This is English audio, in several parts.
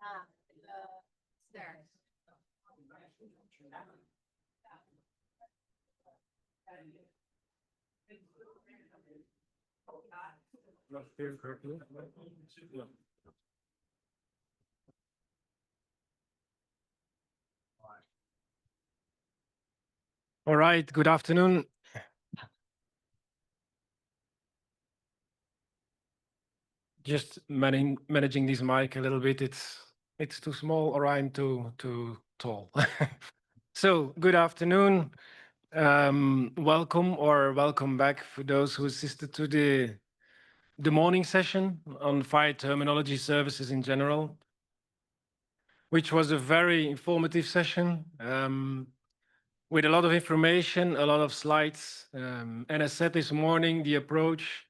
All right, good afternoon. Just managing this mic a little bit. It's too small or I'm too tall. So good afternoon. Welcome back for those who assisted to the morning session on FHIR terminology services in general, which was a very informative session with a lot of information, a lot of slides. And as said this morning, the approach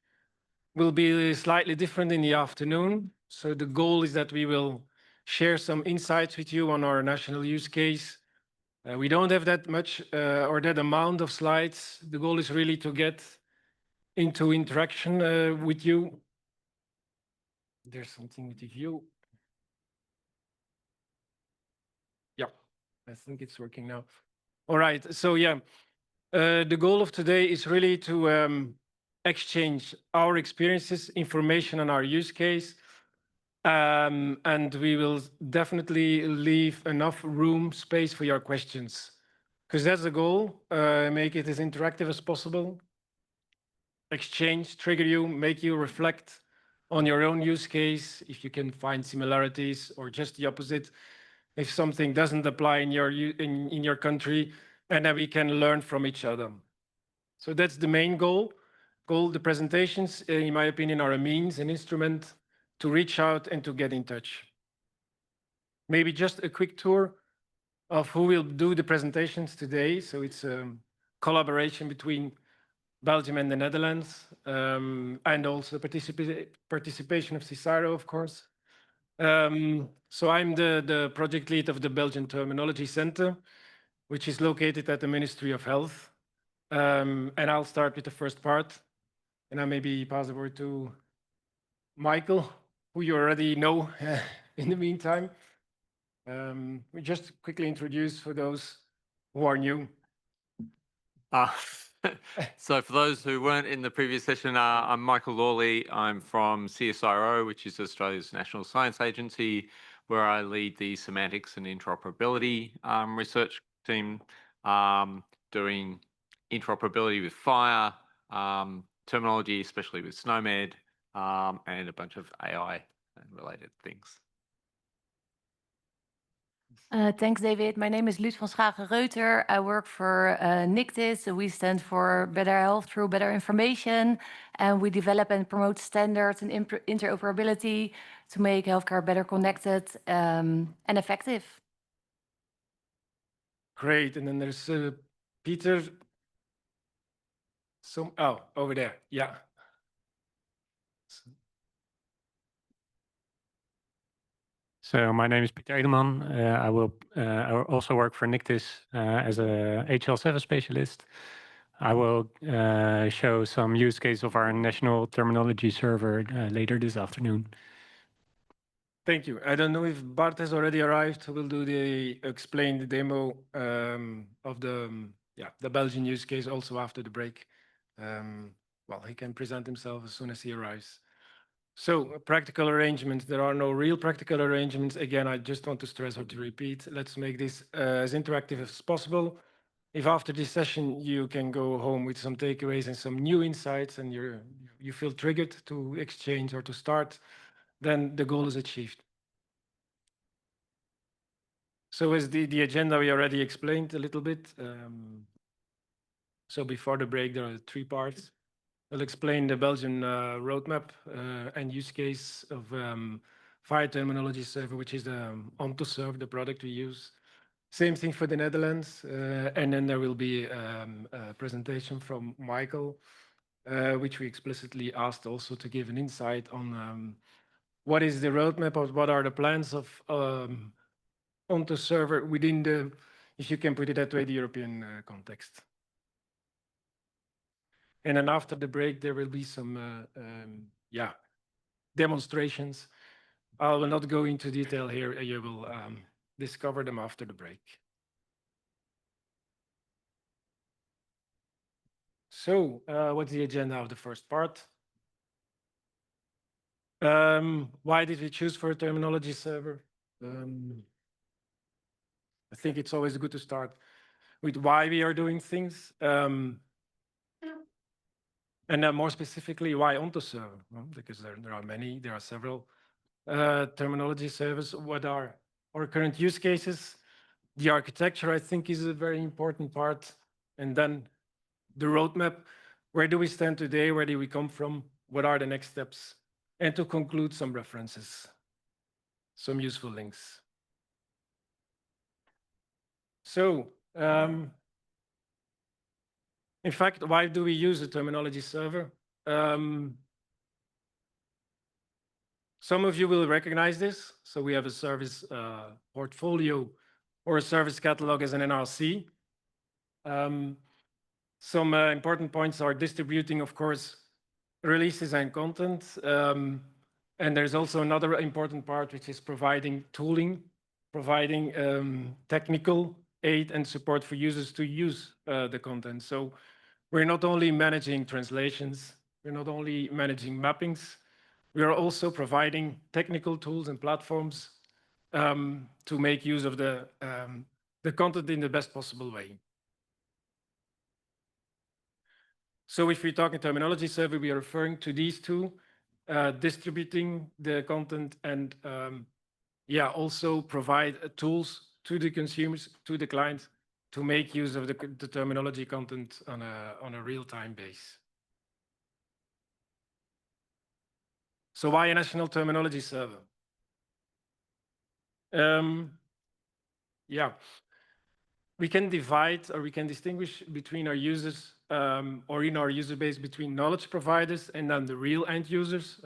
will be slightly different in the afternoon. So the goal is that we will share some insights with you on our national use case. We don't have that much or that amount of slides. The goal is really to get into interaction with you. There's something with the view. Yeah, I think it's working now. All right, so yeah, the goal of today is really to exchange our experiences, information on our use case, and we will definitely leave enough room, space for your questions, because that's the goal. Make it as interactive as possible. Exchange, trigger you, make you reflect on your own use case, if you can find similarities or just the opposite, if something doesn't apply in your country, and then we can learn from each other. So that's the main goal. The presentations, in my opinion, are a means, an instrument to reach out and to get in touch. Maybe just a quick tour of who will do the presentations today. So it's a collaboration between Belgium and the Netherlands, and also participation of CSIRO, of course. So I'm the project lead of the Belgian Terminology Center, which is located at the Ministry of Health. And I'll start with the first part, and I maybe pass the word to Michael, who you already know in the meantime. We just quickly introduce for those who are new. So for those who weren't in the previous session, I'm Michael Lawley. I'm from CSIRO, which is Australia's National Science Agency, where I lead the semantics and interoperability research team, doing interoperability with FHIR, terminology, especially with SNOMED, and a bunch of AI and related things. Thanks, David. My name is Luut van Schagen-Reuter. I work for NICTIS. We stand for Better Health Through Better Information. And we develop and promote standards and interoperability to make healthcare better connected and effective. Great. And then there's Peter. Over there. Yeah. So my name is Peter Edelman. I also work for NICTIS as a HL7 specialist. I will show some use case of our national terminology server later this afternoon. Thank you. I don't know if Bart has already arrived. We'll explain the demo of the Belgian use case also after the break. Well, he can present himself as soon as he arrives. So practical arrangements, there are no real practical arrangements. Again, I just want to stress or to repeat, let's make this as interactive as possible. If after this session you can go home with some takeaways and some new insights and you feel triggered to exchange or to start, then the goal is achieved. So as the agenda we already explained a little bit. So before the break, there are 3 parts. I'll explain the Belgian roadmap and use case of FHIR terminology server, which is the Ontoserver, the product we use. Same thing for the Netherlands. And then there will be a presentation from Michael, which we explicitly asked also to give an insight on what is the roadmap or what are the plans of Ontoserver within the, if you can put it that way, the European context. And then after the break, there will be some demonstrations I will not go into detail here. You will discover them after the break. So what's the agenda of the first part? Why did we choose for a terminology server? I think it's always good to start with why we are doing things. And then more specifically, why Ontoserver? Well, because there are many, there are several terminology servers. What are our current use cases? The architecture, I think, is a very important part. And then the roadmap. Where do we stand today? Where do we come from? What are the next steps? And to conclude, some references, some useful links. So, in fact, why do we use a terminology server? Some of you will recognize this. So we have a service portfolio or a service catalog as an NRC. Some important points are distributing, of course, releases and content. And there's also another important part, which is providing tooling, providing technical aid and support for users to use the content. So we're not only managing translations, we're not only managing mappings, we are also providing technical tools and platforms to make use of the content in the best possible way. So if we talk in terminology server, we are referring to these two, distributing the content and also provide tools to the consumers, to the client, to make use of the terminology content on a real-time base. So why a national terminology server? We can divide or we can distinguish between our users or in our user base between knowledge providers and then the real end users,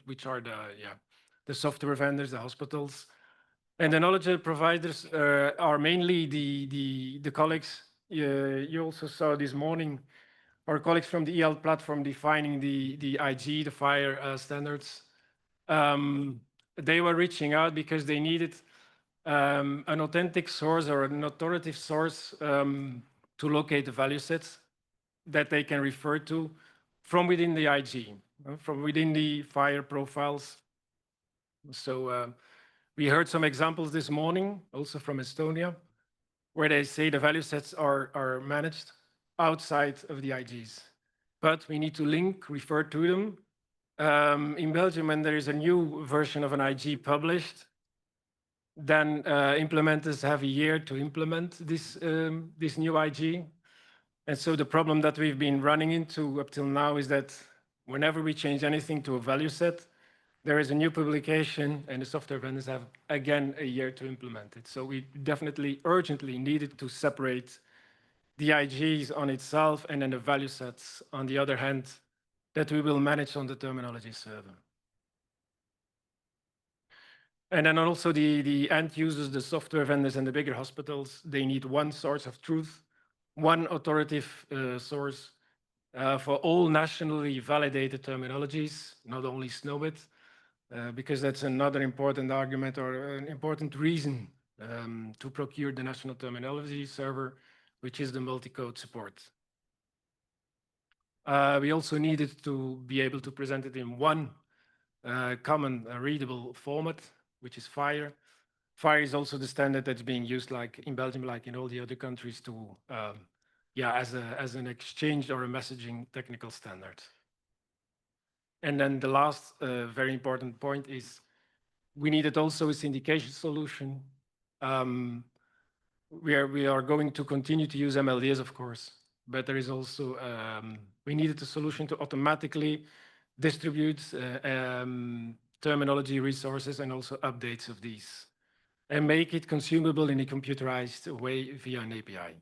which are the software vendors, the hospitals. And the knowledge providers are mainly the colleagues. You also saw this morning our colleagues from the eHealth platform defining the IG, the FHIR standards. They were reaching out because they needed an authentic source or an authoritative source to locate the value sets that they can refer to from within the IG, from within the FHIR profiles. So we heard some examples this morning, also from Estonia, where they say the value sets are managed outside of the IGs. But we need to link, refer to them. In Belgium, when there is a new version of an IG published, then implementers have a year to implement this new IG. And so the problem that we've been running into up till now is that whenever we change anything to a value set, there is a new publication and the software vendors have, again, a year to implement it. So we definitely urgently needed to separate the IGs on itself and then the value sets, on the other hand, that we will manage on the terminology server. And then also the end users, the software vendors and the bigger hospitals, they need one source of truth, one authoritative source for all nationally validated terminologies, not only SNOWIT, because that's another important argument or an important reason to procure the national terminology server, which is the multi-code support. We also needed to be able to present it in one common readable format, which is FHIR. FHIR is also the standard that's being used like in Belgium, like in all the other countries to, as an exchange or a messaging technical standard. And then the last very important point is we needed also a syndication solution. We are going to continue to use MLDs, of course, but there is also, we needed a solution to automatically distribute terminology resources and also updates of these and make it consumable in a computerized way via an API.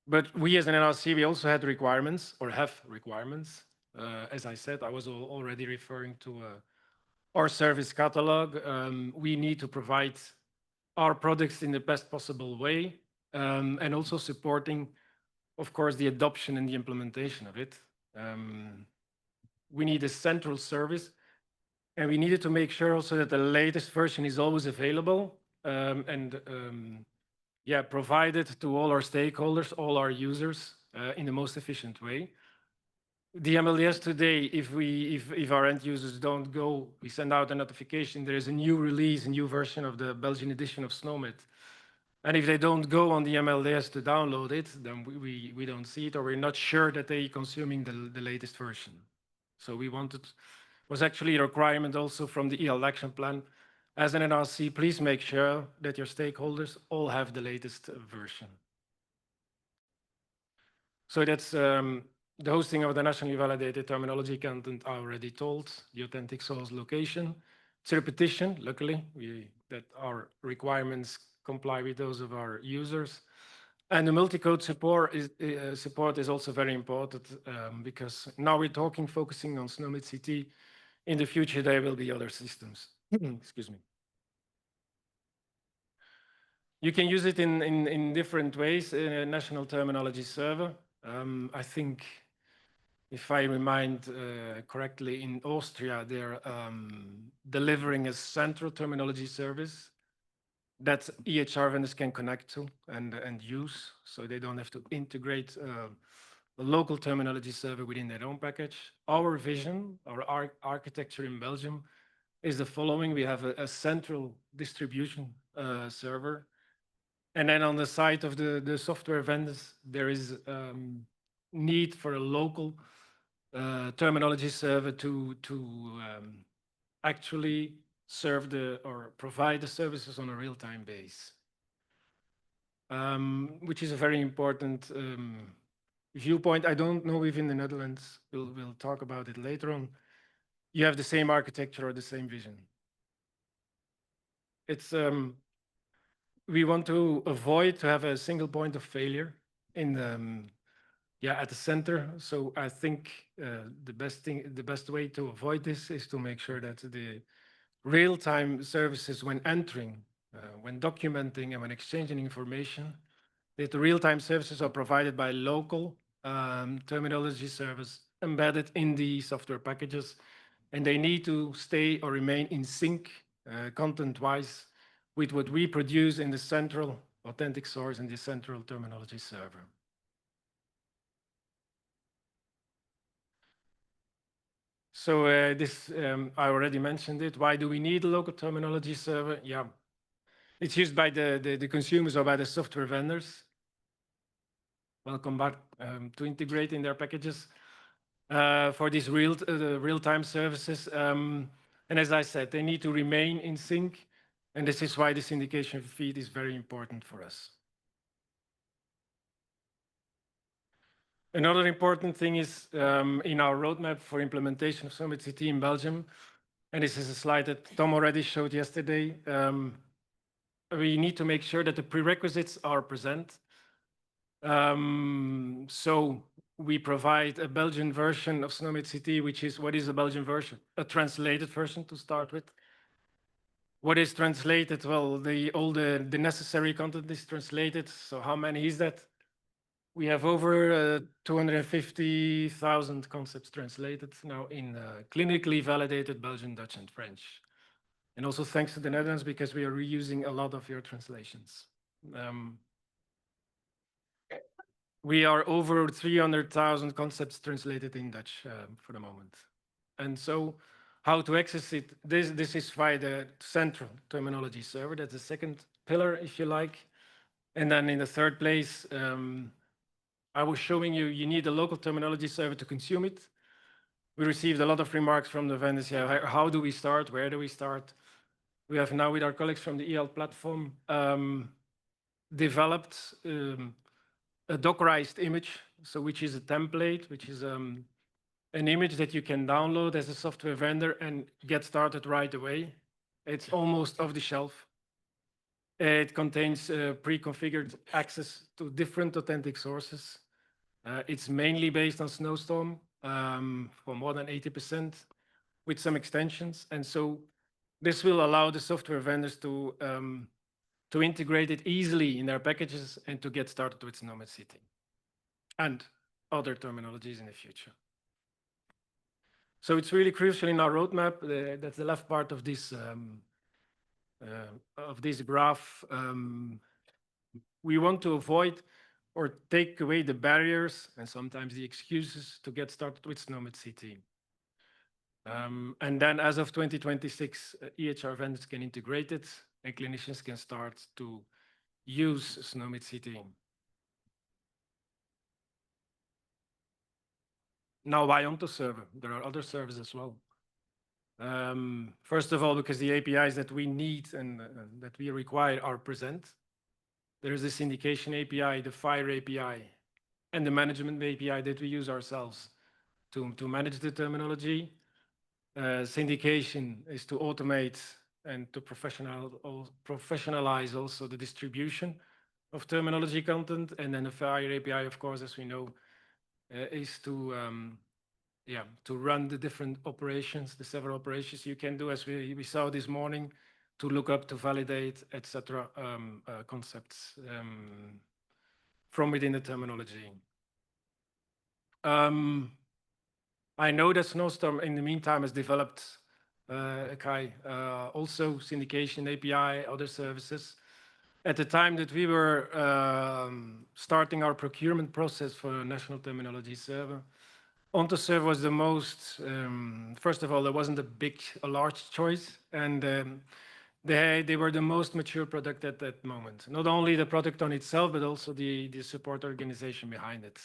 But we as an NRC, we also had requirements or have requirements. As I said, I was already referring to our service catalog. We need to provide our products in the best possible way and also supporting, of course, the adoption and the implementation of it. we need a central service, and we needed to make sure also that the latest version is always available and provided to all our stakeholders, all our users in the most efficient way. The MLDS today, if our end users don't go, we send out a notification, there is a new release, a new version of the Belgian edition of SNOMED. And if they don't go on the MLDS to download it, then we don't see it, or we're not sure that they're consuming the latest version. So we wanted, was actually a requirement also from the EL action plan. As an NRC, please make sure that your stakeholders all have the latest version. So that's the hosting of the nationally validated terminology content I already told, the authentic source location. It's a repetition, luckily, that our requirements comply with those of our users. And the multi-code support is also very important because now we're focusing on SNOMED CT. In the future, there will be other systems. Excuse me. You can use it in different ways in a national terminology server. I think, if I remind correctly, in Austria, they're delivering a central terminology service that EHR vendors can connect to and use, so they don't have to integrate a local terminology server within their own package. Our vision, our architecture in Belgium is the following. We have a central distribution server. And then on the side of the software vendors, there is need for a local terminology server to actually serve or provide the services on a real-time base, which is a very important viewpoint. I don't know if in the Netherlands, we'll talk about it later on, you have the same architecture or the same vision. It's we want to avoid to have a single point of failure in at the center. So I think the best way to avoid this is to make sure that the real-time services, when entering, when documenting, and when exchanging information, that the real-time services are provided by local terminology service embedded in the software packages, and they need to stay or remain in sync content-wise with what we produce in the central authentic source and the central terminology server. So this, I already mentioned it. Why do we need a local terminology server? Yeah, it's used by the consumers or by the software vendors. Welcome back to integrate in their packages for these real-time services. And as I said, they need to remain in sync. And this is why the syndication feed is very important for us. Another important thing is in our roadmap for implementation of SNOMED CT in Belgium, and this is a slide that Tom already showed yesterday, we need to make sure that the prerequisites are present. So we provide a Belgian version of SNOMED CT, which is, what is a Belgian version? A translated version to start with. What is translated? Well, all the necessary content is translated. So how many is that? We have over 250,000 concepts translated now in clinically validated Belgian, Dutch, and French. And also thanks to the Netherlands, because we are reusing a lot of your translations. We are over 300,000 concepts translated in Dutch for the moment. And so how to access it? This is via the central terminology server. That's the second pillar, if you like. And then in the third place, I was showing you need a local terminology server to consume it. We received a lot of remarks from the vendors. Yeah, how do we start? Where do we start? We have now, with our colleagues from the EL platform, developed a Dockerized image, so which is a template, which is an image that you can download as a software vendor and get started right away. It's almost off the shelf. It contains pre-configured access to different authentic sources. It's mainly based on Snowstorm for more than 80%, with some extensions. And so this will allow the software vendors to integrate it easily in their packages and to get started with SNOMED CT and other terminologies in the future. So it's really crucial in our roadmap. That's the left part of this graph. We want to avoid or take away the barriers and sometimes the excuses to get started with SNOMED CT. And then as of 2026, EHR vendors can integrate it and clinicians can start to use SNOMED CT. Now, why Ontoserver? There are other servers as well. First of all, because the APIs that we need and that we require are present. There is a syndication API, the FHIR API, and the management API that we use ourselves to manage the terminology. Syndication is to automate and to professionalize also the distribution of terminology content. And then the FHIR API, of course, as we know, is to run the different operations, the several operations you can do, as we saw this morning, to look up, to validate, etc. Concepts from within the terminology. I know that Snowstorm in the meantime has developed also syndication API, other services. At the time that we were starting our procurement process for a national terminology server, Ontoserver was the most, first of all, there wasn't a large choice, and they were the most mature product at that moment. Not only the product on itself, but also the support organization behind it.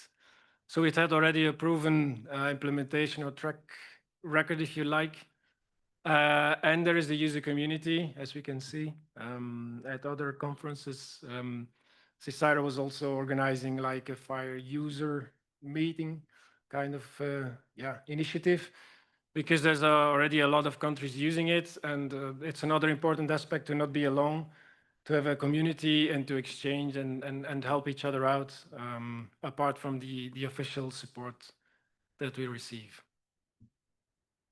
So it had already a proven implementation or track record, if you like. And there is the user community, as we can see, at other conferences. FHIR was also organizing like a FHIR user meeting kind of initiative, because there's already a lot of countries using it, and it's another important aspect to not be alone, to have a community and to exchange and help each other out, apart from the official support that we receive.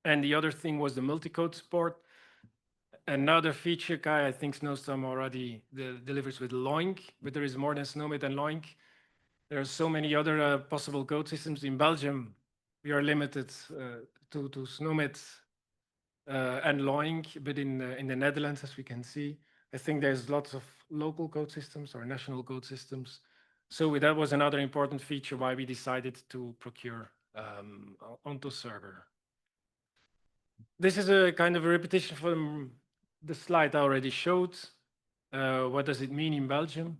And the other thing was the multi-code support. Another feature, Kai, I think Snowstorm already delivers with Loink, but there is more than SNOMED and Loink. There are so many other possible code systems. In Belgium, we are limited to SNOMED and Loink, but in the Netherlands, as we can see, I think there's lots of local code systems or national code systems. So that was another important feature why we decided to procure Ontoserver. This is a kind of a repetition from the slide I already showed. What does it mean in Belgium?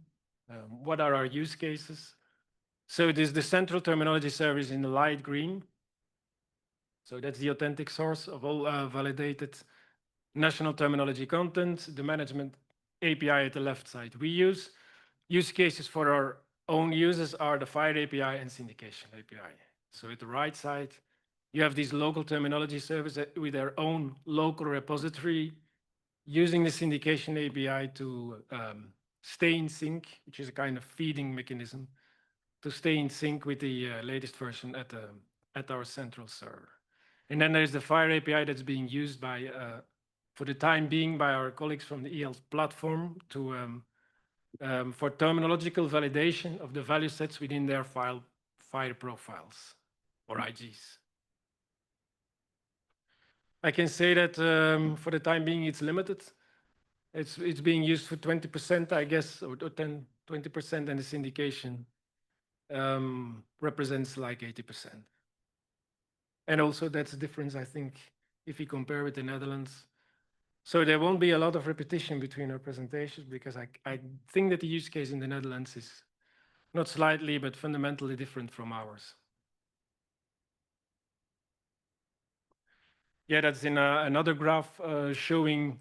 What are our use cases? So it is the central terminology service in the light green. So that's the authentic source of all validated national terminology content. The management API at the left side. We use cases for our own users are the FHIR API and syndication API. So at the right side, you have these local terminology services with their own local repository, using the syndication API to stay in sync, which is a kind of feeding mechanism, to stay in sync with the latest version at our central server. And then there's the FHIR API that's being used by, for the time being, by our colleagues from the eHealth platform to for terminological validation of the value sets within their FHIR profiles or IGs. I can say that for the time being, it's limited. It's being used for 20%, I guess, or 10, 20%, and the syndication represents like 80%. And also that's the difference, I think, if we compare with the Netherlands. So there won't be a lot of repetition between our presentations, because I think that the use case in the Netherlands is not slightly, but fundamentally different from ours. Yeah, that's in another graph showing,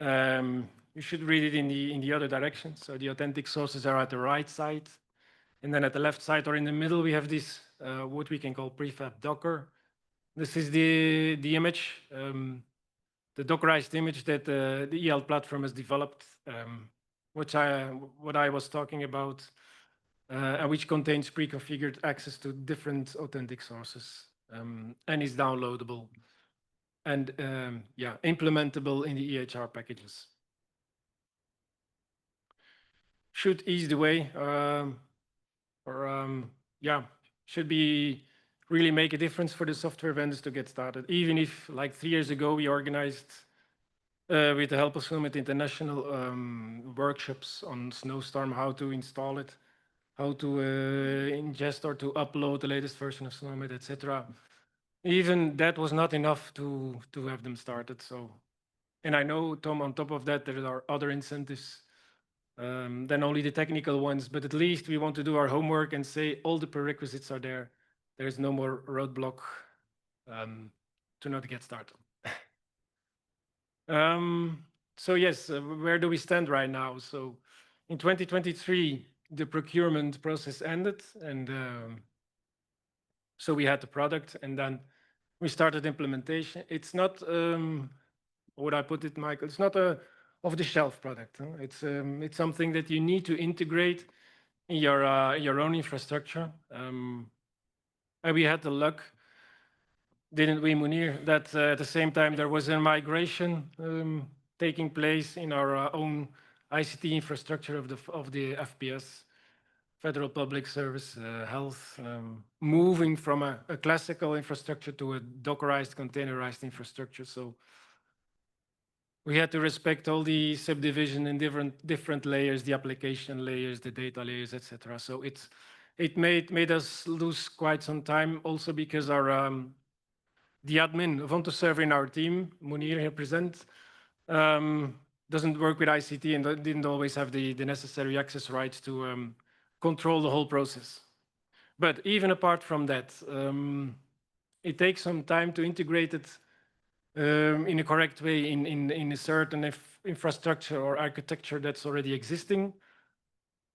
you should read it in the other direction. So the authentic sources are at the right side. And then at the left side or in the middle, we have this, what we can call prefab Docker. This is the image, the Dockerized image that the eHealth platform has developed, what I was talking about, and which contains pre-configured access to different authentic sources, and is downloadable and implementable in the EHR packages. Should ease the way, should be really make a difference for the software vendors to get started. Even if, like 3 years ago, we organized with the help of Summit International workshops on Snowstorm, how to install it, how to ingest or to upload the latest version of Snowmet, etc. Even that was not enough to have them started. So, and I know, Tom, on top of that, there are other incentives than only the technical ones, but at least we want to do our homework and say all the prerequisites are there. There's no more roadblock to not get started. So yes, where do we stand right now? So in 2023, the procurement process ended, and so we had the product, and then we started implementation. It's not, would I put it, Michael? It's not a off-the-shelf product. Huh? It's something that you need to integrate in your own infrastructure. And we had the luck, didn't we, Munir, that at the same time there was a migration taking place in our own ICT infrastructure of the FPS, Federal Public Service, Health, moving from a classical infrastructure to a Dockerized, containerized infrastructure. So we had to respect all the subdivision in different layers, the application layers, the data layers, etc. So it made us lose quite some time, also because our the admin of Ontoserver in our team, Munir here present, doesn't work with ICT and didn't always have the necessary access rights to control the whole process. But even apart from that, it takes some time to integrate it in a correct way in a certain infrastructure or architecture that's already existing,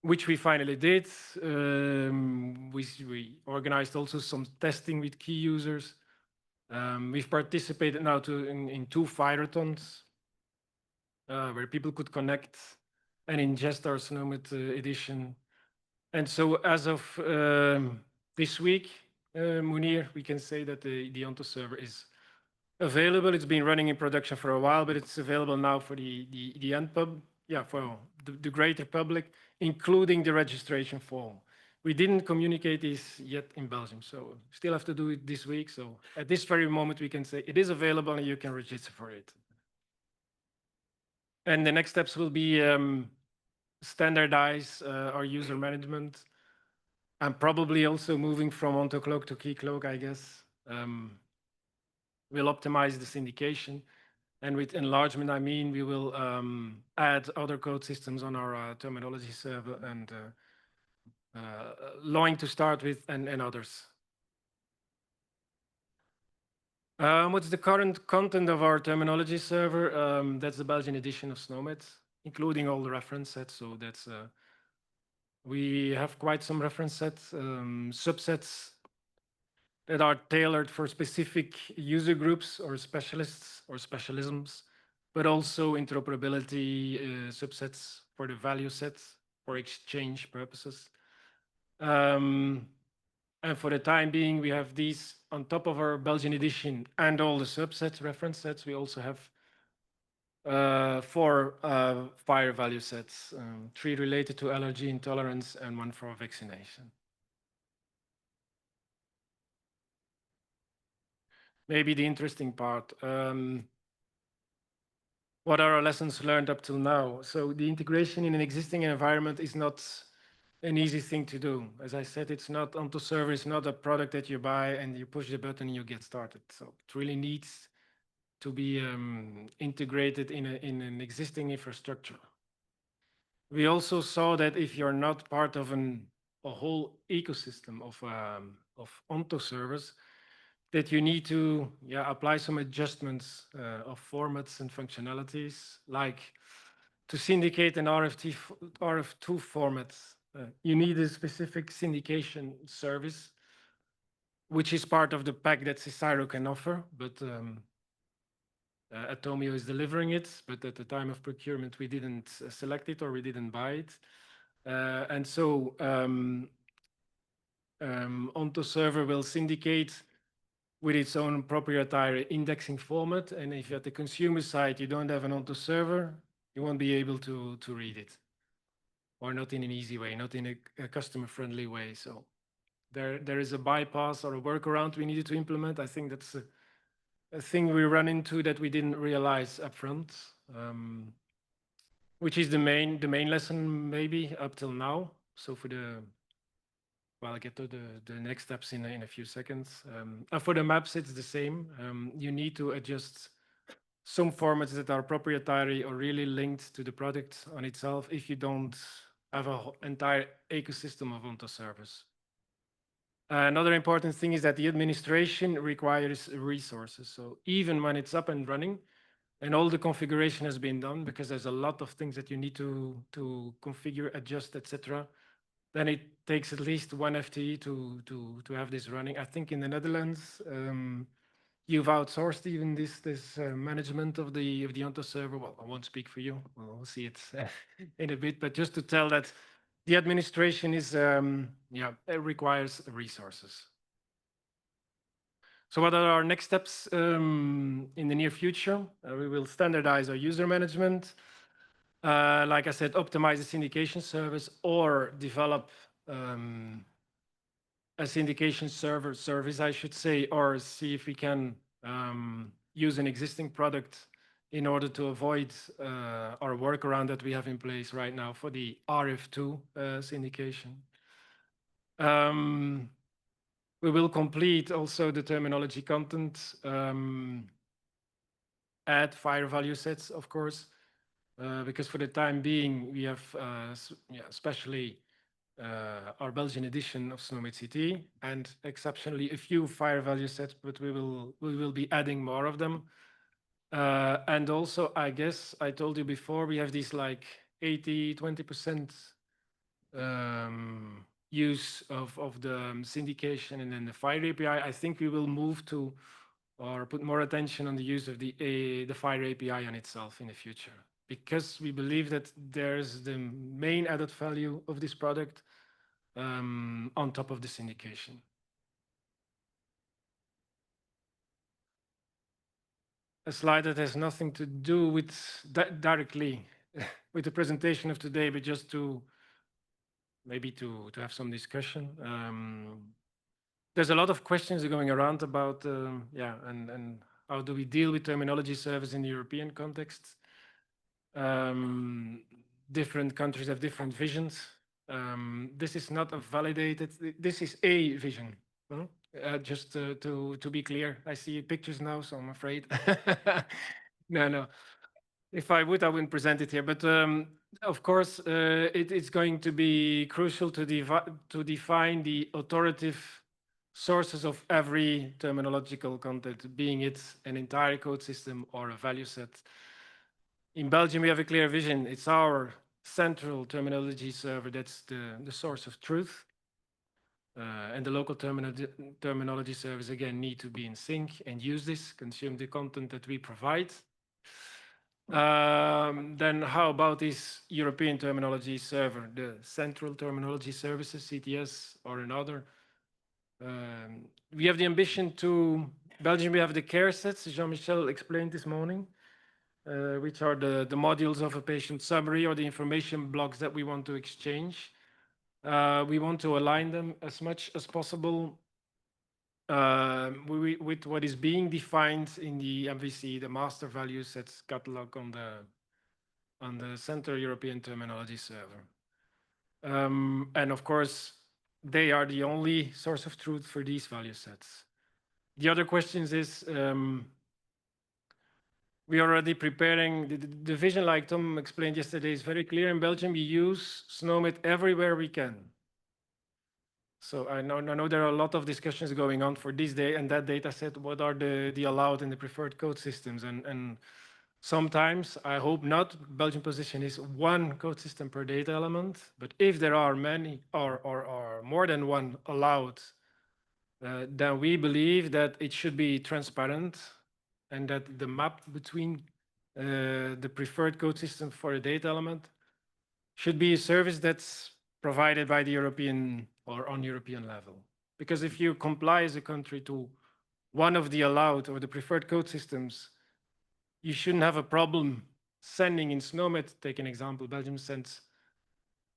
which we finally did. We organized also some testing with key users. We've participated now in 2 FHIR-athons where people could connect and ingest our Snowmet edition. And so as of this week, Munir, we can say that the Ontoserver is available. It's been running in production for a while, but it's available now for the end pub, for the greater public, including the registration form. We didn't communicate this yet in Belgium, so still have to do it this week. So at this very moment, we can say it is available and you can register for it. And the next steps will be standardize our user management, and probably also moving from OntoCloak to KeyCloak, I guess. We'll optimize the syndication. And with enlargement, I mean, we will add other code systems on our terminology server and Loin to start with and others. What's the current content of our terminology server? That's the Belgian edition of Snowmet, including all the reference sets. So that's we have quite some reference sets, subsets that are tailored for specific user groups or specialists or specialisms, but also interoperability subsets for the value sets for exchange purposes. And for the time being, we have these on top of our Belgian edition and all the subsets, reference sets. We also have 4 FHIR value sets, 3 related to allergy intolerance and 1 for vaccination. Maybe the interesting part. What are our lessons learned up till now? So the integration in an existing environment is not an easy thing to do. As I said, it's not Ontoserver, it's not a product that you buy and you push the button and you get started. So it really needs to be integrated in an existing infrastructure. We also saw that if you're not part of a whole ecosystem of Ontoservers, that you need to apply some adjustments of formats and functionalities, like to syndicate an RF2 format. You need a specific syndication service, which is part of the pack that CSIRO can offer, but Atomio is delivering it, but at the time of procurement, we didn't select it or we didn't buy it. And so Ontoserver will syndicate with its own proprietary indexing format. And if at the consumer side you don't have an Ontoserver, you won't be able to read it, or not in an easy way, not in a customer-friendly way. So there is a bypass or a workaround we needed to implement. I think that's a thing we run into that we didn't realize upfront, which is the main lesson maybe up till now. So I'll get to the next steps in a few seconds. For the maps, it's the same. You need to adjust some formats that are proprietary or really linked to the product on itself if you don't have an entire ecosystem of Ontoservers. Another important thing is that the administration requires resources. So even when it's up and running and all the configuration has been done, because there's a lot of things that you need to configure, adjust, etc., then it takes at least one FTE to have this running. I think in the Netherlands, you've outsourced even this management of the Ontoserver. Well, I won't speak for you. We'll see it in a bit, but just to tell that the administration is it requires resources. So what are our next steps in the near future? We will standardize our user management. Like I said, optimize the syndication service or develop a syndication service, I should say, or see if we can use an existing product in order to avoid our workaround that we have in place right now for the RF2 syndication. We will complete also the terminology content, add FHIR value sets, of course, because for the time being, we have especially our Belgian edition of SNOMED CT and exceptionally a few FHIR value sets, but we will be adding more of them. And also, I guess I told you before, we have these like 20% use of the syndication and then the FHIR API. I think we will move to or put more attention on the use of the FHIR API on itself in the future, because we believe that there's the main added value of this product on top of the syndication. A slide that has nothing to do with directly with the presentation of today, but just to maybe to have some discussion. There's a lot of questions going around about and how do we deal with terminology service in the European context. Different countries have different visions. This is not a validated, this is a vision. Just to be clear, I see pictures now, so I'm afraid. No. If I would, I wouldn't present it here. But of course, it's going to be crucial to define the authoritative sources of every terminological content, being it an entire code system or a value set. In Belgium, we have a clear vision. It's our central terminology server that's the source of truth. And the local terminology servers, again, need to be in sync and use this, consume the content that we provide. Then how about this European terminology server, the central terminology services, CTS, or another? We have the ambition to, Belgium, we have the care sets, Jean-Michel explained this morning, which are the modules of a patient summary or the information blocks that we want to exchange. We want to align them as much as possible with what is being defined in the MVC, the master value sets catalog on the Central European Terminology Server. And of course, they are the only source of truth for these value sets. The other questions is, we are already preparing, the vision, like Tom explained yesterday, is very clear. In Belgium, we use SNOMED everywhere we can. So I know there are a lot of discussions going on for this day and that data set. What are the allowed and the preferred code systems? And sometimes, I hope not, Belgian position is one code system per data element. But if there are many or more than one allowed, then we believe that it should be transparent and that the map between the preferred code system for a data element should be a service that's provided by the European or on European level. Because if you comply as a country to one of the allowed or the preferred code systems, you shouldn't have a problem sending in SNOMED. Take an example, Belgium sends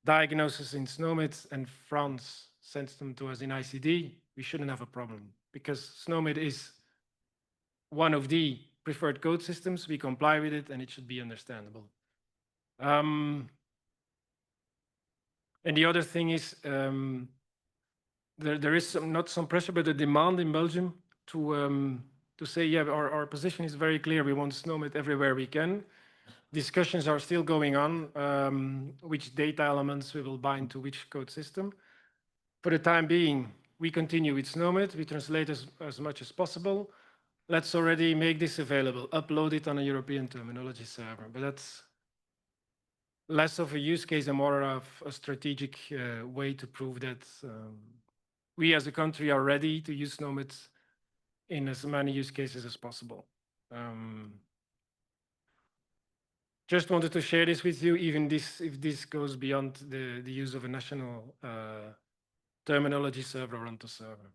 diagnosis in SNOMED and France sends them to us in ICD, we shouldn't have a problem because SNOMED is one of the preferred code systems. We comply with it and it should be understandable. And the other thing is there is not some pressure, but a demand in Belgium to say, yeah, our position is very clear. We want SNOMED everywhere we can. Discussions are still going on, which data elements we will bind to which code system. For the time being, we continue with SNOMED. We translate as much as possible. Let's already make this available, upload it on a European terminology server. But that's less of a use case and more of a strategic way to prove that we as a country are ready to use SNOMED in as many use cases as possible. Just wanted to share this with you, even if this goes beyond the use of a national terminology server or Ontoserver.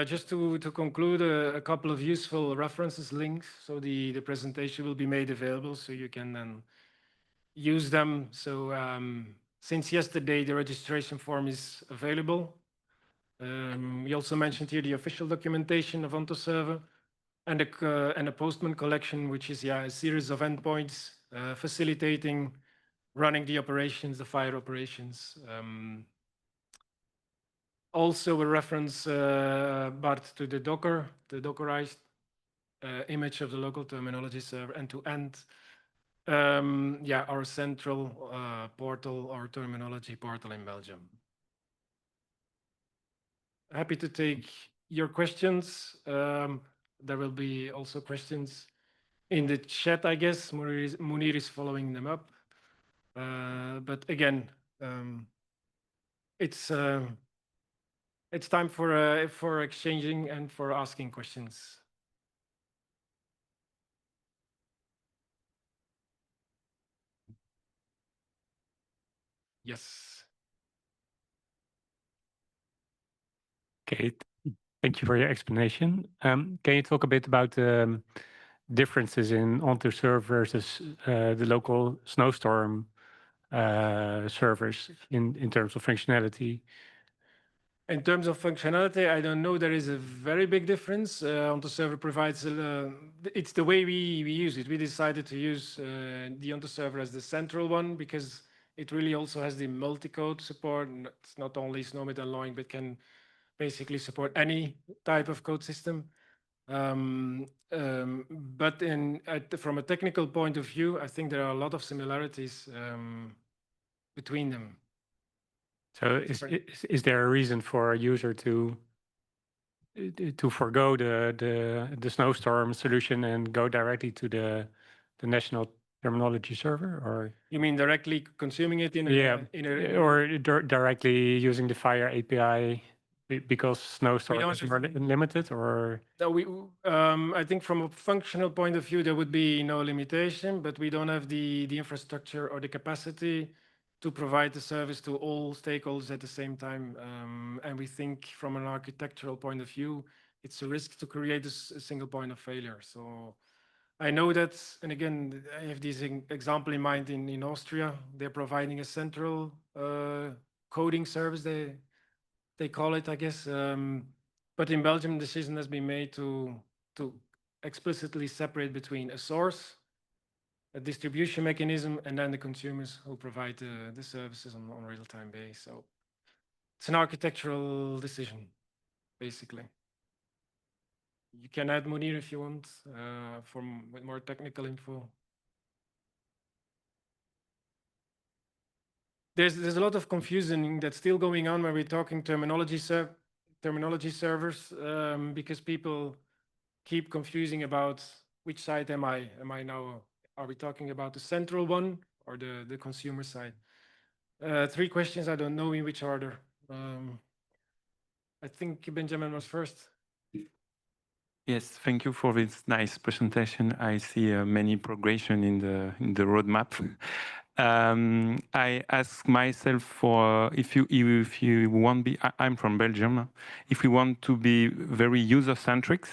Just to conclude, a couple of useful references links. So the presentation will be made available so you can then use them. So since yesterday, the registration form is available. We also mentioned here the official documentation of Ontoserver and a Postman collection, which is a series of endpoints facilitating running the operations, the FHIR operations. Also a reference, Bart, to the Dockerized image of the local terminology server end-to-end. Our central portal, our terminology portal in Belgium. Happy to take your questions. There will be also questions in the chat, I guess. Munir is following them up. But again, it's time for exchanging and for asking questions. Yes. Okay, thank you for your explanation. Can you talk a bit about differences in Ontoserver versus the local snowstorm servers in terms of functionality? In terms of functionality, I don't know. There is a very big difference. Ontoserver provides, it's the way we use it. We decided to use the Ontoserver as the central one because it really also has the multi-code support. It's not only SNOMED and LOINC, but can basically support any type of code system. But from a technical point of view, I think there are a lot of similarities between them. So is there a reason for a user to forgo the snowstorm solution and go directly to the national terminology server, or you mean directly consuming it directly using the FHIR API because snowstorm is more limited, or? No, I think from a functional point of view, there would be no limitation, but we don't have the infrastructure or the capacity to provide the service to all stakeholders at the same time. And we think from an architectural point of view, it's a risk to create a single point of failure. So I know that, and again, I have this example in mind in Austria. They're providing a central coding service, they call it, I guess. But in Belgium, the decision has been made to explicitly separate between a source, a distribution mechanism, and then the consumers who provide the services on a real-time basis. So it's an architectural decision, basically. You can add Munir if you want, with more technical info. There's a lot of confusion that's still going on when we're talking terminology servers, because people keep confusing about which side am I now? Are we talking about the central one or the consumer side? 3 questions. I don't know in which order. I think Benjamin was first. Yes, thank you for this nice presentation. I see many progression in the roadmap. I ask myself for if you want be I'm from Belgium. If we want to be very user centric,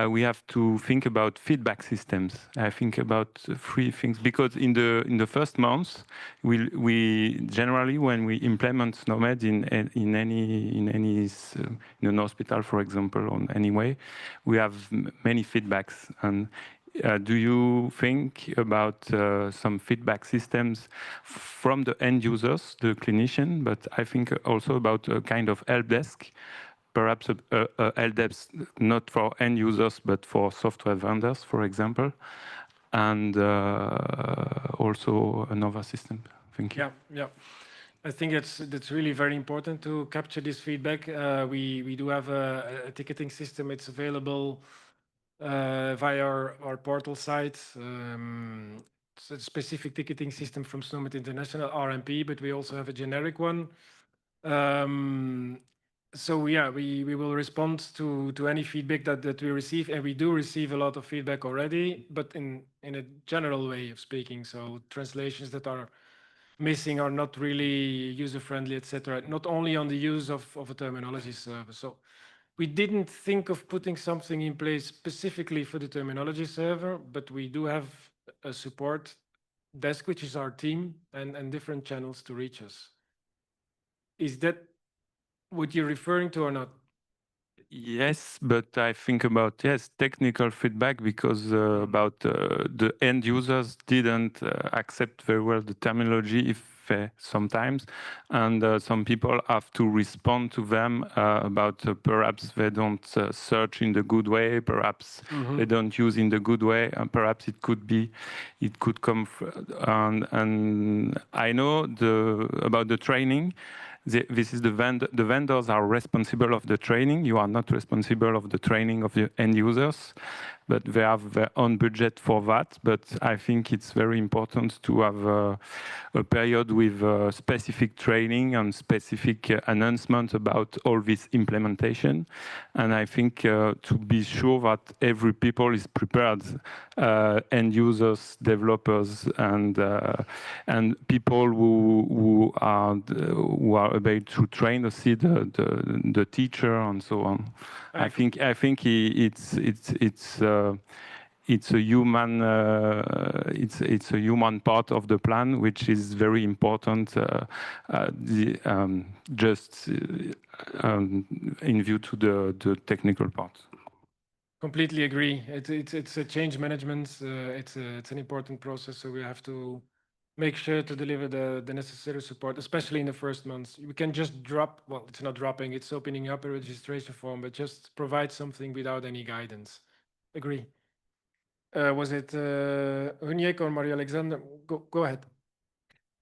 we have to think about feedback systems. I think about three things because in the first months, we generally when we implement SNOMED in an hospital, for example, or anyway, we have many feedbacks. And do you think about some feedback systems from the end users, the clinician, but I think also about a kind of help desk, perhaps a help desk not for end users, but for software vendors, for example, and also another system. Thank you. Yeah. I think that's really very important to capture this feedback. We do have a ticketing system. It's available via our portal site. It's a specific ticketing system from SNOMED International, RMP, but we also have a generic one. So yeah, we will respond to any feedback that we receive, and we do receive a lot of feedback already, but in a general way of speaking. So translations that are missing are not really user-friendly, etc. Not only on the use of a terminology server. So we didn't think of putting something in place specifically for the terminology server, but we do have a support desk, which is our team, and different channels to reach us. Is that what you're referring to or not? Yes, but I think about technical feedback because about the end users didn't accept very well the terminology if sometimes, and some people have to respond to them about perhaps they don't search in the good way, perhaps they don't use in the good way, and perhaps it could come. And I know about the training. This is the vendors are responsible of the training. You are not responsible of the training of the end users, but they have their own budget for that. But I think it's very important to have a period with specific training and specific announcement about all this implementation. And I think to be sure that every people is prepared, end users, developers, and people who are able to train or see the teacher and so on. I think it's a human it's a human part of the plan, which is very important. Just in view to the technical part. Completely agree. It's a change management. It's an important process, so we have to make sure to deliver the necessary support, especially in the first months. We can just drop. Well, it's not dropping. It's opening up a registration form, but just provide something without any guidance. Agree. Was it Hunyek or Maria Alexander? Go ahead.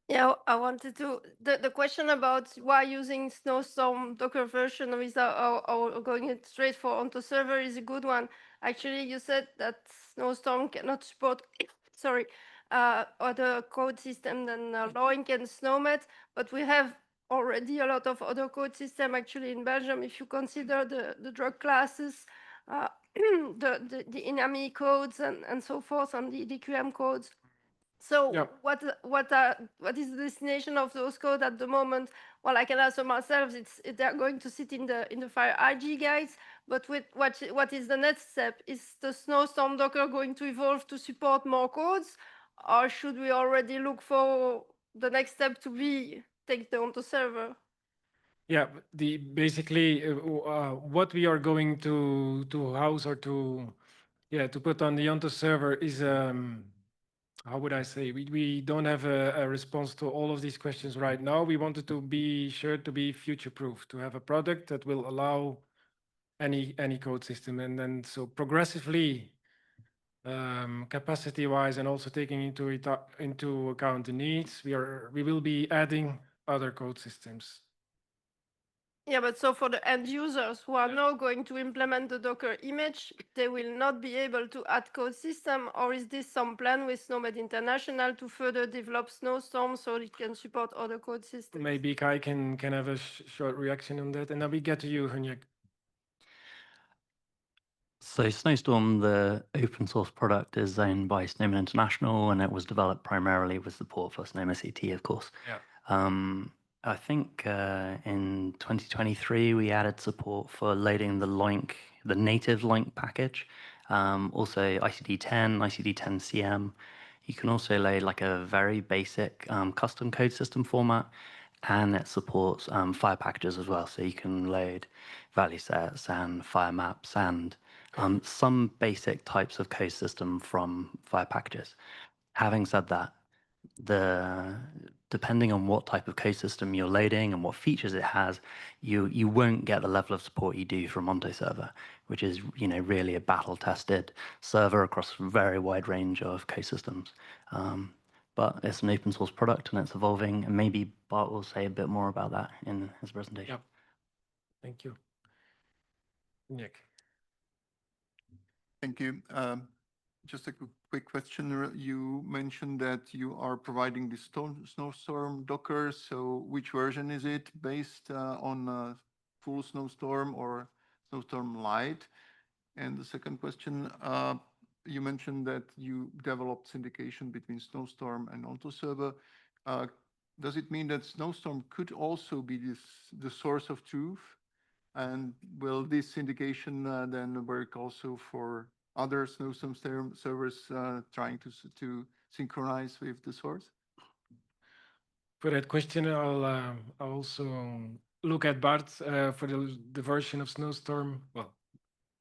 Yeah, I wanted to the question about why using Snowstorm Docker version or going it straight for Ontoserver is a good one. Actually, you said that Snowstorm cannot support sorry other code system than Loink and SNOMED, but we have already a lot of other code system actually in Belgium. If you consider the drug classes, the INAMI codes and so forth, and the DQM codes. So Yeah. what is the destination of those codes at the moment? Well, I can answer myself. They're going to sit in the FHIR IG guides. But with what is the next step? Is the Snowstorm Docker going to evolve to support more codes, or should we already look for the next step to be take the Ontoserver? Yeah, basically what we are going to house or to put on the Ontoserver is how would I say, we don't have a response to all of these questions right now. We wanted to be sure to be future proof, to have a product that will allow any code system, and then so progressively capacity wise and also taking into account the needs, we will be adding other code systems. Yeah, but so for the end users who are now going to implement the Docker image, they will not be able to add code system, or is this some plan with SNOMED International to further develop Snowstorm so it can support other code systems? Maybe Kai can have a short reaction on that, and then we get to you, Hunyek. So Snowstorm, the open source product, is owned by Snowman International, and it was developed primarily with support for Snowman CT, of course. Yeah. I think in 2023 we added support for loading the LOINC, the native LOINC package, also ICD-10, ICD-10-CM. You can also load like a very basic custom code system format, and it supports FHIR packages as well. So you can load value sets and FHIR maps and some basic types of code system from FHIR packages. Having said that, depending on what type of code system you're loading and what features it has, you won't get the level of support you do from Ontoserver, which is really a battle-tested server across a very wide range of code systems. But it's an open source product and it's evolving, and maybe Bart will say a bit more about that in his presentation. Yeah. Thank you. Nick. Thank you. Just a quick question. You mentioned that you are providing the Snowstorm Docker. So which version is it, based on full Snowstorm or Snowstorm Lite? And the second question, you mentioned that you developed syndication between Snowstorm and Ontoserver. Does it mean that Snowstorm could also be the source of truth? And will this syndication then work also for other Snowstorm servers trying to synchronize with the source? For that question, I'll also look at Bart for the version of Snowstorm. Well,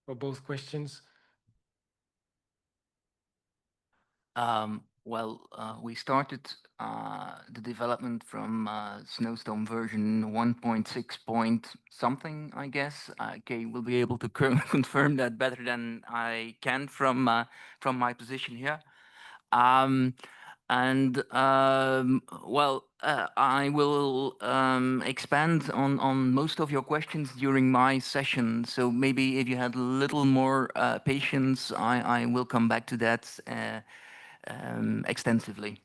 for both questions. We started the development from Snowstorm version 1.6 point something, I guess. Kay will be able to confirm that better than I can from my position here. I will expand on most of your questions during my session. So maybe if you had a little more patience, I will come back to that extensively.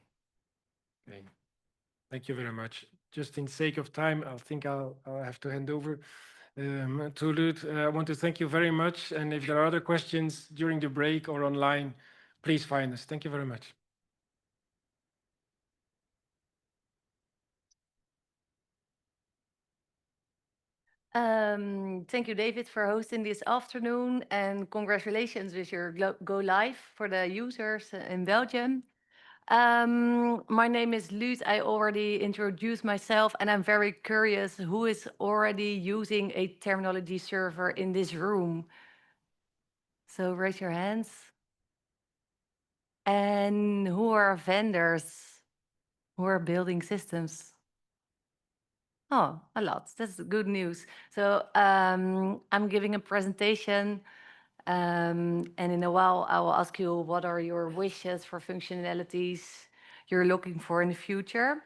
Okay. Thank you very much. Just in sake of time, I think I'll have to hand over to Lud. I want to thank you very much. And if there are other questions during the break or online, please find us. Thank you very much. Thank you, David, for hosting this afternoon, and congratulations with your go live for the users in Belgium. My name is Lud. I already introduced myself, and I'm very curious who is already using a terminology server in this room. So raise your hands. And who are vendors who are building systems? Oh, a lot. That's good news. So I'm giving a presentation, and in a while I will ask you what are your wishes for functionalities you're looking for in the future.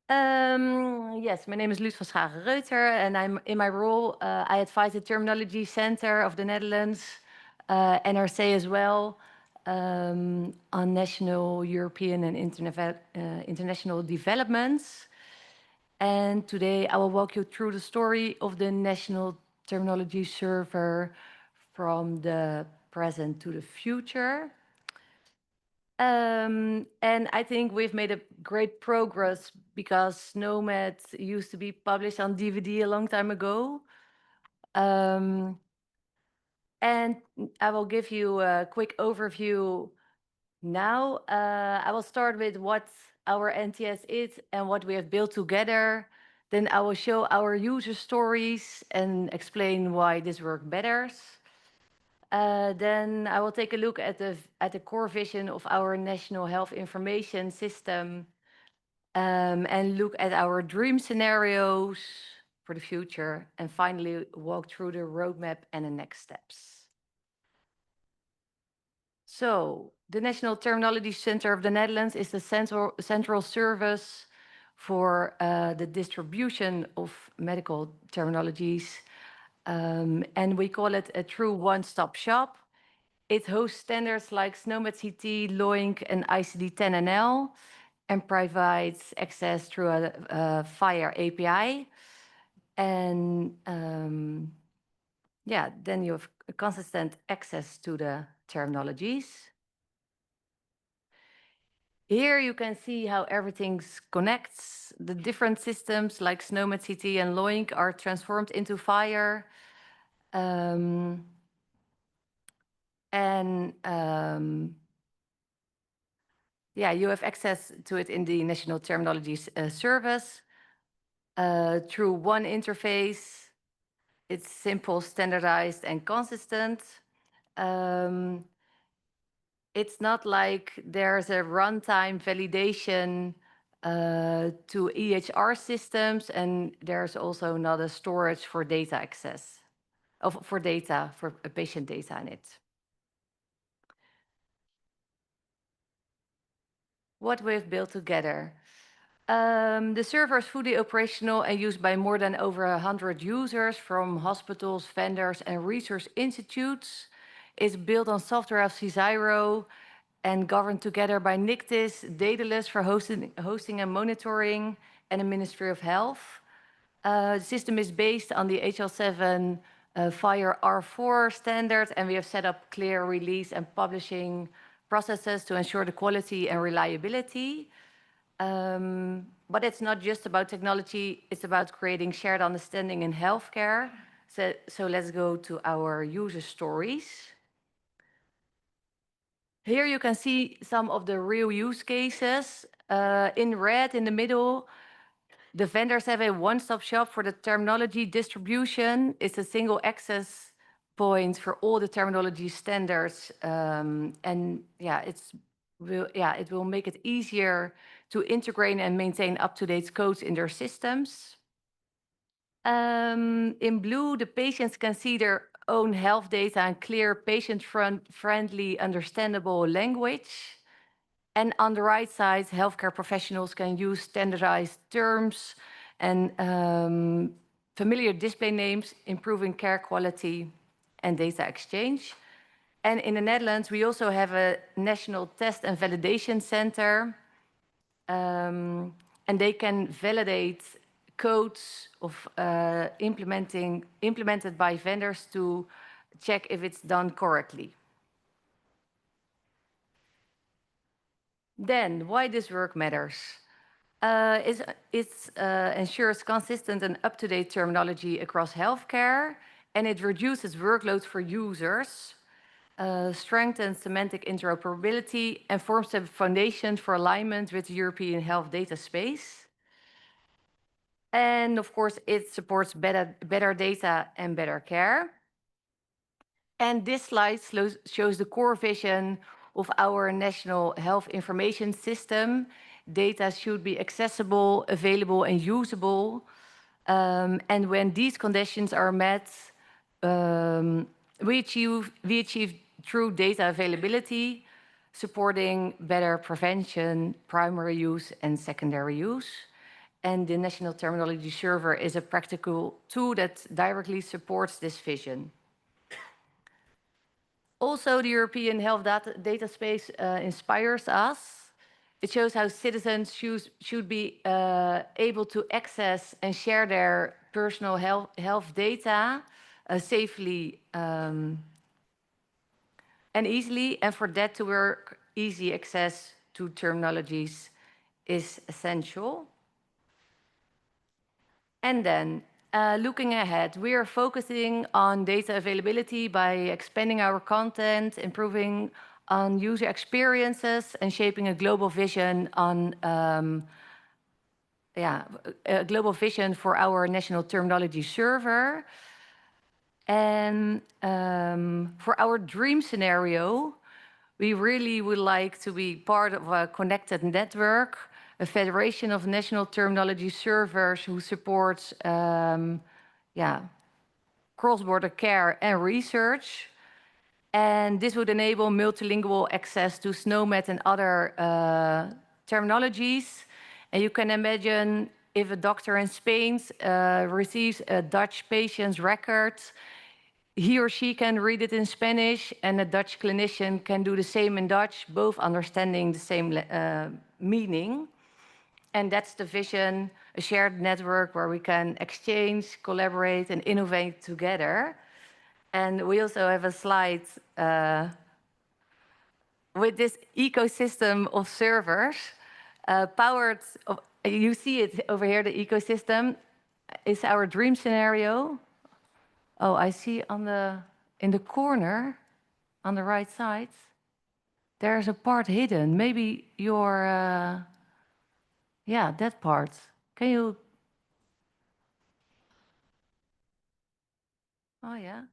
Yes, my name is Luut van Schagen-Reuter, and I'm in my role, I advise the Terminology Center of the Netherlands, NRC as well, on national, European, and international developments. And today I will walk you through the story of the National Terminology Server from the present to the future. And I think we've made a great progress because Snowmed used to be published on DVD a long time ago. And I will give you a quick overview now. I will start with what our NTS is and what we have built together. Then I will show our user stories and explain why this works better. Then I will take a look at the core vision of our National Health Information System, and look at our dream scenarios for the future, and finally walk through the roadmap and the next steps. So the National Terminology Center of the Netherlands is the central service for the distribution of medical terminologies. And we call it a true one-stop shop. It hosts standards like SNOMED CT, LOINC, and ICD-10-NL, and provides access through a FHIR API. And yeah, then you have consistent access to the terminologies. Here you can see how everything connects. The different systems like SNOMED, CT, and LOINC are transformed into FHIR. Yeah, you have access to it in the National Terminology Service through one interface. It's simple, standardized, and consistent. It's not like there's a runtime validation to EHR systems, and there's also not a storage for data access, for patient data in it. What we've built together. The server is fully operational and used by more than over 100 users from hospitals, vendors, and research institutes. It's built on software of FHIR and governed together by NICTIS, Daedalus for hosting and monitoring, and the Ministry of Health. The system is based on the HL7 FHIR R4 standard, and we have set up clear release and publishing processes to ensure the quality and reliability. But it's not just about technology, it's about creating shared understanding in healthcare. So let's go to our user stories. Here you can see some of the real use cases. In red in the middle, the vendors have a one-stop shop for the terminology distribution. It's a single access point for all the terminology standards. And yeah, it will make it easier to integrate and maintain up-to-date codes in their systems. In blue, the patients can see their own health data in clear, patient-friendly, understandable language. And on the right side, healthcare professionals can use standardized terms and familiar display names, improving care quality and data exchange. And in the Netherlands, we also have a national test and validation center. And they can validate codes of implemented by vendors to check if it's done correctly. Then, why this work matters? It ensures consistent and up-to-date terminology across healthcare, and it reduces workload for users, strengthens semantic interoperability, and forms the foundation for alignment with the European health data space. And of course, it supports better data and better care. And this slide shows the core vision of our national health information system. Data should be accessible, available, and usable. And when these conditions are met, we achieve true data availability, supporting better prevention, primary use, and secondary use. And the National Terminology Server is a practical tool that directly supports this vision. Also, the European health data space inspires us. It shows how citizens should be able to access and share their personal health data safely and easily. And for that to work, easy access to terminologies is essential. And then, looking ahead, we are focusing on data availability by expanding our content, improving on user experiences, and shaping a global vision on a global vision for our National Terminology Server. And for our dream scenario, we really would like to be part of a connected network, a federation of national terminology servers who supports cross-border care and research. And this would enable multilingual access to SNOMED and other terminologies. And you can imagine if a doctor in Spain receives a Dutch patient's record, he or she can read it in Spanish, and a Dutch clinician can do the same in Dutch, both understanding the same meaning. And that's the vision, a shared network where we can exchange, collaborate, and innovate together. And we also have a slide with this ecosystem of servers powered. You see it over here, the ecosystem is our dream scenario. Oh, I see in the corner on the right side, there's a part hidden. Maybe your, yeah, that part. Can you? Oh, yeah.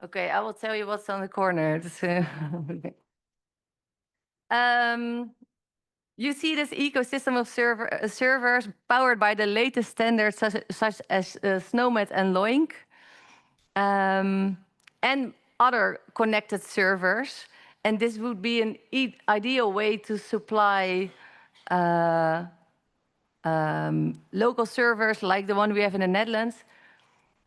Okay, I will tell you what's on the corner. You see this ecosystem of servers powered by the latest standards such as SNOMED and LOINC, and other connected servers. And this would be an ideal way to supply local servers like the one we have in the Netherlands.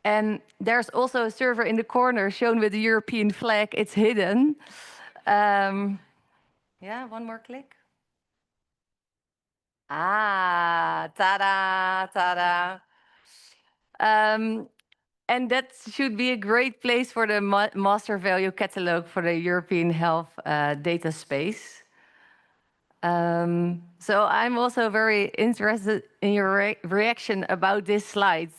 And there's also a server in the corner shown with the European flag. It's hidden. Yeah, one more click. Ah, ta-da, ta-da. And that should be a great place for the master value catalog for the European health data space. So I'm also very interested in your reaction about this slide.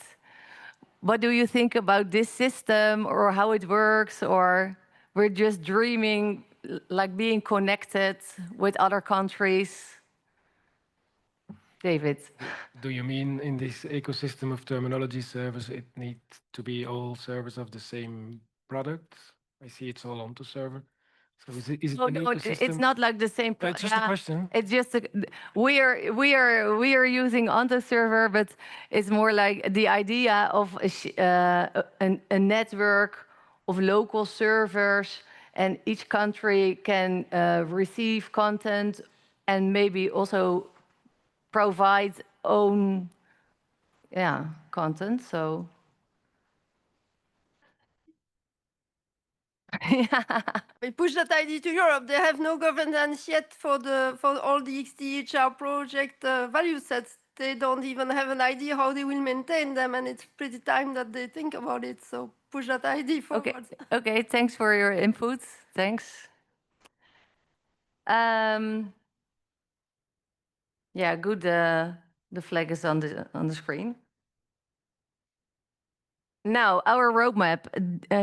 What do you think about this system or how it works, or we're just dreaming like being connected with other countries? David. Do you mean in this ecosystem of terminology servers, it needs to be all servers of the same product? I see it's all Ontoserver. So is it an No, ecosystem? it's not like the same. It's just a question. It's just we are using Ontoserver, but it's more like the idea of a network of local servers, and each country can receive content and maybe also provide own content. So We push that idea to Europe. They have no governance yet for all the XDHR project value sets. They don't even have an idea how they will maintain them, and it's pretty time that they think about it. So push that idea forward. Okay, thanks for your input. Thanks. Yeah, good. The flag is on the screen. Now, our roadmap.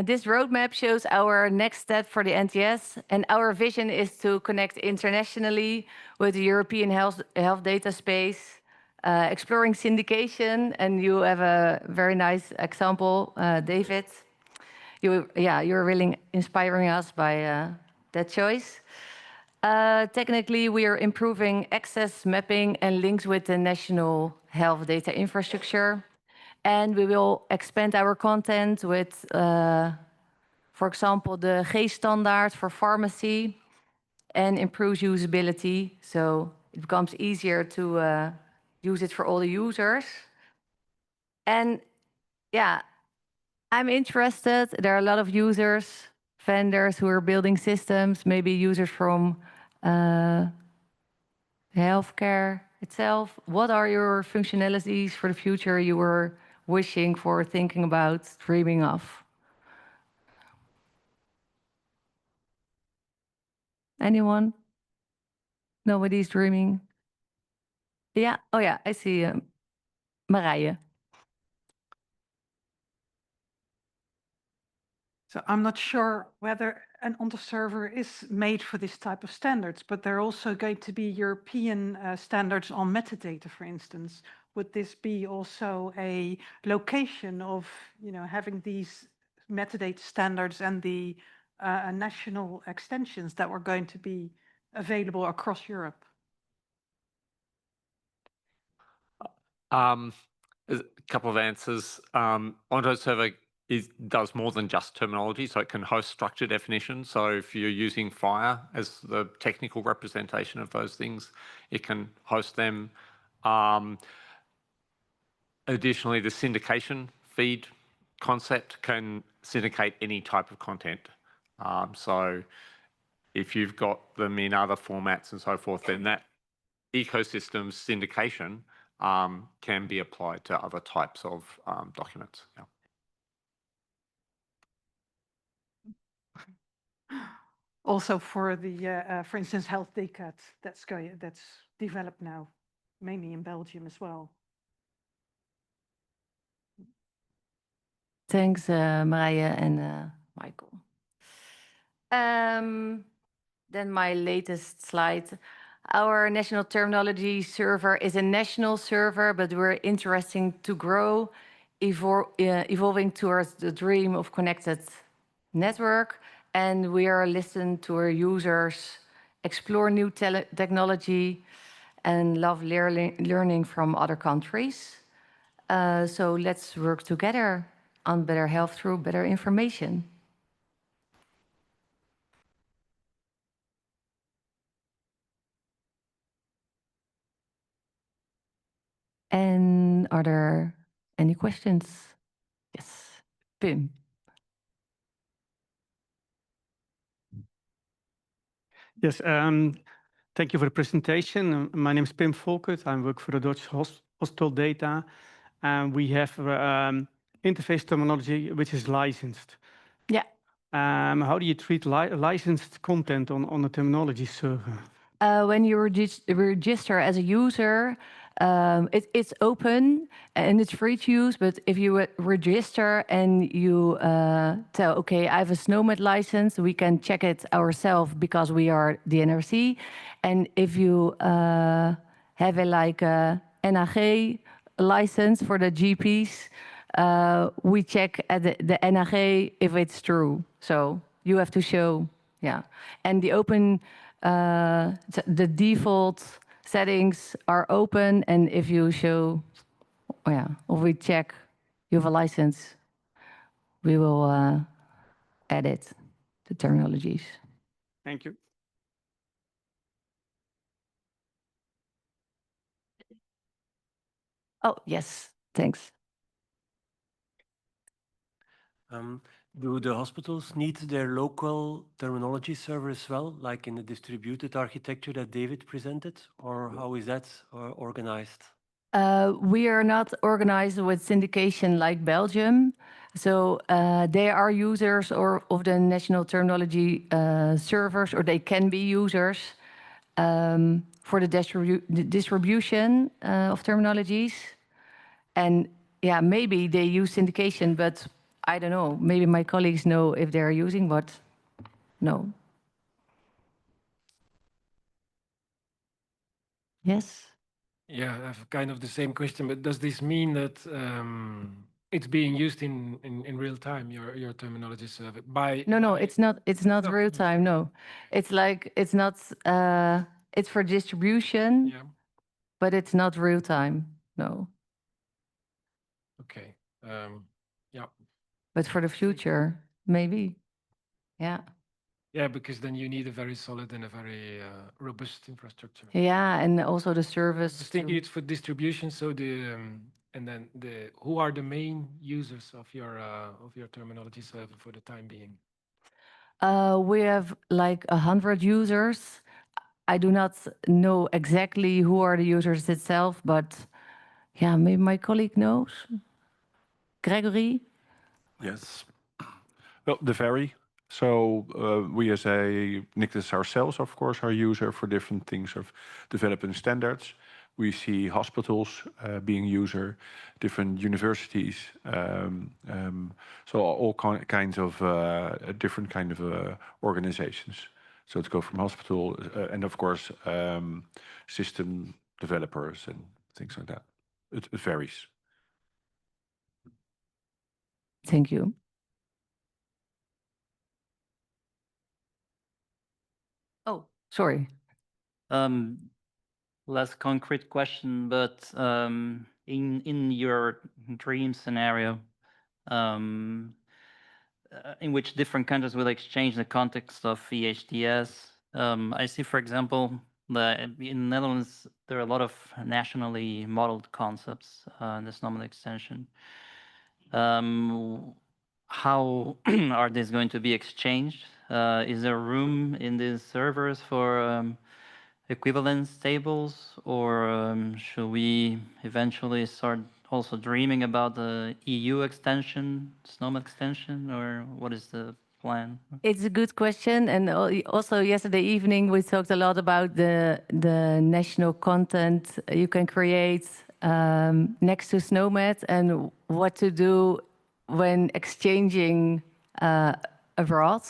This roadmap shows our next step for the NTS, and our vision is to connect internationally with the European health data space, exploring syndication, and you have a very nice example, David. You're really inspiring us by that choice. Technically, we are improving access, mapping, and links with the national health data infrastructure. And we will expand our content with, for example, the G-standard for pharmacy, and improve usability. So it becomes easier to use it for all the users. And yeah, I'm interested. There are a lot of users, vendors who are building systems, maybe users from healthcare itself. What are your functionalities for the future you were wishing for, thinking about, dreaming of? Anyone? Nobody's dreaming? Yeah, oh yeah, I see Marije. So I'm not sure whether an Ontoserver is made for this type of standards, but there are also going to be European standards on metadata, for instance. Would this be also a location of, having these metadata standards and the national extensions that were going to be available across Europe? There's a couple of answers. Ontoserver does more than just terminology, so it can host structured definitions. So if you're using FHIR as the technical representation of those things, it can host them. Additionally, the syndication feed concept can syndicate any type of content. So if you've got them in other formats and so forth, then that ecosystem syndication can be applied to other types of documents. Yeah. Also for the, for instance, health decad that's developed now, mainly in Belgium as well. Thanks, Marije and Michael. Then my latest slide. Our national terminology server is a national server, but we're interesting to grow, evolving towards the dream of connected network. And we are listening to our users, explore new technology, and love learning from other countries. So let's work together on better health through better information. And are there any questions? Yes, Pim. Yes, thank you for the presentation. My name is Pim Volkert. I work for the Dutch Hospital Data, and we have interface terminology which is licensed. Yeah. How do you treat licensed content on the terminology server? When you register as a user, it's open and it's free to use. But if you register and you tell, okay, I have a SNOMED license, we can check it ourselves because we are the NRC. And if you have a NAG license for the GPs, we check at the NAG if it's true. So you have to show, yeah. And the open, the default settings are open, and if you show, yeah, or we check you have a license, we will edit the terminologies. Thank you. Oh, yes, thanks. Do the hospitals need their local terminology server as well, like in the distributed architecture that David presented, or how is that organized? We are not organized with syndication like Belgium. So they are users of the national terminology servers, or they can be users for the distribution of terminologies. And yeah, maybe they use syndication, but I don't know. Maybe my colleagues know if they're using, but no. Yes? Yeah, I have kind of the same question, but does this mean that it's being used in real time, your terminology server? No, it's not not real time, no. It's like, it's not, it's for distribution, Yeah, but it's not real time, no. okay. Yeah. But for the future, maybe, yeah. Yeah, because then you need a very solid and a very robust infrastructure. Yeah, and also the I service. was thinking it's for distribution, so and then who are the main users of your terminology server for the time being? We have like 100 users. I do not know exactly who are the users itself, but yeah, maybe my colleague knows. Gregory? Yes. Well, they vary. So we as a NICTIS ourselves, of course, are user for different things of developing standards. We see hospitals being user, different universities. So all kinds of different kind of organizations. So it goes from hospital and of course system developers and things like that. It varies. Thank you. Oh, sorry. Less concrete question, but in your dream scenario, in which different countries will exchange the context of VHDS, I see, for example, that in the Netherlands there are a lot of nationally modeled concepts in this nominal extension. How are these going to be exchanged? Is there room in these servers for equivalence tables, or should we eventually start also dreaming about the EU extension, SNOMED extension, or what is the plan? It's a good question, and also yesterday evening we talked a lot about the national content you can create next to SNOMED and what to do when exchanging abroad.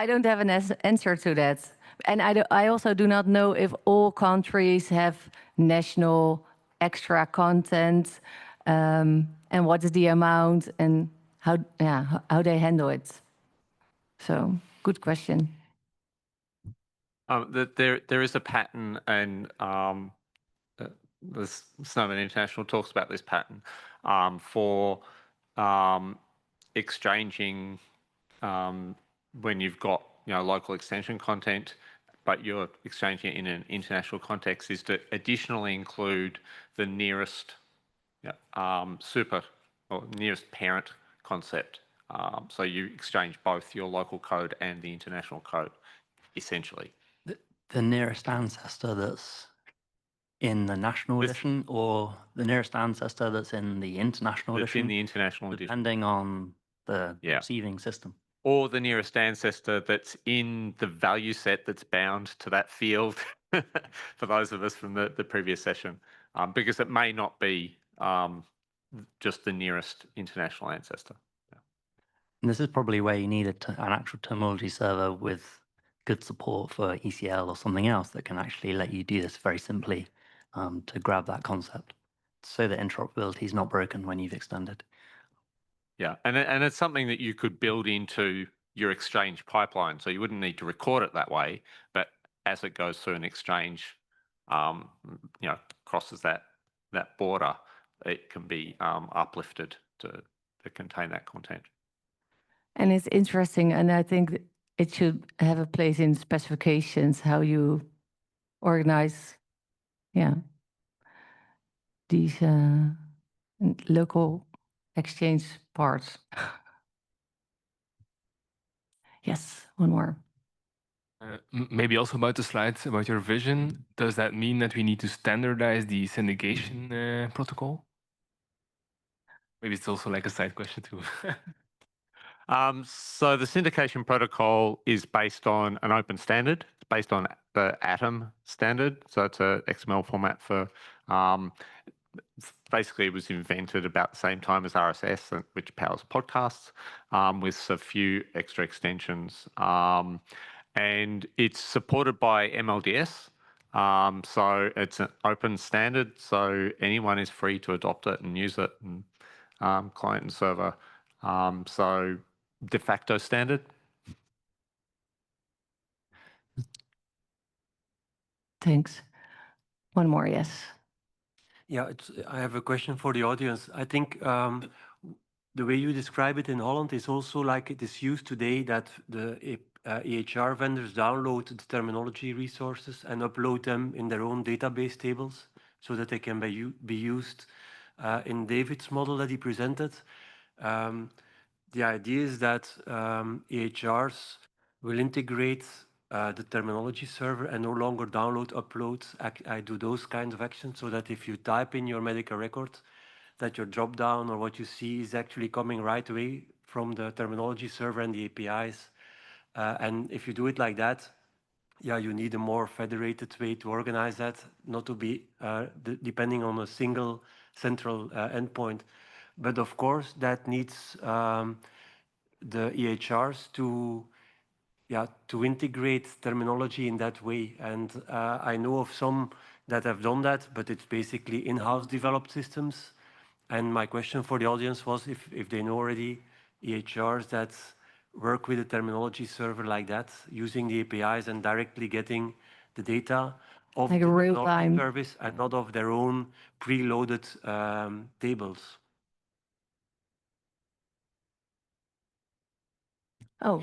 I don't have an answer to that, and I also do not know if all countries have national extra content, and what is the amount and how they handle it. So, good question. There is a pattern, and the SNOMED International talks about this pattern for exchanging when you've got local extension content, but you're exchanging it in an international context, is to additionally include the nearest super or nearest parent concept. So you exchange both your local code and the international code, essentially. The nearest ancestor that's in the national edition, or the nearest ancestor that's in the international That's edition? in the international edition. Depending on the receiving system. Or the nearest ancestor that's in the value set that's bound to that field, for those of us from the previous session, because it may not be just the nearest international ancestor. And this is probably where you need an actual terminology server with good support for ECL or something else that can actually let you do this very simply to grab that concept, so that interoperability is not broken when you've extended. Yeah, and it's something that you could build into your exchange pipeline. So you wouldn't need to record it that way, but as it goes through an exchange, crosses that border, it can be uplifted to contain that content. And it's interesting, and I think it should have a place in specifications, how you organize, these local exchange parts. Yes, one more. Maybe also about the slides, about your vision. Does that mean that we need to standardize the syndication protocol? Maybe it's also like a side question too. So the syndication protocol is based on an open standard. It's based on the Atom standard. So it's a XML format for, basically it was invented about the same time as RSS, which powers podcasts, with a few extra extensions. And it's supported by MLDS. So it's an open standard. So anyone is free to adopt it and use it, and client and server. So de facto standard. Thanks. One more, yes. Yeah, I have a question for the audience. I think the way you describe it in Holland is also like it is used today, that the EHR vendors download the terminology resources and upload them in their own database tables so that they can be used in David's model that he presented. The idea is that EHRs will integrate the terminology server and no longer download, upload. I do those kinds of actions, so that if you type in your medical record, that your drop down or what you see is actually coming right away from the terminology server and the APIs. And if you do it like that, you need a more federated way to organize that, not to be depending on a single central endpoint. But of course, that needs the EHRs to integrate terminology in that way. And I know of some that have done that, but it's basically in-house developed systems. And my question for the audience was if they know already EHRs that work with a terminology server like that, using the APIs and directly getting the data of like the real-time service and not of their own preloaded tables. Oh.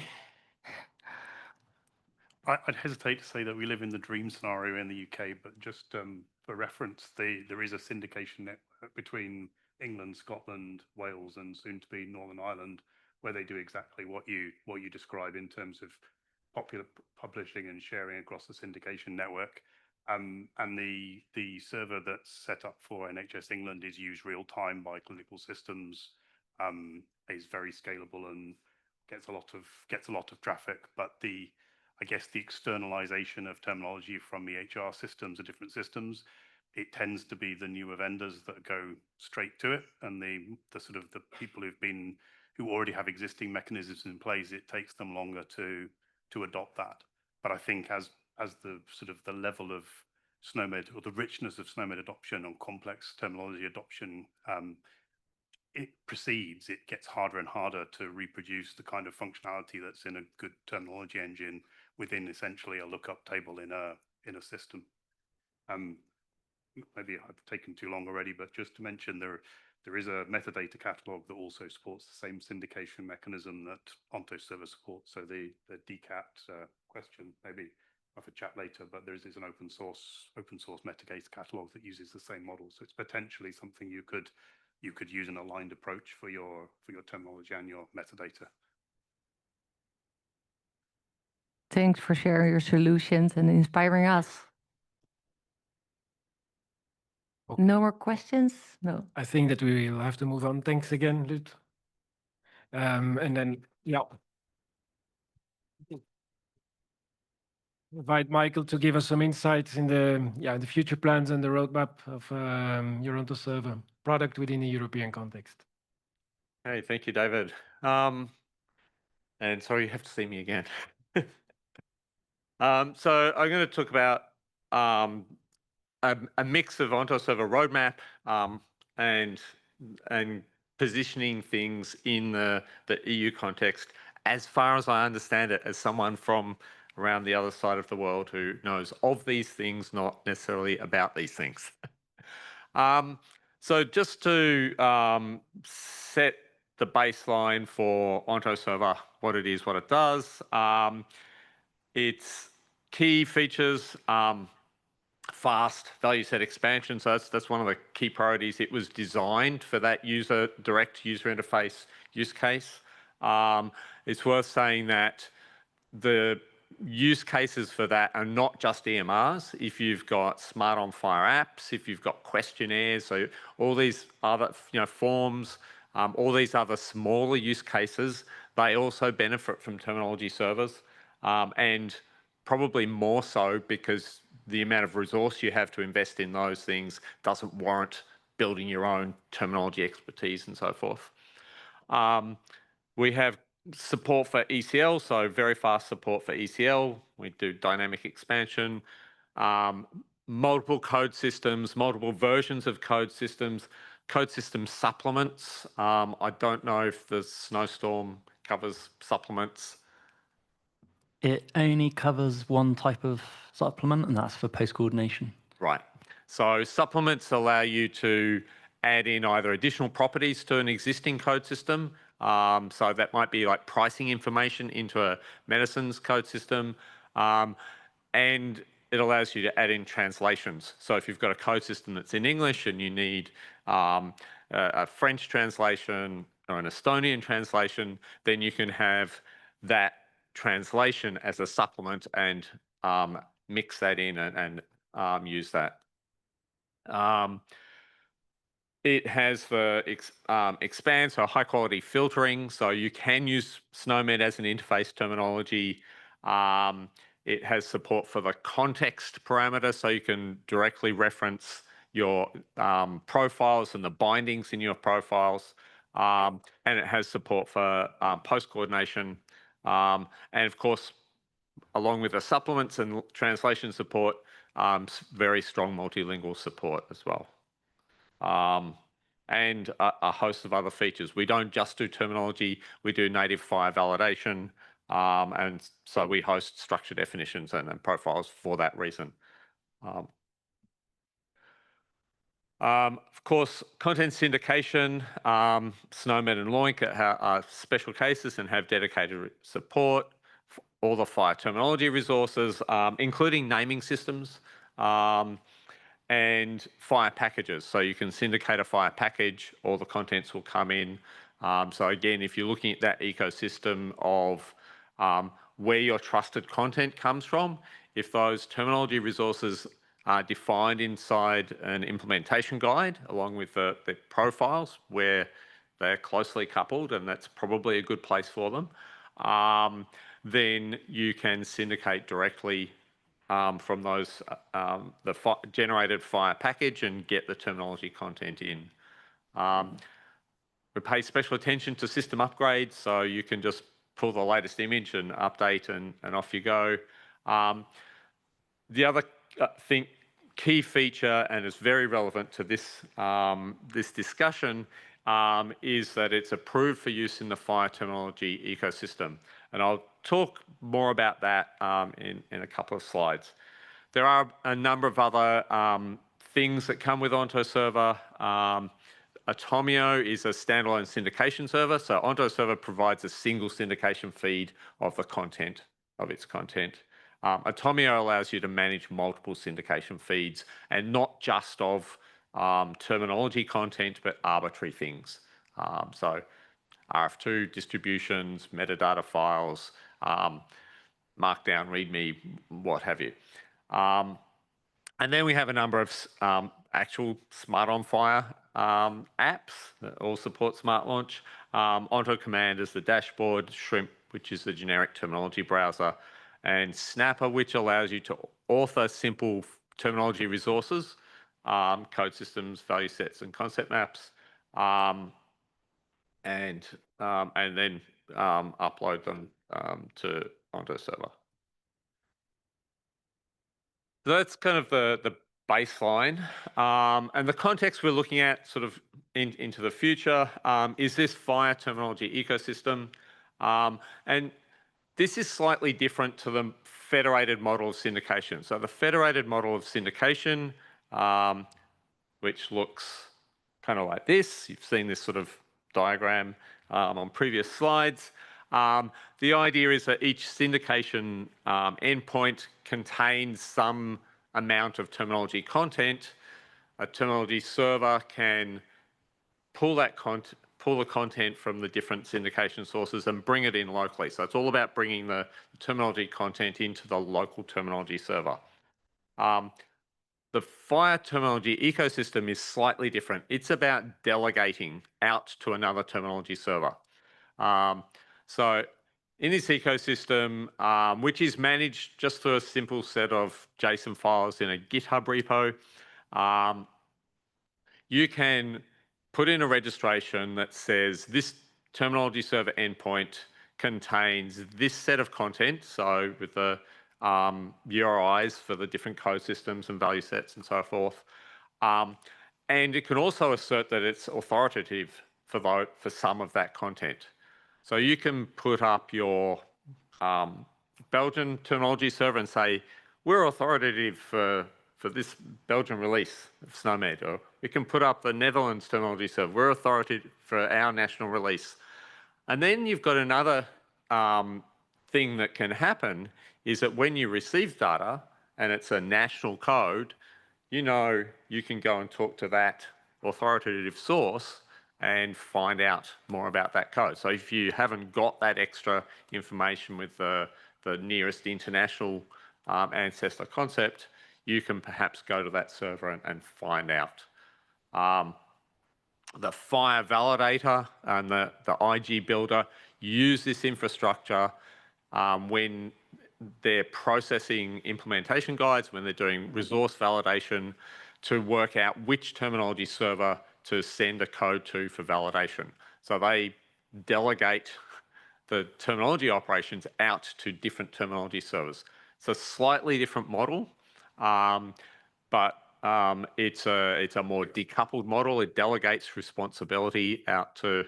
I'd hesitate to say that we live in the dream scenario in the UK, but just for reference, there is a syndication network between England, Scotland, Wales, and soon to be Northern Ireland, where they do exactly what you describe in terms of popular publishing and sharing across the syndication network. And the server that's set up for NHS England is used real time by clinical systems, is very scalable, and gets a lot of traffic, but I guess the externalization of terminology from EHR systems to different systems, it tends to be the newer vendors that go straight to it, and the sort of the people who already have existing mechanisms in place, it takes them longer to adopt that. But I think as the sort of the level of SNOMED or the richness of SNOMED adoption and complex terminology adoption it proceeds, it gets harder and harder to reproduce the kind of functionality that's in a good terminology engine within essentially a lookup table in a system. Maybe I've taken too long already, but just to mention there is a metadata catalog that also supports the same syndication mechanism that Ontoserver supports. So the DCAT question, maybe I'll have a chat later, but there is an open source metadata catalog that uses the same model. So it's potentially something you could use an aligned approach for your terminology and your metadata. Thanks for sharing your solutions and inspiring us. Okay. No more questions? No. I think that we will have to move on. Thanks again, Lut. And then, yeah. Invite Michael to give us some insights in the future plans and the roadmap of your Ontoserver product within the European context. Hey, thank you, David. And sorry, you have to see me again. So I'm going to talk about a mix of Ontoserver roadmap and positioning things in the EU context, as far as I understand it, as someone from around the other side of the world who knows of these things, not necessarily about these things. So just to set the baseline for Ontoserver, what it is, what it does. Its key features, fast value set expansion. So that's one of the key priorities. It was designed for that direct user interface use case. It's worth saying that the use cases for that are not just EMRs. If you've got smart on FHIR apps, if you've got questionnaires, so all these other forms, all these other smaller use cases, they also benefit from terminology servers, and probably more so because the amount of resource you have to invest in those things doesn't warrant building your own terminology expertise and so forth. We have support for ECL, so very fast support for ECL. We do dynamic expansion, multiple code systems, multiple versions of code systems, code system supplements. I don't know if the Snowstorm covers supplements. It only covers one type of supplement, and that's for post-coordination. Right. So supplements allow you to add in either additional properties to an existing code system. So that might be like pricing information into a medicines code system. And it allows you to add in translations. So if you've got a code system that's in English and you need a French translation or an Estonian translation, then you can have that translation as a supplement and mix that in and use that. It has the expand, so high quality filtering, so you can use SNOMED as an interface terminology. It has support for the context parameter, so you can directly reference your profiles and the bindings in your profiles. And it has support for post-coordination. And of course, along with the supplements and translation support, very strong multilingual support as well. And a host of other features. We don't just do terminology, we do native FHIR validation, and so we host structured definitions and profiles for that reason. Of course, content syndication, SNOMED and Loink are special cases and have dedicated support for all the FHIR terminology resources, including naming systems, and FHIR packages. So you can syndicate a FHIR package, all the contents will come in. So again, if you're looking at that ecosystem of where your trusted content comes from, if those terminology resources are defined inside an implementation guide, along with the profiles where they're closely coupled, and that's probably a good place for them. then you can syndicate directly from those generated FHIR package and get the terminology content in. We pay special attention to system upgrades, so you can just pull the latest image and update and off you go. The other key feature, and is very relevant to this, this discussion, is that it's approved for use in the FHIR terminology ecosystem. And I'll talk more about that in a couple of slides. There are a number of other things that come with Ontoserver. Atomio is a standalone syndication server. So Ontoserver provides a single syndication feed of the content, of its content. Atomio allows you to manage multiple syndication feeds, and not just of terminology content, but arbitrary things. So RF2 distributions, metadata files, markdown, README, what have you. And then we have a number of actual Smart on FHIR apps that all support Smart Launch. Onto Command is the dashboard, Shrimp, which is the generic terminology browser, and Snapper, which allows you to author simple terminology resources, code systems, value sets, and concept maps, and then upload them to Ontoserver. So that's kind of the baseline. And the context we're looking at sort of into the future is this FHIR terminology ecosystem. And this is slightly different to the federated model of syndication. So the federated model of syndication, which looks kind of like this. You've seen this sort of diagram on previous slides. The idea is that each syndication endpoint contains some amount of terminology content. A terminology server can pull the content from the different syndication sources and bring it in locally. So it's all about bringing the terminology content into the local terminology server. The FHIR terminology ecosystem is slightly different. It's about delegating out to another terminology server. So in this ecosystem, which is managed just through a simple set of JSON files in a GitHub repo, you can put in a registration that says this terminology server endpoint contains this set of content, so with the URIs for the different code systems and value sets and so forth. And it can also assert that it's authoritative for some of that content. So you can put up your Belgian terminology server and say, we're authoritative for this Belgian release of SNOMED. Or we can put up the Netherlands terminology server, we're authoritative for our national release. And then you've got another thing that can happen is that when you receive data and it's a national code, you know you can go and talk to that authoritative source and find out more about that code. So if you haven't got that extra information with the nearest international ancestor concept, you can perhaps go to that server and find out. The FHIR validator and the IG builder use this infrastructure when they're processing implementation guides, when they're doing resource validation, to work out which terminology server to send a code to for validation. So they delegate the terminology operations out to different terminology servers. It's a slightly different model, but it's a more decoupled model. It delegates responsibility out to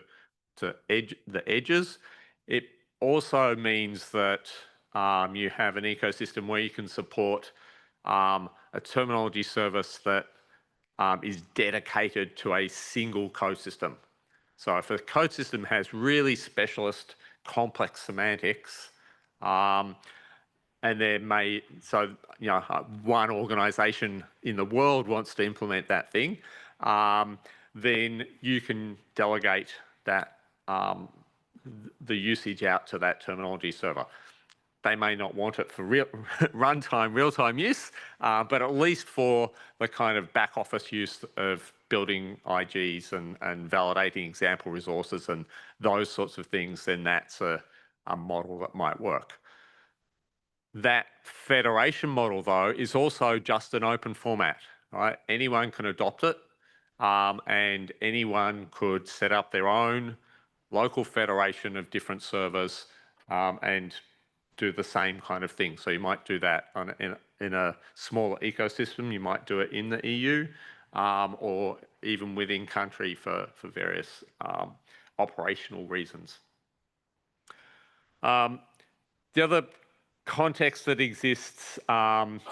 the edges. It also means that you have an ecosystem where you can support a terminology service that is dedicated to a single code system. So if a code system has really specialist, complex semantics, and there may, so you know, one organization in the world wants to implement that thing, then you can delegate that the usage out to that terminology server. They may not want it for runtime, real-time use, but at least for the kind of back office use of building IGs and validating example resources and those sorts of things, then that's a model that might work. That federation model, though, is also just an open format, right? Anyone can adopt it, and anyone could set up their own local federation of different servers and do the same kind of thing. So you might do that in a smaller ecosystem. You might do it in the EU or even within country for various operational reasons. The other context that exists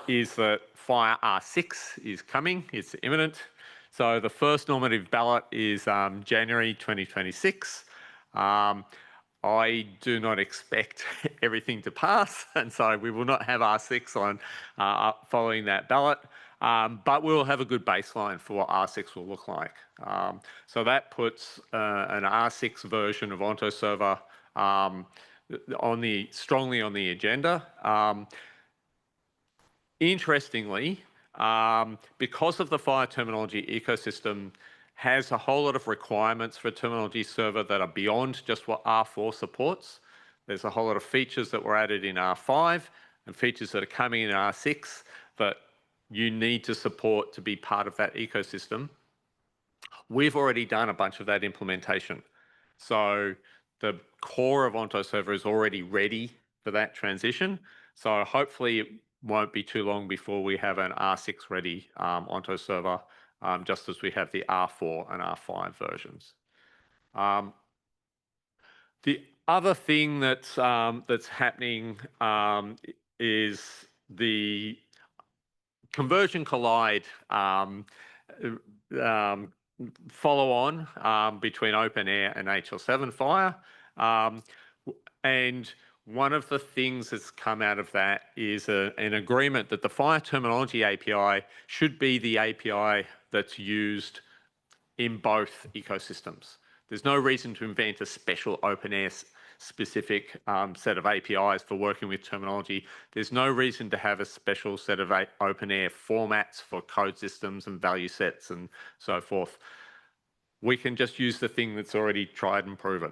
is that FHIR R6 is coming. It's imminent. So the first normative ballot is January 2026. I do not expect everything to pass, and so we will not have R6 on following that ballot, but we'll have a good baseline for what R6 will look like. So that puts an R6 version of Ontoserver strongly on the agenda. Interestingly, because of the FHIR terminology ecosystem has a whole lot of requirements for a terminology server that are beyond just what R4 supports. There's a whole lot of features that were added in R5 and features that are coming in R6 that you need to support to be part of that ecosystem. We've already done a bunch of that implementation. So the core of Ontoserver is already ready for that transition. So hopefully it won't be too long before we have an R6 ready Ontoserver, just as we have the R4 and R5 versions. The other thing that's happening is the conversion collide follow on between OpenAir and HL7 FHIR. And one of the things that's come out of that is an agreement that the FHIR terminology API should be the API that's used in both ecosystems. There's no reason to invent a special OpenAir specific set of APIs for working with terminology. There's no reason to have a special set of OpenAir formats for code systems and value sets and so forth. We can just use the thing that's already tried and proven.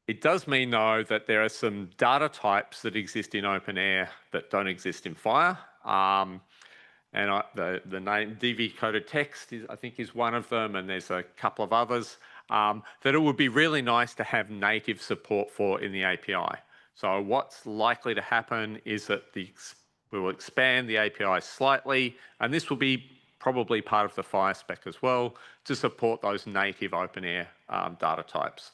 It does mean, though, that there are some data types that exist in OpenAir that don't exist in FHIR. And the name DV coded text I think is one of them, and there's a couple of others that it would be really nice to have native support for in the API. So what's likely to happen is that we will expand the API slightly, and this will be probably part of the FHIR spec as well to support those native OpenAir data types.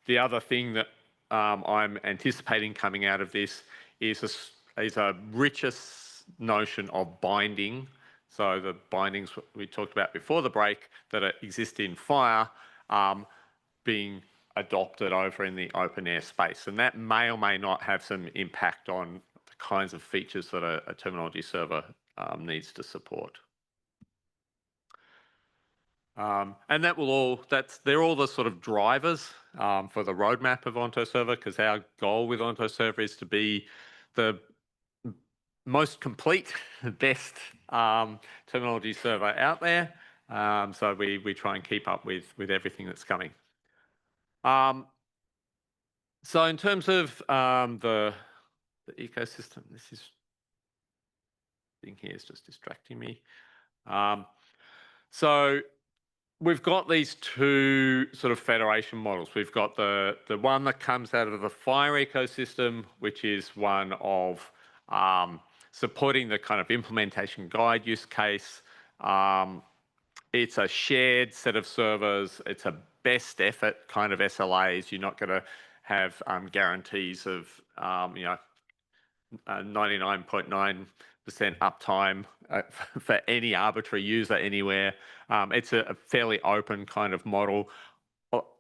The other thing that I'm anticipating coming out of this is a richer notion of binding. So the bindings we talked about before the break that exist in FHIR being adopted over in the OpenAir space. And that may or may not have some impact on the kinds of features that a terminology server needs to support. And they're all the sort of drivers for the roadmap of Ontoserver, because our goal with Ontoserver is to be the most complete, best terminology server out there. So we try and keep up with everything that's coming. So in terms of the ecosystem, this thing here is just distracting me. So we've got these two sort of federation models. We've got the one that comes out of the FHIR ecosystem, which is one of supporting the kind of implementation guide use case. It's a shared set of servers. It's a best effort kind of SLAs. You're not going to have guarantees of 99.9% uptime for any arbitrary user anywhere. It's a fairly open kind of model.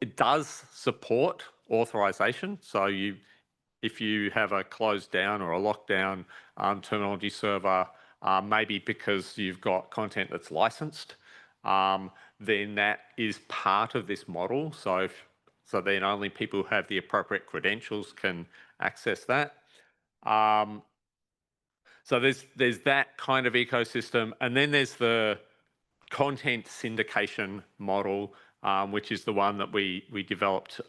It does support authorization. So if you have a closed down or a lockdown terminology server, maybe because you've got content that's licensed, then that is part of this model. So then only people who have the appropriate credentials can access that. So there's that kind of ecosystem, and then there's the content syndication model, which is the one that we developed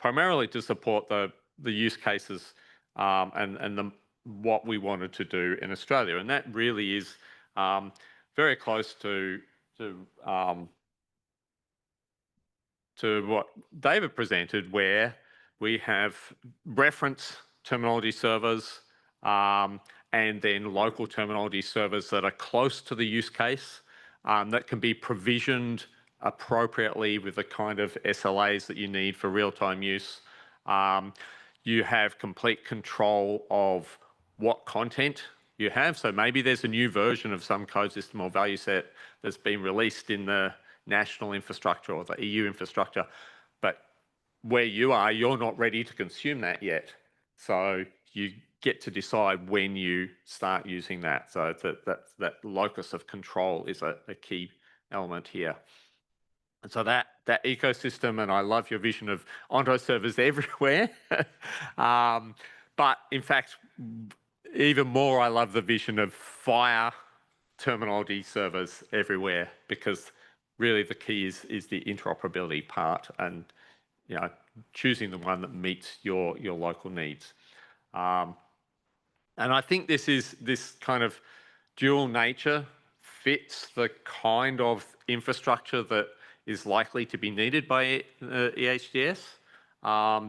primarily to support the use cases and what we wanted to do in Australia. And that really is very close to what David presented, where we have reference terminology servers and then local terminology servers that are close to the use case that can be provisioned appropriately with the kind of SLAs that you need for real-time use. You have complete control of what content you have. So maybe there's a new version of some code system or value set that's been released in the national infrastructure or the EU infrastructure, but where you are, you're not ready to consume that yet. So you get to decide when you start using that. So that locus of control is a key element here. And so that ecosystem, and I love your vision of Ontoservers everywhere. But in fact, even more, I love the vision of FHIR terminology servers everywhere, because really the key is the interoperability part and choosing the one that meets your local needs. And I think this kind of dual nature fits the kind of infrastructure that is likely to be needed by EHDS.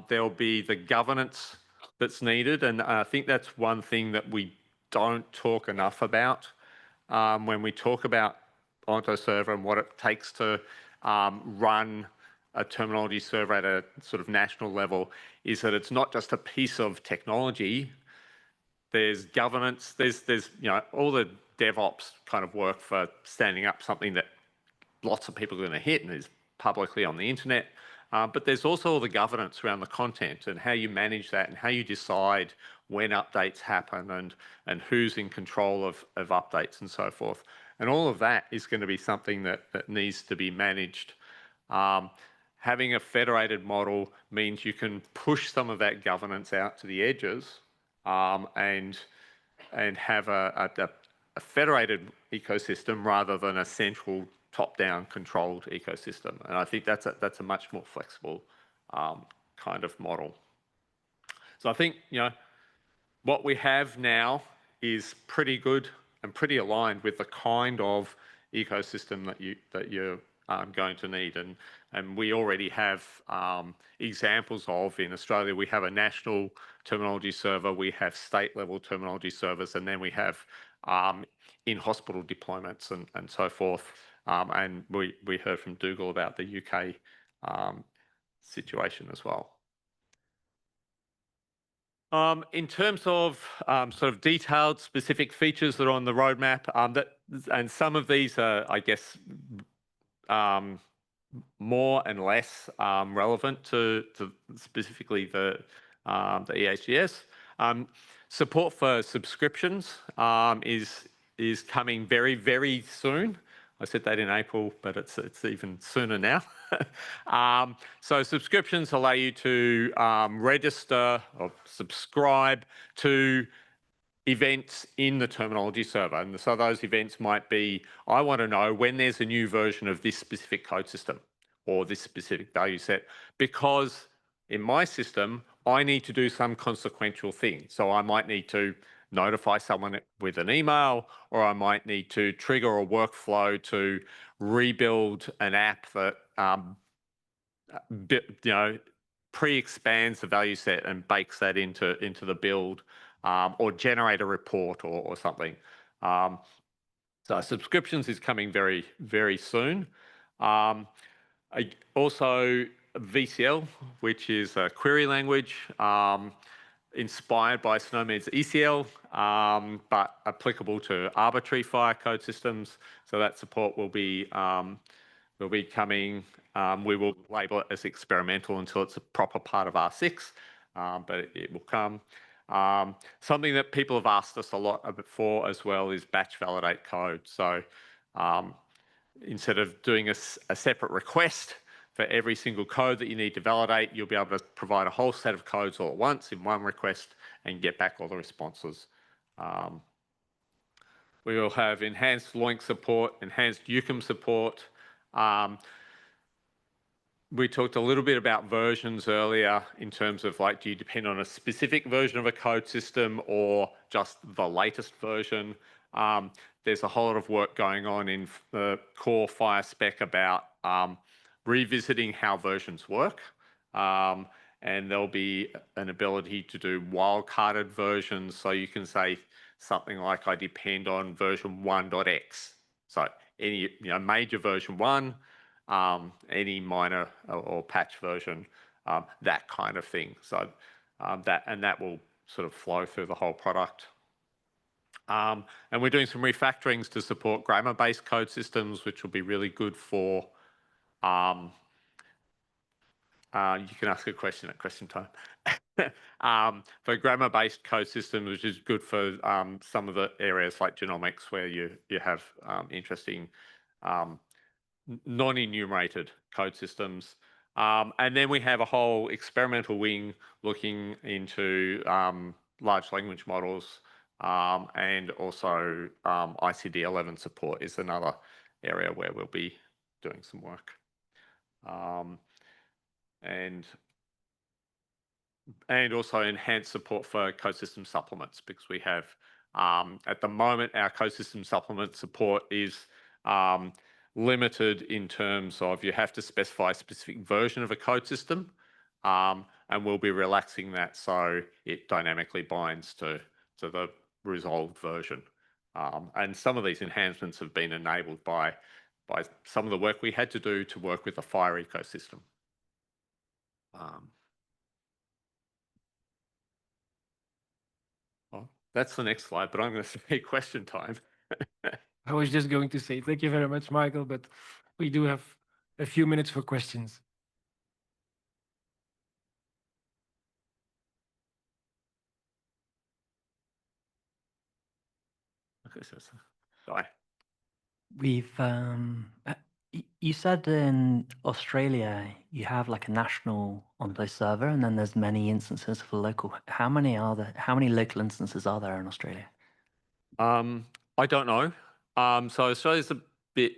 There'll be the governance that's needed, and I think that's one thing that we don't talk enough about when we talk about Ontoserver and what it takes to run a terminology server at a sort of national level, is that it's not just a piece of technology. There's governance, there's all the DevOps kind of work for standing up something that lots of people are going to hit and is publicly on the internet. But there's also all the governance around the content and how you manage that and how you decide when updates happen and who's in control of updates and so forth. And all of that is going to be something that needs to be managed. Having a federated model means you can push some of that governance out to the edges and have a federated ecosystem rather than a central top-down controlled ecosystem. And I think that's a much more flexible kind of model. So I think what we have now is pretty good and pretty aligned with the kind of ecosystem that you're going to need. And we already have examples of, in Australia, we have a national terminology server, we have state-level terminology servers, and then we have in-hospital deployments and so forth. And we heard from Dougal about the UK situation as well. In terms of sort of detailed specific features that are on the roadmap, and some of these are, I guess, more and less relevant to specifically the EHDS. Support for subscriptions is coming very, very soon. I said that in April, but it's even sooner now. So subscriptions allow you to register or subscribe to events in the terminology server. And so those events might be, I want to know when there's a new version of this specific code system or this specific value set, because in my system, I need to do some consequential thing. So I might need to notify someone with an email, or I might need to trigger a workflow to rebuild an app that pre-expands the value set and bakes that into the build, or generate a report or something. So subscriptions is coming very, very soon. Also VCL, which is a query language, inspired by SNOMED's ECL, but applicable to arbitrary FHIR code systems. So that support will be coming. We will label it as experimental until it's a proper part of R6, but it will come. Something that people have asked us a lot for as well is batch validate code. So instead of doing a separate request for every single code that you need to validate, you'll be able to provide a whole set of codes all at once in one request and get back all the responses. We will have enhanced LOINC support, enhanced UCOM support. we talked a little bit about versions earlier in terms of like, do you depend on a specific version of a code system or just the latest version? There's a whole lot of work going on in the core FHIR spec about revisiting how versions work. And there'll be an ability to do wildcarded versions. So you can say something like, I depend on version 1.x. So any major version 1, any minor or patch version, that kind of thing. So that will sort of flow through the whole product. And we're doing some refactorings to support grammar-based code systems, which will be really good for. You can ask a question at question time. For grammar-based code systems, which is good for some of the areas like genomics where you have interesting non-enumerated code systems. And then we have a whole experimental wing looking into large language models, and also ICD-11 support is another area where we'll be doing some work. And also enhanced support for code system supplements, because we have, at the moment, our code system supplement support is limited in terms of you have to specify a specific version of a code system, and we'll be relaxing that so it dynamically binds to the resolved version. And some of these enhancements have been enabled by some of the work we had to do to work with the FHIR ecosystem. Well, that's the next slide, but I'm going to say question time. I was just going to say thank you very much, Michael, but we do have a few minutes for questions. Okay, so sorry. You said in Australia you have like a national Ontoserver, and then there's many instances for local. How many are there? How many local instances are there in Australia? I don't know. So Australia's a bit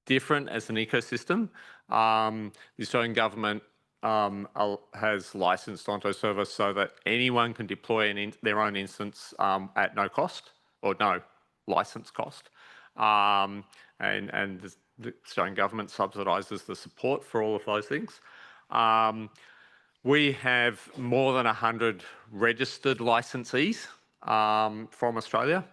different as an ecosystem. The Australian government has licensed Ontoserver so that anyone can deploy their own instance at no cost or no license cost. And the Australian government subsidises the support for all of those things. We have more than 100 registered licensees from Australia.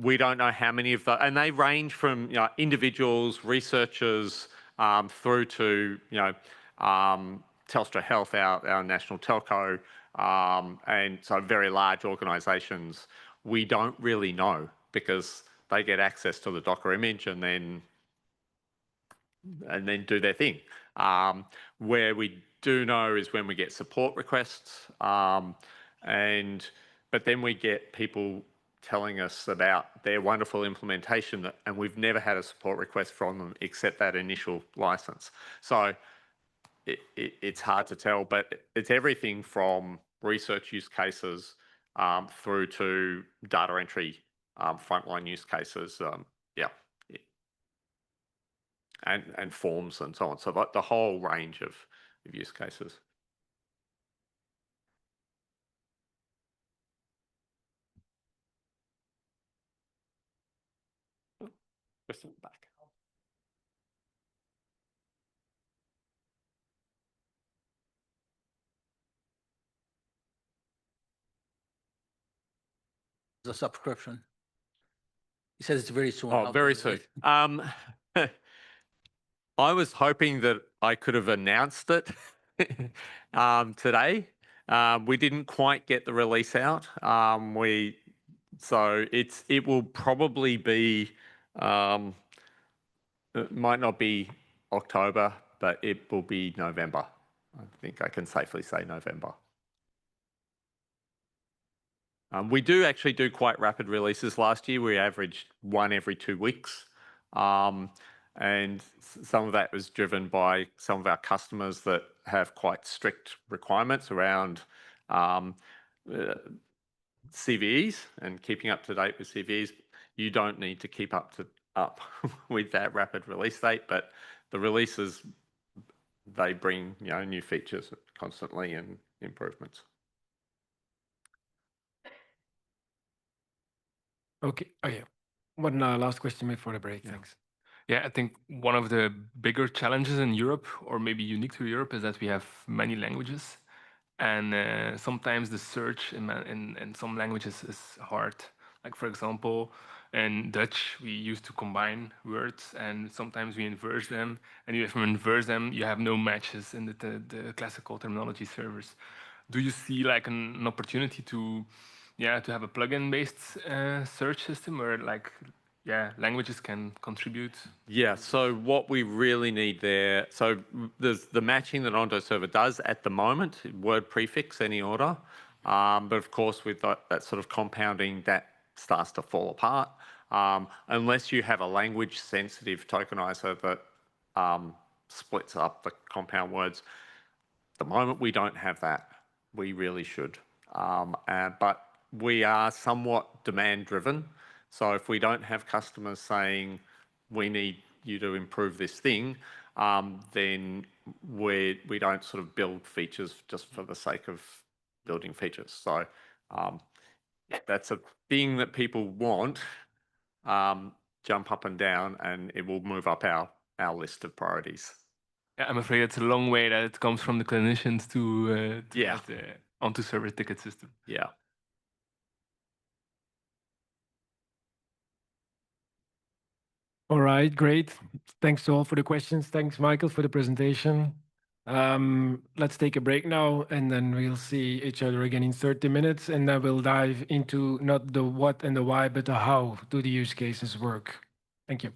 We don't know how many of those, and they range from individuals, researchers, through to Telstra Health, our national telco, and so very large organisations. We don't really know because they get access to the Docker image and then do their thing. Where we do know is when we get support requests, but then we get people telling us about their wonderful implementation, and we've never had a support request from them except that initial license. So it's hard to tell, but it's everything from research use cases through to data entry, frontline use cases, and forms and so on. So the whole range of use cases. Question back. The subscription. He says it's very soon. Oh, very soon. I was hoping that I could have announced it today. We didn't quite get the release out. So it will probably be, it might not be October, but it will be November. I think I can safely say November. We do actually do quite rapid releases. Last year, we averaged one every 2 weeks. And some of that was driven by some of our customers that have quite strict requirements around CVEs and keeping up to date with CVEs. You don't need to keep up with that rapid release date, but the releases, they bring, you know, new features constantly and improvements. Okay. Oh, yeah. One last question before the break. Thanks. Yeah, I think one of the bigger challenges in Europe, or maybe unique to Europe, is that we have many languages. And sometimes the search in some languages is hard. Like, for example, in Dutch, we used to combine words, and sometimes we inverse them. And if you inverse them, you have no matches in the classical terminology servers. Do you see like an opportunity to, yeah, to have a plugin based search system where like, yeah, languages can contribute? Yeah, so what we really need there, so there's the matching that Ontoserver does at the moment, word prefix, any order. But of course, with that sort of compounding, that starts to fall apart. Unless you have a language sensitive tokenizer that splits up the compound words. At the moment, we don't have that. We really should. But we are somewhat demand driven. So if we don't have customers saying, we need you to improve this thing, then we don't sort of build features just for the sake of building features. So that's a thing that people want, jump up and down, and it will move up our list of priorities. Yeah, I'm afraid it's a long way that it comes from the clinicians to Yeah. get the Ontoserver ticket system. Yeah. All right, great. Thanks to all for the questions. Thanks, Michael, for the presentation. Let's take a break now, and then we'll see each other again in 30 minutes, and then we'll dive into not the what and the why, but the how do the use cases work. Thank you.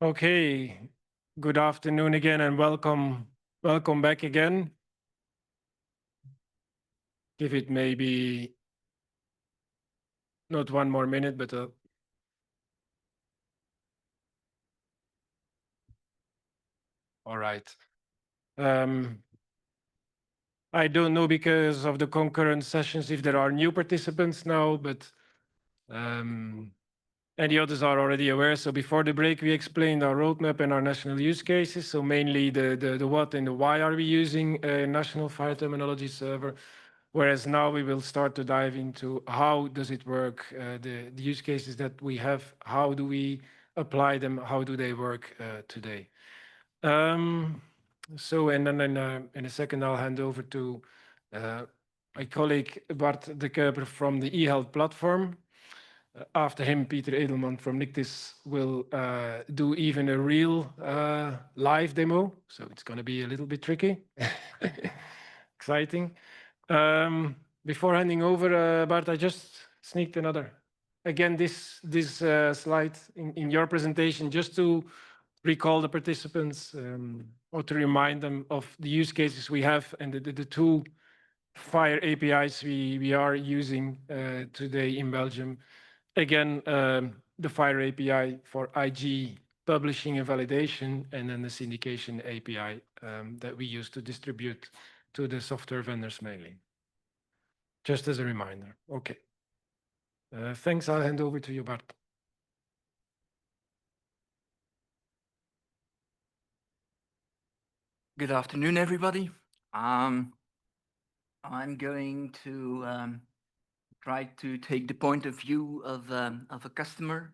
Okay, good afternoon again and welcome back again. Give it maybe not one more minute, but all right. I don't know because of the concurrent sessions if there are new participants now, but and the others are already aware. So before the break, we explained our roadmap and our national use cases. So mainly the what and the why are we using a national fire terminology server. Whereas now we will start to dive into how does it work, the use cases that we have, how do we apply them, how do they work today. So, and then in a second, I'll hand over to my colleague Bart de Kuiper from the eHealth platform. After him, Peter Edelman from Nictis will do even a real live demo. So it's going to be a little bit tricky. Exciting. Before handing over, Bart, I just sneaked another. Again, this slide in your presentation, just to recall the participants or to remind them of the use cases we have and the two FHIR APIs we are using today in Belgium. Again, the FHIR API for IG publishing and validation, and then the syndication API that we use to distribute to the software vendors mainly. Just as a reminder. Okay. Thanks. I'll hand over to you, Bart. Good afternoon, everybody. I'm going to try to take the point of view of a customer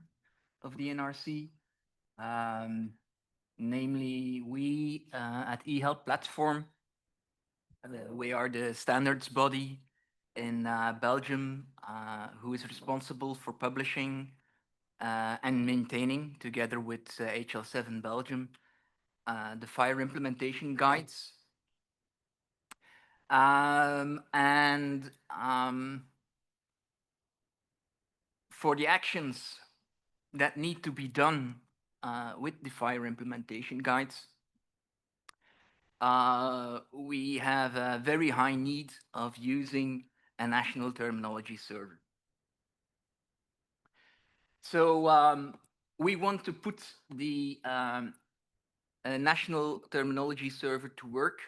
of the NRC. Namely, we at eHealth Platform, we are the standards body in Belgium who is responsible for publishing and maintaining, together with HL7 Belgium, the FHIR implementation guides. For the actions that need to be done with the FHIR implementation guides, we have a very high need of using a national terminology server. So we want to put the national terminology server to work,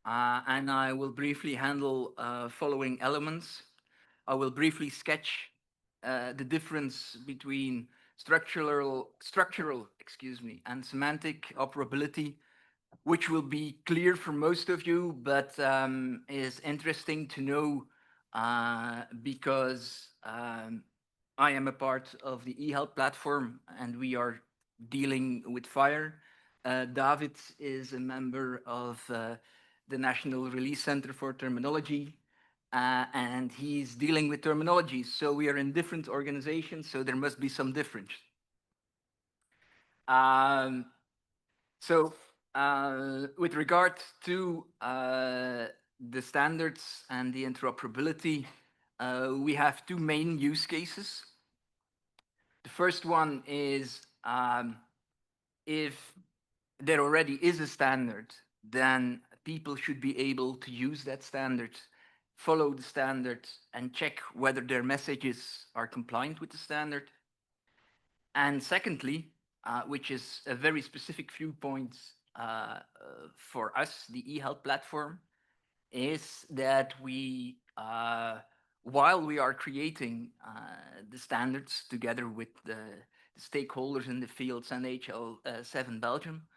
and I will briefly handle following elements. I will briefly sketch the difference between structural, and semantic operability, which will be clear for most of you, but is interesting to know because I am a part of the eHealth platform and we are dealing with FHIR. David is a member of the National Release Center for Terminology, and he's dealing with terminology. So we are in different organizations, so there must be some difference. With regard to the standards and the interoperability, we have two main use cases. The first one is if there already is a standard, then people should be able to use that standard, follow the standard, and check whether their messages are compliant with the standard. And secondly, which is a very specific viewpoint for us, the eHealth platform, is that we, while we are creating the standards together with the stakeholders in the fields and HL7 Belgium,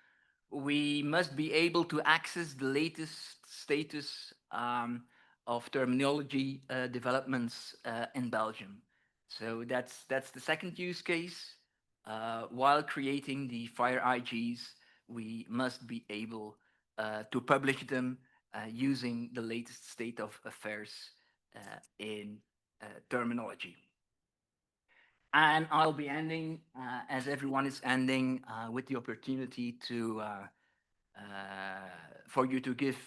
we must be able to access the latest status of terminology developments in Belgium. So that's the second use case. While creating the FHIR IGs, we must be able to publish them using the latest state of affairs in terminology. And I'll be ending, as everyone is ending, with the opportunity to for you to give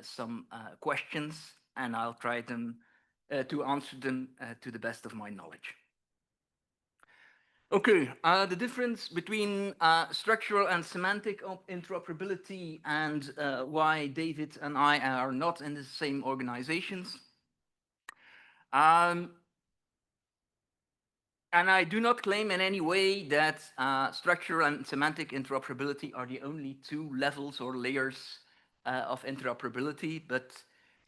some questions, and I'll try to answer them to the best of my knowledge. Okay, the difference between structural and semantic interoperability and why David and I are not in the same organizations. And I do not claim in any way that structural and semantic interoperability are the only two levels or layers of interoperability, but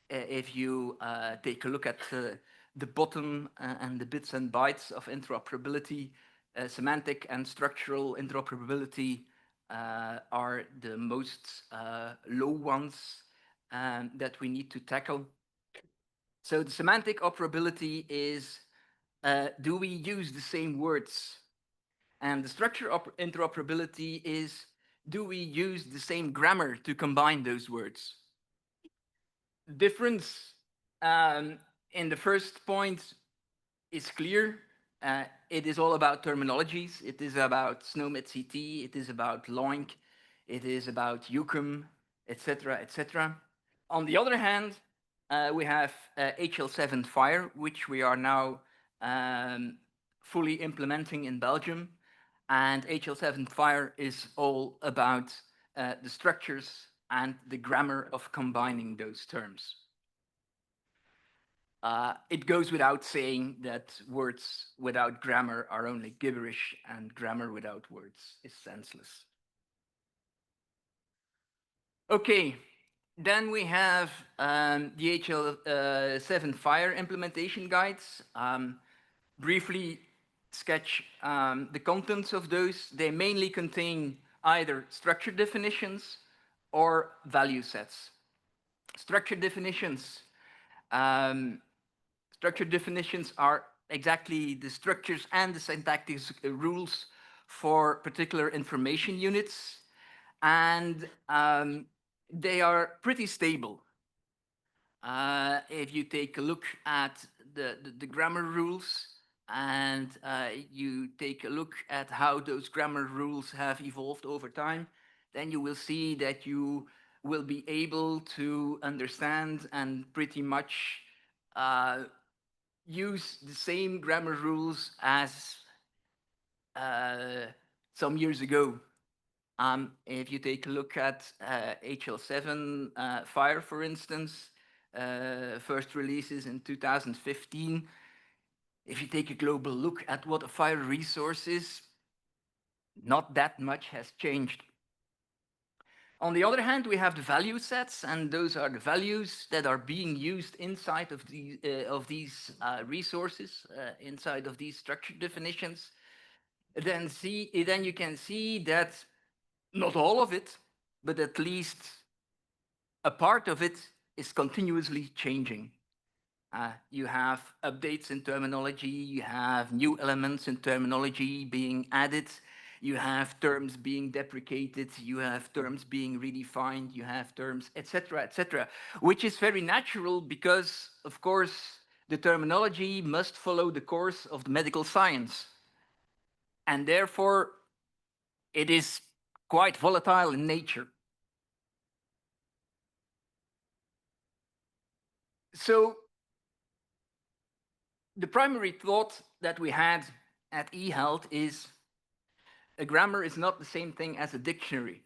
if you take a look at the bottom and the bits and bytes of interoperability, semantic and structural interoperability are the most low ones that we need to tackle. So the semantic operability is, do we use the same words? And the structure interoperability is, do we use the same grammar to combine those words? The difference in the first point is clear. It is all about terminologies. It is about SNOMED-CT. It is about LOINC. It is about UCUM, etc., etc. On the other hand, we have HL7 FHIR, which we are now fully implementing in Belgium. And HL7 FHIR is all about the structures and the grammar of combining those terms. It goes without saying that words without grammar are only gibberish, and grammar without words is senseless. Okay, then we have the HL7 FHIR implementation guides. Briefly sketch the contents of those. They mainly contain either structure definitions or value sets. Structure definitions. Structure definitions are exactly the structures and the syntactic rules for particular information units. And they are pretty stable. If you take a look at the grammar rules and you take a look at how those grammar rules have evolved over time, then you will see that you will be able to understand and pretty much use the same grammar rules as some years ago. If you take a look at HL7 FHIR, for instance, first releases in 2015, if you take a global look at what a FHIR resource is, not that much has changed. On the other hand, we have the value sets, and those are the values that are being used inside of these resources, inside of these structure definitions. Then you can see that not all of it, but at least a part of it is continuously changing. You have updates in terminology, you have new elements in terminology being added, you have terms being deprecated, you have terms being redefined, you have terms, etc., etc., which is very natural because, of course, the terminology must follow the course of the medical science. And therefore, it is quite volatile in nature. So the primary thought that we had at eHealth is a grammar is not the same thing as a dictionary.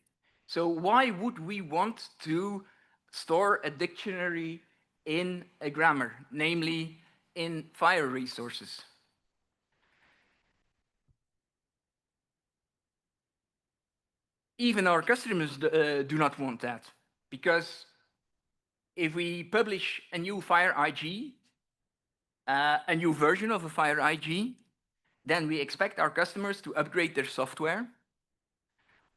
So why would we want to store a dictionary in a grammar, namely in FHIR resources? Even our customers do not want that, because if we publish a new FHIR IG, a new version of a FHIR IG, then we expect our customers to upgrade their software.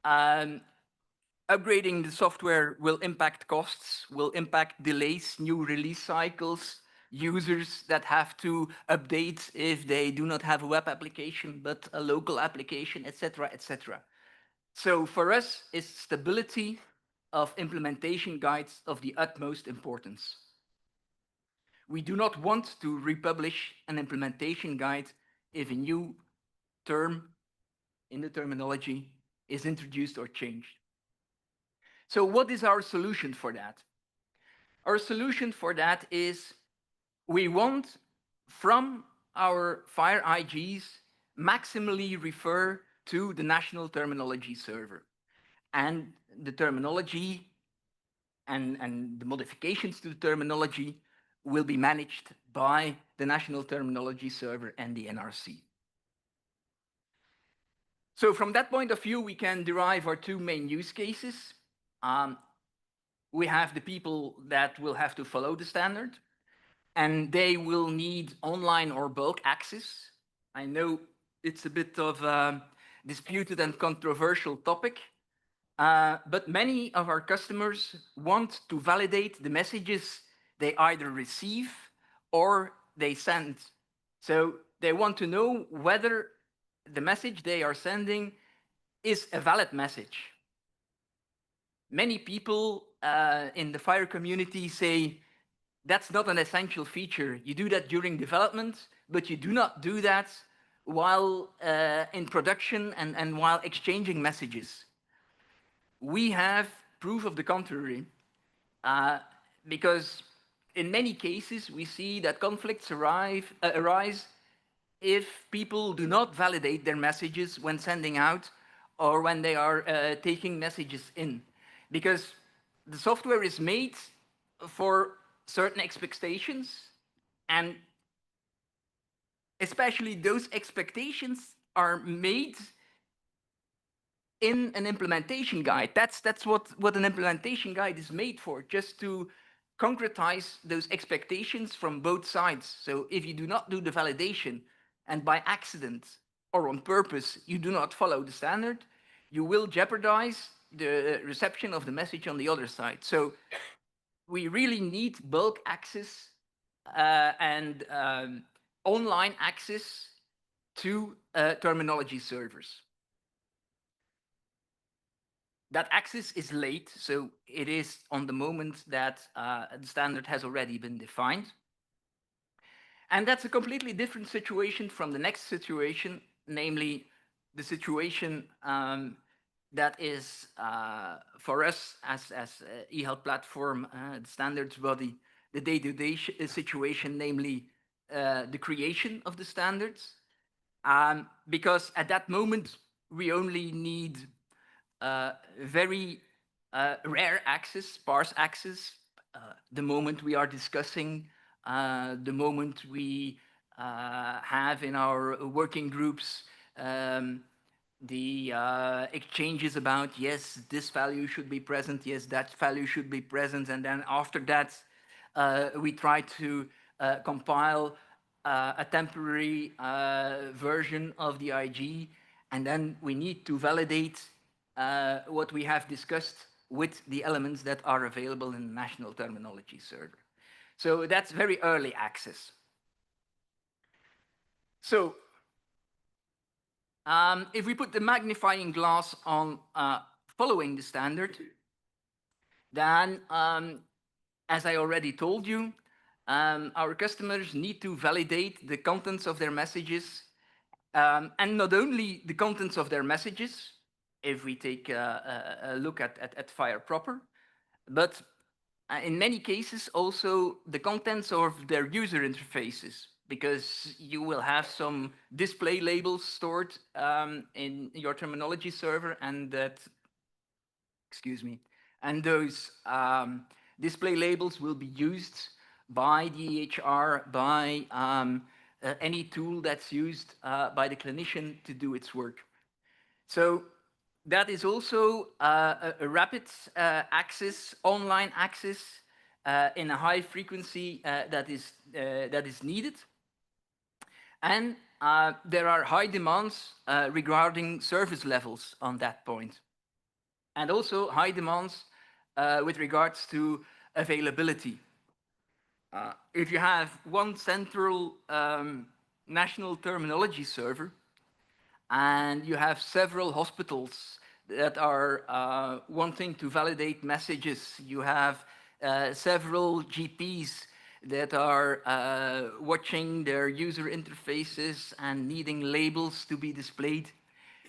Upgrading the software will impact costs, will impact delays, new release cycles, users that have to update if they do not have a web application, but a local application, etc., etc. So for us, it's stability of implementation guides of the utmost importance. We do not want to republish an implementation guide if a new term in the terminology is introduced or changed. So what is our solution for that? Our solution for that is we want from our FHIR IGs maximally refer to the national terminology server. And the terminology and the modifications to the terminology will be managed by the national terminology server and the NRC. So from that point of view, we can derive our two main use cases. We have the people that will have to follow the standard, and they will need online or bulk access. I know it's a bit of a disputed and controversial topic, but many of our customers want to validate the messages they either receive or they send. So they want to know whether the message they are sending is a valid message. Many people in the FHIR community say that's not an essential feature. You do that during development, but you do not do that while in production and while exchanging messages. We have proof of the contrary, because in many cases we see that conflicts arise if people do not validate their messages when sending out or when they are taking messages in. Because the software is made for certain expectations, and especially those expectations are made in an implementation guide. That's what an implementation guide is made for, just to concretize those expectations from both sides. So if you do not do the validation and by accident or on purpose you do not follow the standard, you will jeopardize the reception of the message on the other side. So we really need bulk access and online access to terminology servers. That access is late, so it is on the moment that the standard has already been defined. And that's a completely different situation from the next situation, namely the situation that is for us as eHealth platform, the standards body, the day-to-day situation, namely the creation of the standards. Because at that moment, we only need very rare access, sparse access, the moment we are discussing, the moment we have in our working groups the exchanges about, yes, this value should be present, yes, that value should be present, and then after that we try to compile a temporary version of the IG, and then we need to validate what we have discussed with the elements that are available in the national terminology server. So that's very early access. So if we put the magnifying glass on following the standard, then as I already told you, our customers need to validate the contents of their messages, and not only the contents of their messages, if we take a look at FHIR proper, but in many cases also the contents of their user interfaces, because you will have some display labels stored in your terminology server, and that, excuse me, and those display labels will be used by the EHR, by any tool that's used by the clinician to do its work. So that is also a rapid access, online access in a high frequency that is needed. And there are high demands regarding service levels on that point. And also high demands with regards to availability. If you have one central national terminology server, and you have several hospitals that are wanting to validate messages, you have several GPs that are watching their user interfaces and needing labels to be displayed,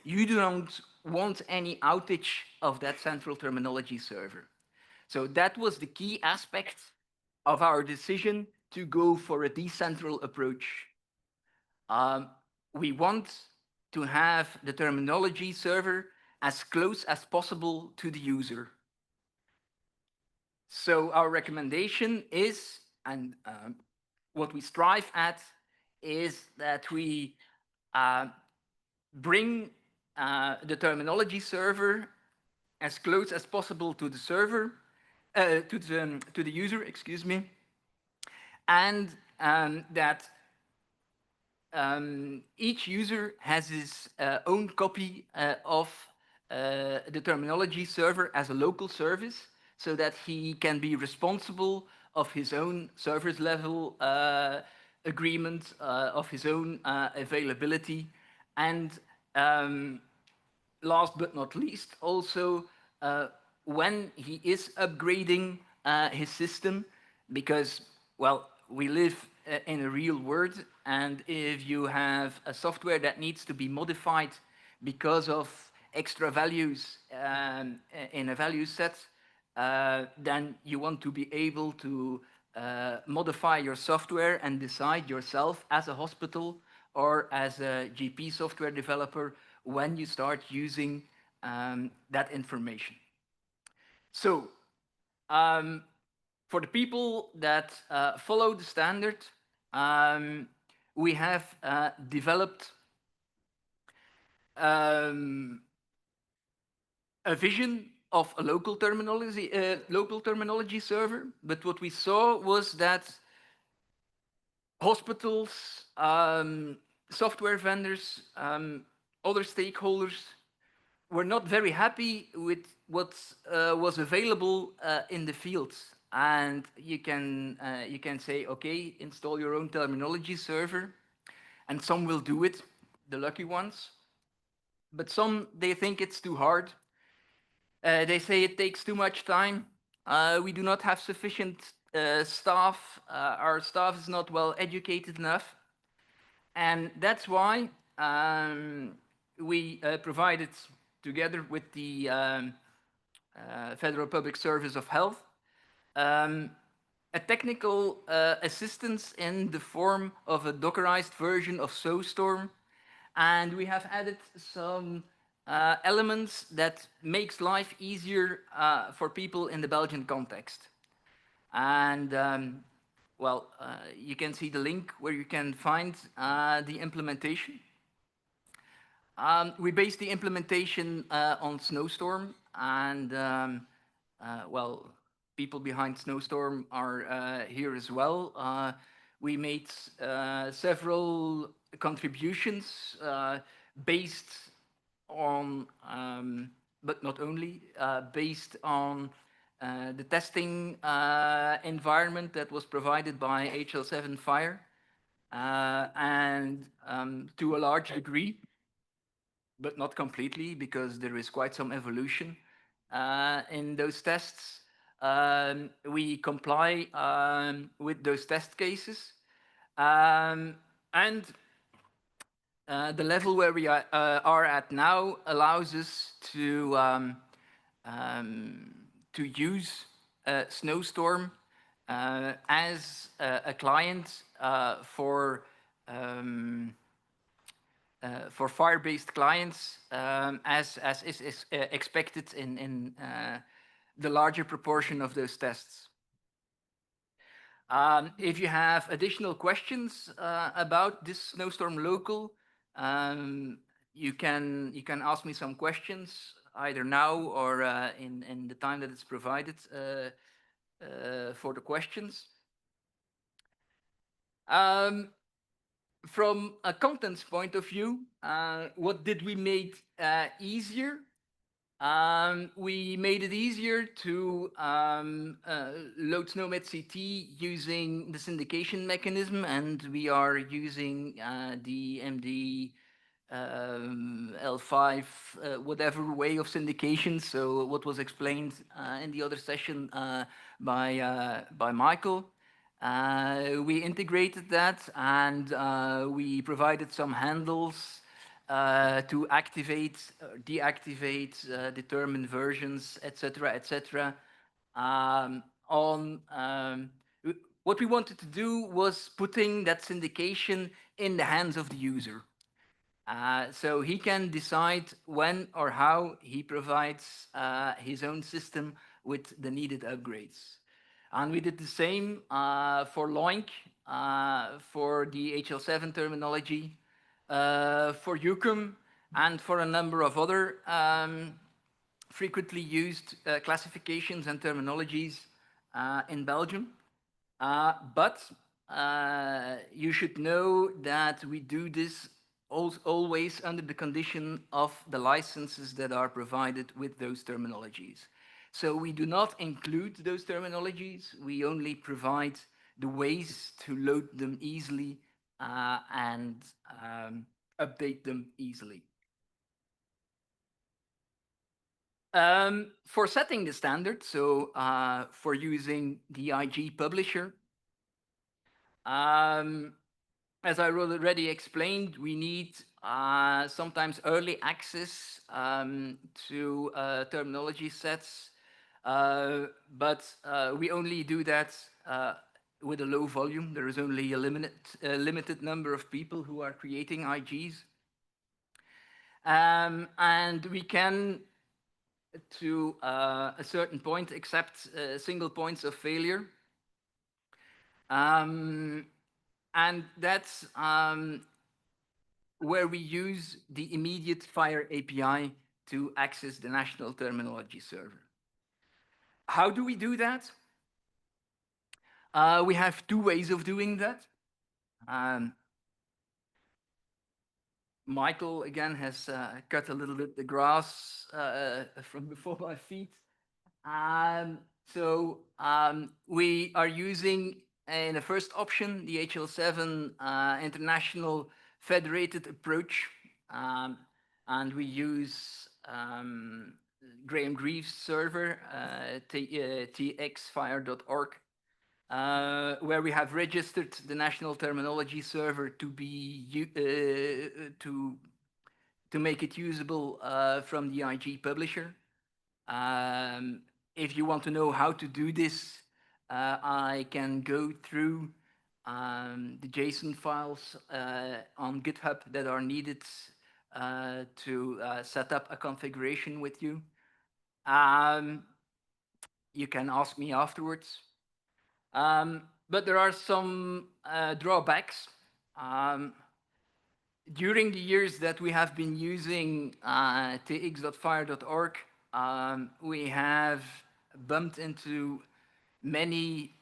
you don't want any outage of that central terminology server. So that was the key aspect of our decision to go for a decentral approach. We want to have the terminology server as close as possible to the user. So our recommendation is, and what we strive at, is that we bring the terminology server as close as possible to the server, to the user, excuse me, and that each user has his own copy of the terminology server as a local service, so that he can be responsible of his own service level agreement, of his own availability, and last but not least, also when he is upgrading his system, because, well, we live in a real world, and if you have a software that needs to be modified because of extra values in a value set, then you want to be able to modify your software and decide yourself as a hospital or as a GP software developer when you start using that information. So, for the people that follow the standard, we have developed a vision of a local terminology server, but what we saw was that hospitals, software vendors, other stakeholders were not very happy with what was available in the field. And you can say, okay, install your own terminology server, and some will do it, the lucky ones. But some, they think it's too hard. They say it takes too much time. We do not have sufficient staff. Our staff is not well educated enough. And that's why we provided, together with the Federal Public Service of Health, a technical assistance in the form of a Dockerized version of Snowstorm. And we have added some elements that makes life easier for people in the Belgian context. And well, you can see the link where you can find the implementation. We based the implementation on Snowstorm, and well, people behind Snowstorm are here as well. We made several contributions based on, but not only, based on the testing environment that was provided by HL7 FHIR, and to a large degree, but not completely, because there is quite some evolution in those tests. We comply with those test cases. And the level where we are at now allows us to use Snowstorm as a client for FHIR-based clients, as is expected in the larger proportion of those tests. If you have additional questions about this Snowstorm local, you can ask me some questions either now or in the time that it's provided for the questions. From a contents point of view, what did we make easier? We made it easier to load SnowMed-CT using the syndication mechanism, and we are using the MD L5 whatever way of syndication. So what was explained in the other session by Michael. We integrated that, and we provided some handles to activate, deactivate, determine versions, etc., etc. What we wanted to do was putting that syndication in the hands of the user. So he can decide when or how he provides his own system with the needed upgrades. And we did the same for Loink, for the HL7 terminology, for UCUM, and for a number of other frequently used classifications and terminologies in Belgium. But you should know that we do this always under the condition of the licenses that are provided with those terminologies. So we do not include those terminologies. We only provide the ways to load them easily and update them easily. For setting the standard, so for using the IG publisher, as I already explained, we need sometimes early access to terminology sets, but we only do that with a low volume. There is only a limited number of people who are creating IGs. And we can, to a certain point, accept single points of failure. And that's where we use the immediate FHIR API to access the national terminology server. How do we do that? We have two ways of doing that. Michael, again, has cut a little bit the grass from before my feet. So we are using, in the first option, the HL7 international federated approach. And we use Graham Greaves' server, txfhir.org, where we have registered the national terminology server to be to make it usable from the IG publisher. If you want to know how to do this, I can go through the JSON files on GitHub that are needed to set up a configuration with you. You can ask me afterwards. But there are some drawbacks. During the years that we have been using tx.fhir.org, we have bumped into many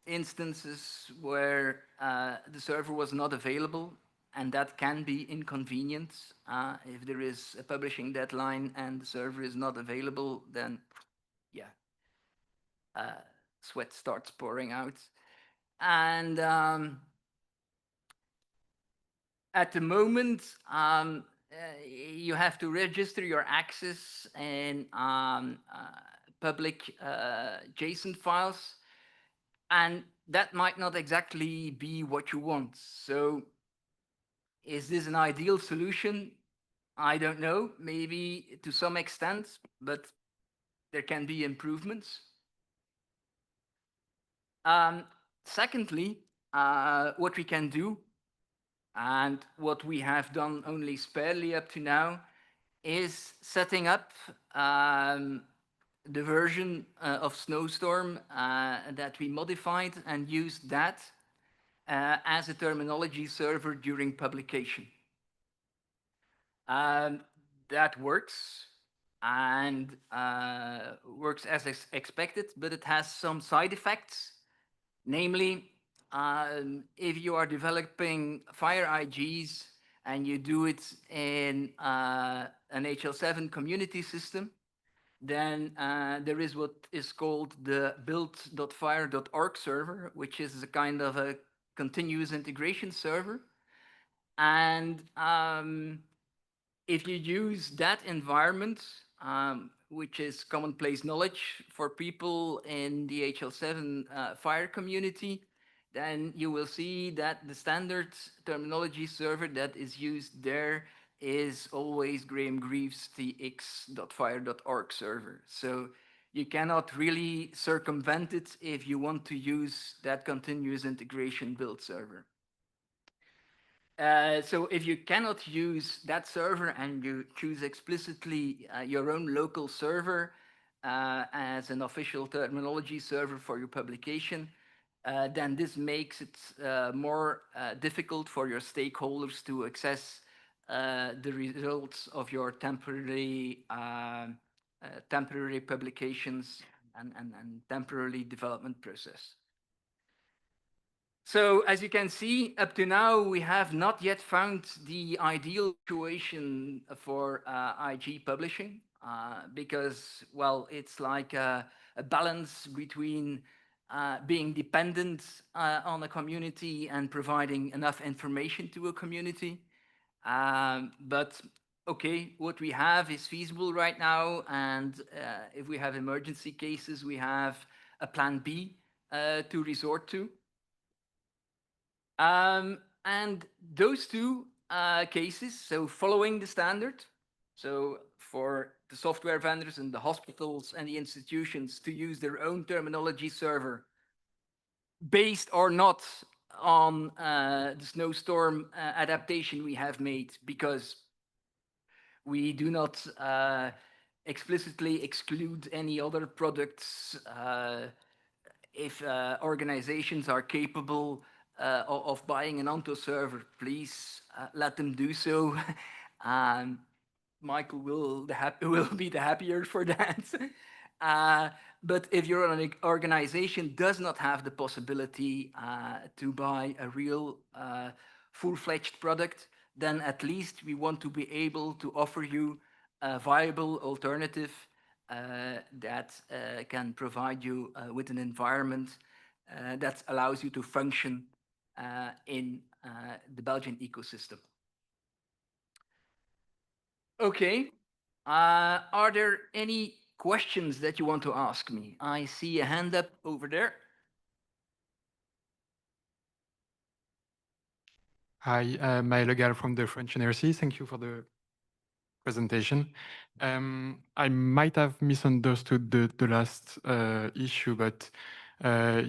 instances where the server was not available, and that can be inconvenient. If there is a publishing deadline and the server is not available, then yeah, sweat starts pouring out. And at the moment, you have to register your access in public JSON files, and that might not exactly be what you want. So is this an ideal solution? I don't know, maybe to some extent, but there can be improvements. Secondly, what we can do, and what we have done only sparely up to now, is setting up the version of Snowstorm that we modified and used that as a terminology server during publication. That works and works as expected, but it has some side effects. Namely, if you are developing FHIR IGs and you do it in an HL7 community system, then there is what is called the build.fhir.org server, which is a kind of a continuous integration server. And if you use that environment, which is commonplace knowledge for people in the HL7 FHIR community, then you will see that the standard terminology server that is used there is always Graham Greaves' tx.fhir.org server. So you cannot really circumvent it if you want to use that continuous integration build server. So if you cannot use that server and you choose explicitly your own local server as an official terminology server for your publication, then this makes it more difficult for your stakeholders to access the results of your temporary publications and temporary development process. So as you can see, up to now, we have not yet found the ideal situation for IG publishing because, well, it's like a balance between being dependent on a community and providing enough information to a community. But okay, what we have is feasible right now. And if we have emergency cases, we have a plan B to resort to. And those two cases, so following the standard, so for the software vendors and the hospitals and the institutions to use their own terminology server based or not on the snowstorm adaptation we have made, because we do not explicitly exclude any other products if organizations are capable of buying an Ontoserver, please let them do so. Michael will be the happier for that. But if your organization does not have the possibility to buy a real full-fledged product, then at least we want to be able to offer you a viable alternative that can provide you with an environment that allows you to function in the Belgian ecosystem. Okay, are there any questions that you want to ask me? I see a hand up over there. Hi, Maëlle Legal from the French NRC. Thank you for the presentation. I might have misunderstood the last issue, but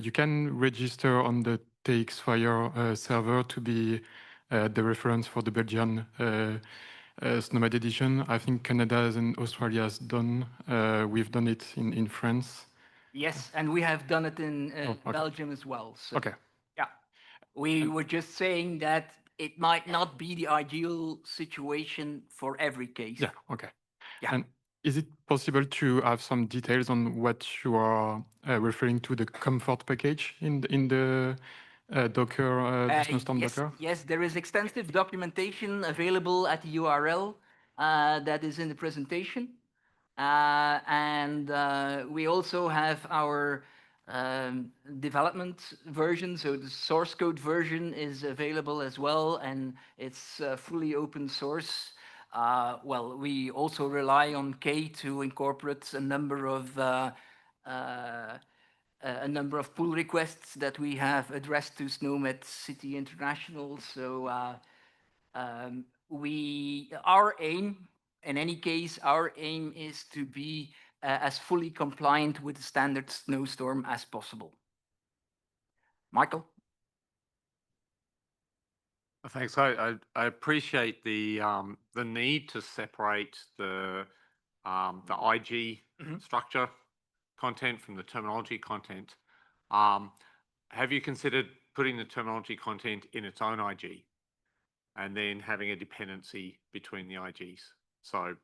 you can register on the FHIR server to be the reference for the Belgian SNOMAD edition. I think Canada and Australia has done. We've done it in France. Yes, and we have done it in okay. Belgium as well. So, Okay. yeah, we were just saying that it might not be the ideal situation for every case. Yeah, okay. Yeah. And is it possible to have some details on what you are referring to, the comfort package in the Docker, the Snowstorm Yes, Docker? yes, there is extensive documentation available at the URL that is in the presentation. And we also have our development version, so the source code version is available as well, and it's fully open source. Well, we also rely on K to incorporate a number of pull requests that we have addressed to SNOMED City International. So our aim, in any case, our aim is to be as fully compliant with the standard snowstorm as possible. Michael? Thanks. I appreciate the need to separate the IG structure content from the terminology content. Have you considered putting the terminology content in its own IG and then having a dependency between the IGs? So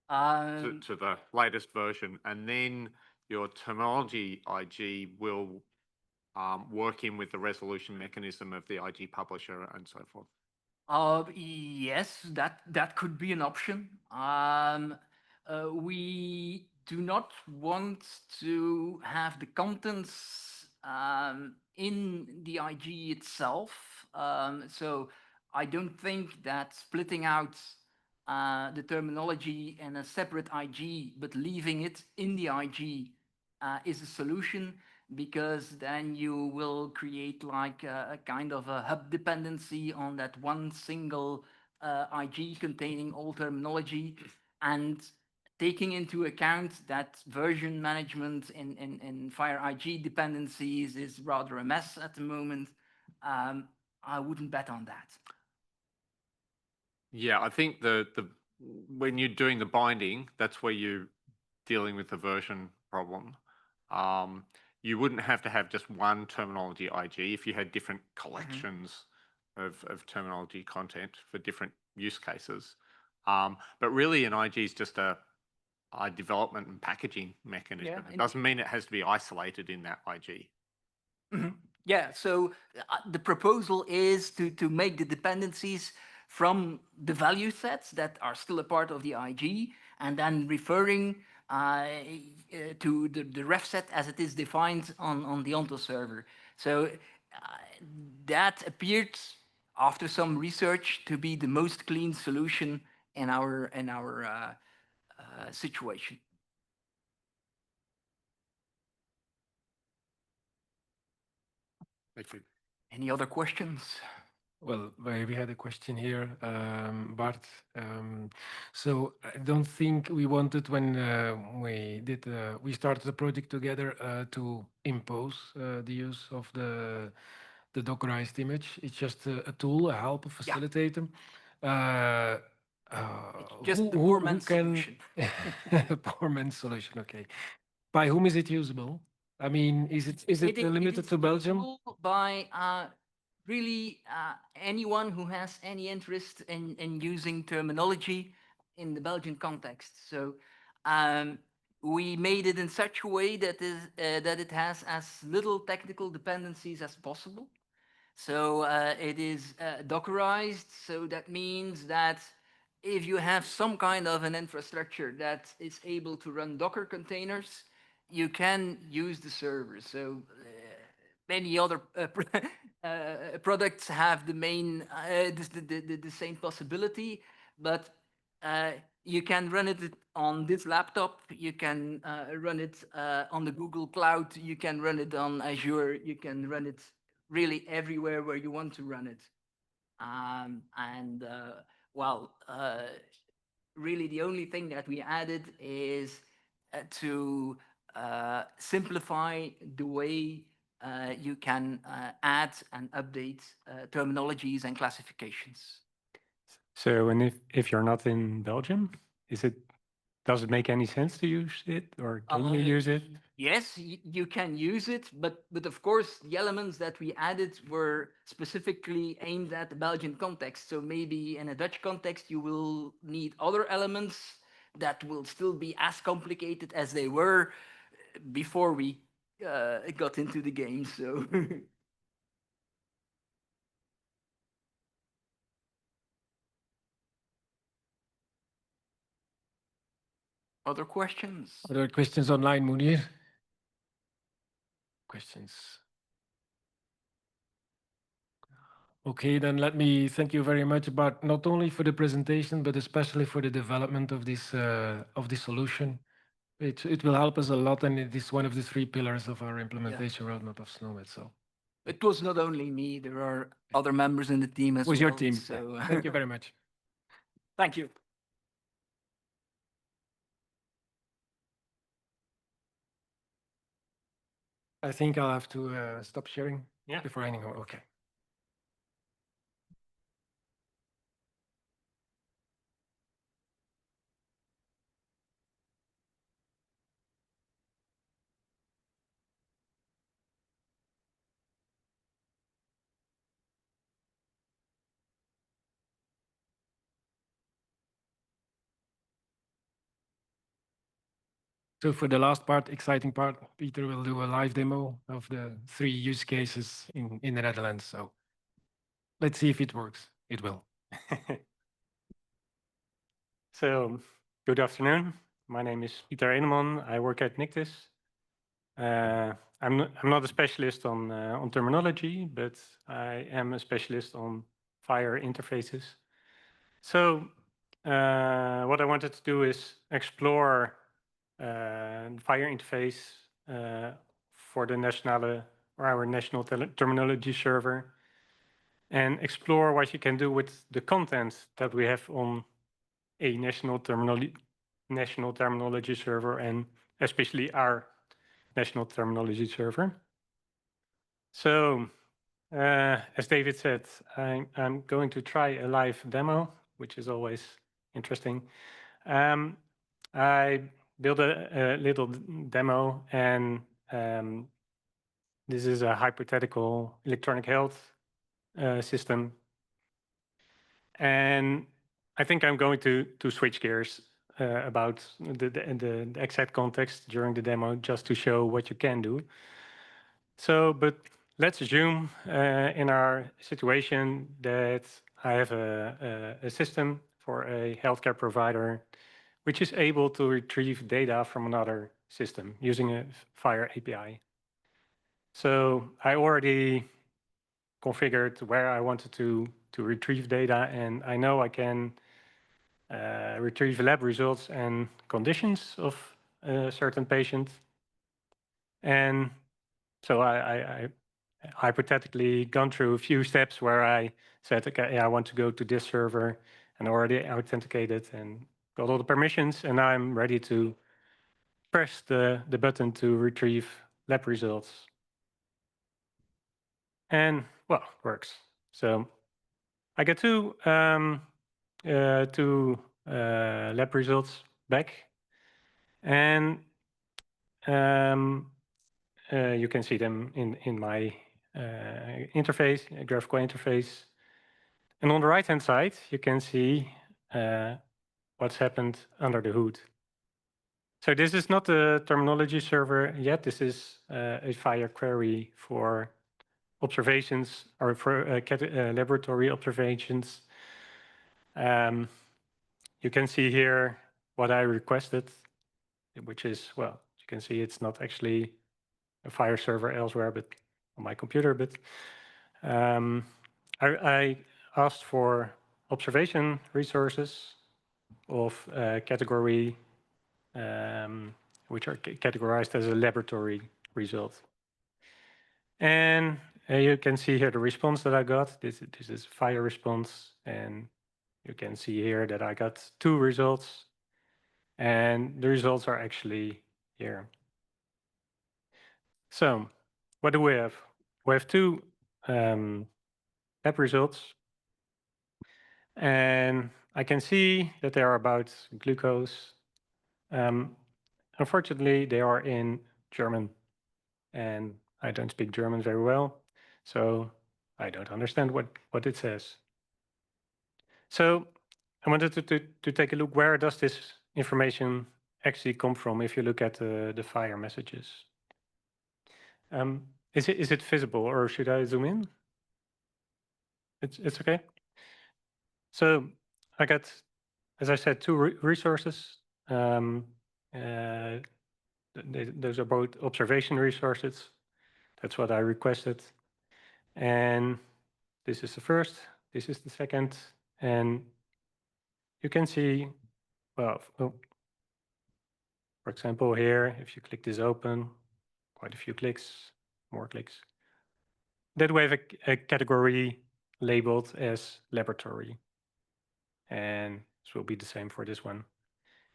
to the latest version, and then your terminology IG will work in with the resolution mechanism of the IG publisher and so forth. Yes, that could be an option. We do not want to have the contents in the IG itself. So I don't think that splitting out the terminology in a separate IG, but leaving it in the IG is a solution, because then you will create like a kind of a hub dependency on that one single IG containing all terminology, and taking into account that version management in FHIR IG dependencies is rather a mess at the moment. I wouldn't bet on that. Yeah, I think when you're doing the binding, that's where you're dealing with the version problem. You wouldn't have to have just one terminology IG if you had different collections of terminology content for different use cases. But really, an IG is just a development and packaging mechanism. Yeah, It doesn't mean it has to be isolated in that IG. Yeah, so the proposal is to make the dependencies from the value sets that are still a part of the IG, and then referring to the ref set as it is defined on the Ontoserver. So that appeared after some research to be the most clean solution in our situation. Thank you. Any other questions? Well, we had a question here, Bart. So I don't think we wanted when we started the project together to impose the use of the Dockerized image. It's just a tool, a help, a facilitator. Just the poor man's solution. Poor man's solution. Okay. By whom is it usable? I mean, is it limited to Belgium? By really anyone who has any interest in using terminology in the Belgian context. So we made it in such a way that it has as little technical dependencies as possible. So it is Dockerized. So that means that if you have some kind of an infrastructure that is able to run Docker containers, you can use the server. So many other products have the same possibility, but you can run it on this laptop. You can run it on the Google Cloud. You can run it on Azure. You can run it really everywhere where you want to run it. Really the only thing that we added is to simplify the way you can add and update terminologies and classifications. So, and if you're not in Belgium, does it make any sense to use it, or can you use it? Yes, you can use it, but of course the elements that we added were specifically aimed at the Belgian context. So maybe in a Dutch context, you will need other elements that will still be as complicated as they were before we got into the game. So. Other questions? Other questions online, Munir? Questions? Okay, then let me thank you very much, but not only for the presentation, but especially for the development of this solution. It will help us a lot, and it is one of the 3 pillars of our implementation roadmap of SNOMED. So it was not only me; there are other members in the team as well. It was your team. So thank you very much. Thank you. I think I'll have to stop sharing before ending. Okay. So for the last part, exciting part, Peter will do a live demo of the 3 use cases in the Netherlands. So let's see if it works. It will. So, good afternoon. My name is Peter Eneman. I work at Nictis. I'm not a specialist on terminology, but I am a specialist on FHIR interfaces. So, what I wanted to do is explore FHIR interface for the our national terminology server, and explore what you can do with the content that we have on a national terminology server, and especially our national terminology server. So, as David said, I'm going to try a live demo which is always interesting. I built a little demo, and this is a hypothetical electronic health system. And I think I'm going to switch gears about the exact context during the demo, just to show what you can do. So, but let's assume in our situation that I have a system for a healthcare provider which is able to retrieve data from another system using a FHIR API. So I already configured where I wanted to retrieve data, and I know I can retrieve lab results and conditions of a certain patient. And so I hypothetically gone through a few steps where I said, okay, yeah, I want to go to this server, and already authenticated and got all the permissions, and now I'm ready to press the button to retrieve lab results. And well, works. So I get two lab results back, and you can see them in my interface, graphical interface. And on the right-hand side, you can see what's happened under the hood. So this is not a terminology server yet. This is a FHIR query for observations or for laboratory observations. You can see here what I requested, which is, well, you can see it's not actually a FHIR server elsewhere, but on my computer. But I asked for observation resources of category, which are categorized as a laboratory result. And you can see here the response that I got. This is FHIR response, and you can see here that I got 2 results, and the results are actually here. So what do we have? We have 2 lab results, and I can see that they are about glucose. Unfortunately, they are in German, and I don't speak German very well, so I don't understand what it says. So I wanted to take a look, where does this information actually come from if you look at the FHIR messages. Is it visible, or should I zoom in? It's okay. So I got, as I said, 2 resources. Those are both observation resources. That's what I requested. And this is the first, this is the second. And you can see, well, for example, here, if you click this open, quite a few clicks, more clicks. Then we have a category labeled as laboratory. And this will be the same for this one.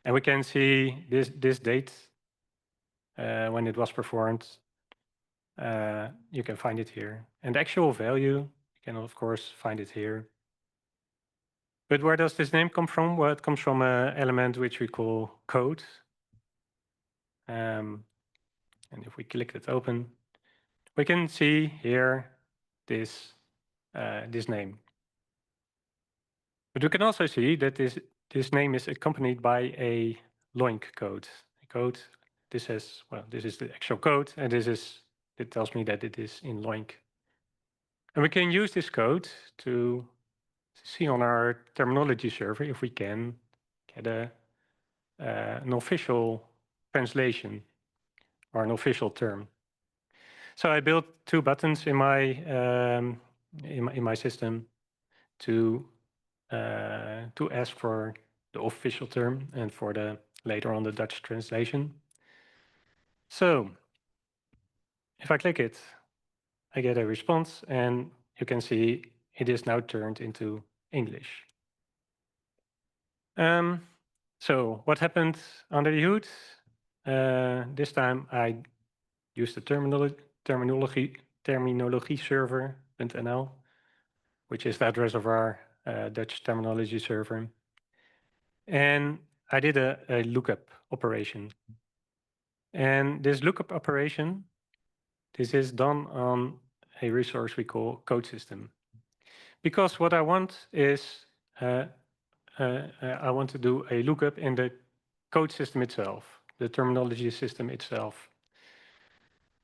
And we can see this date when it was performed. You can find it here. And the actual value, you can of course find it here. But where does this name come from? Well, it comes from an element which we call code. And if we click it open, we can see here this name. But we can also see that this name is accompanied by a LOINC code. This says, well, this is the actual code, and it tells me that it is in LOINC. And we can use this code to see on our terminology server if we can get an official translation or an official term. So I built 2 buttons in my system to ask for the official term and for the later on the Dutch translation. So if I click it, I get a response, and you can see it is now turned into English. So what happened under the hood? This time I used the terminology server.nl, which is the address of our Dutch terminology server. And I did a lookup operation. And this lookup operation, this is done on a resource we call code system. Because what I want is, I want to do a lookup in the code system itself, the terminology system itself.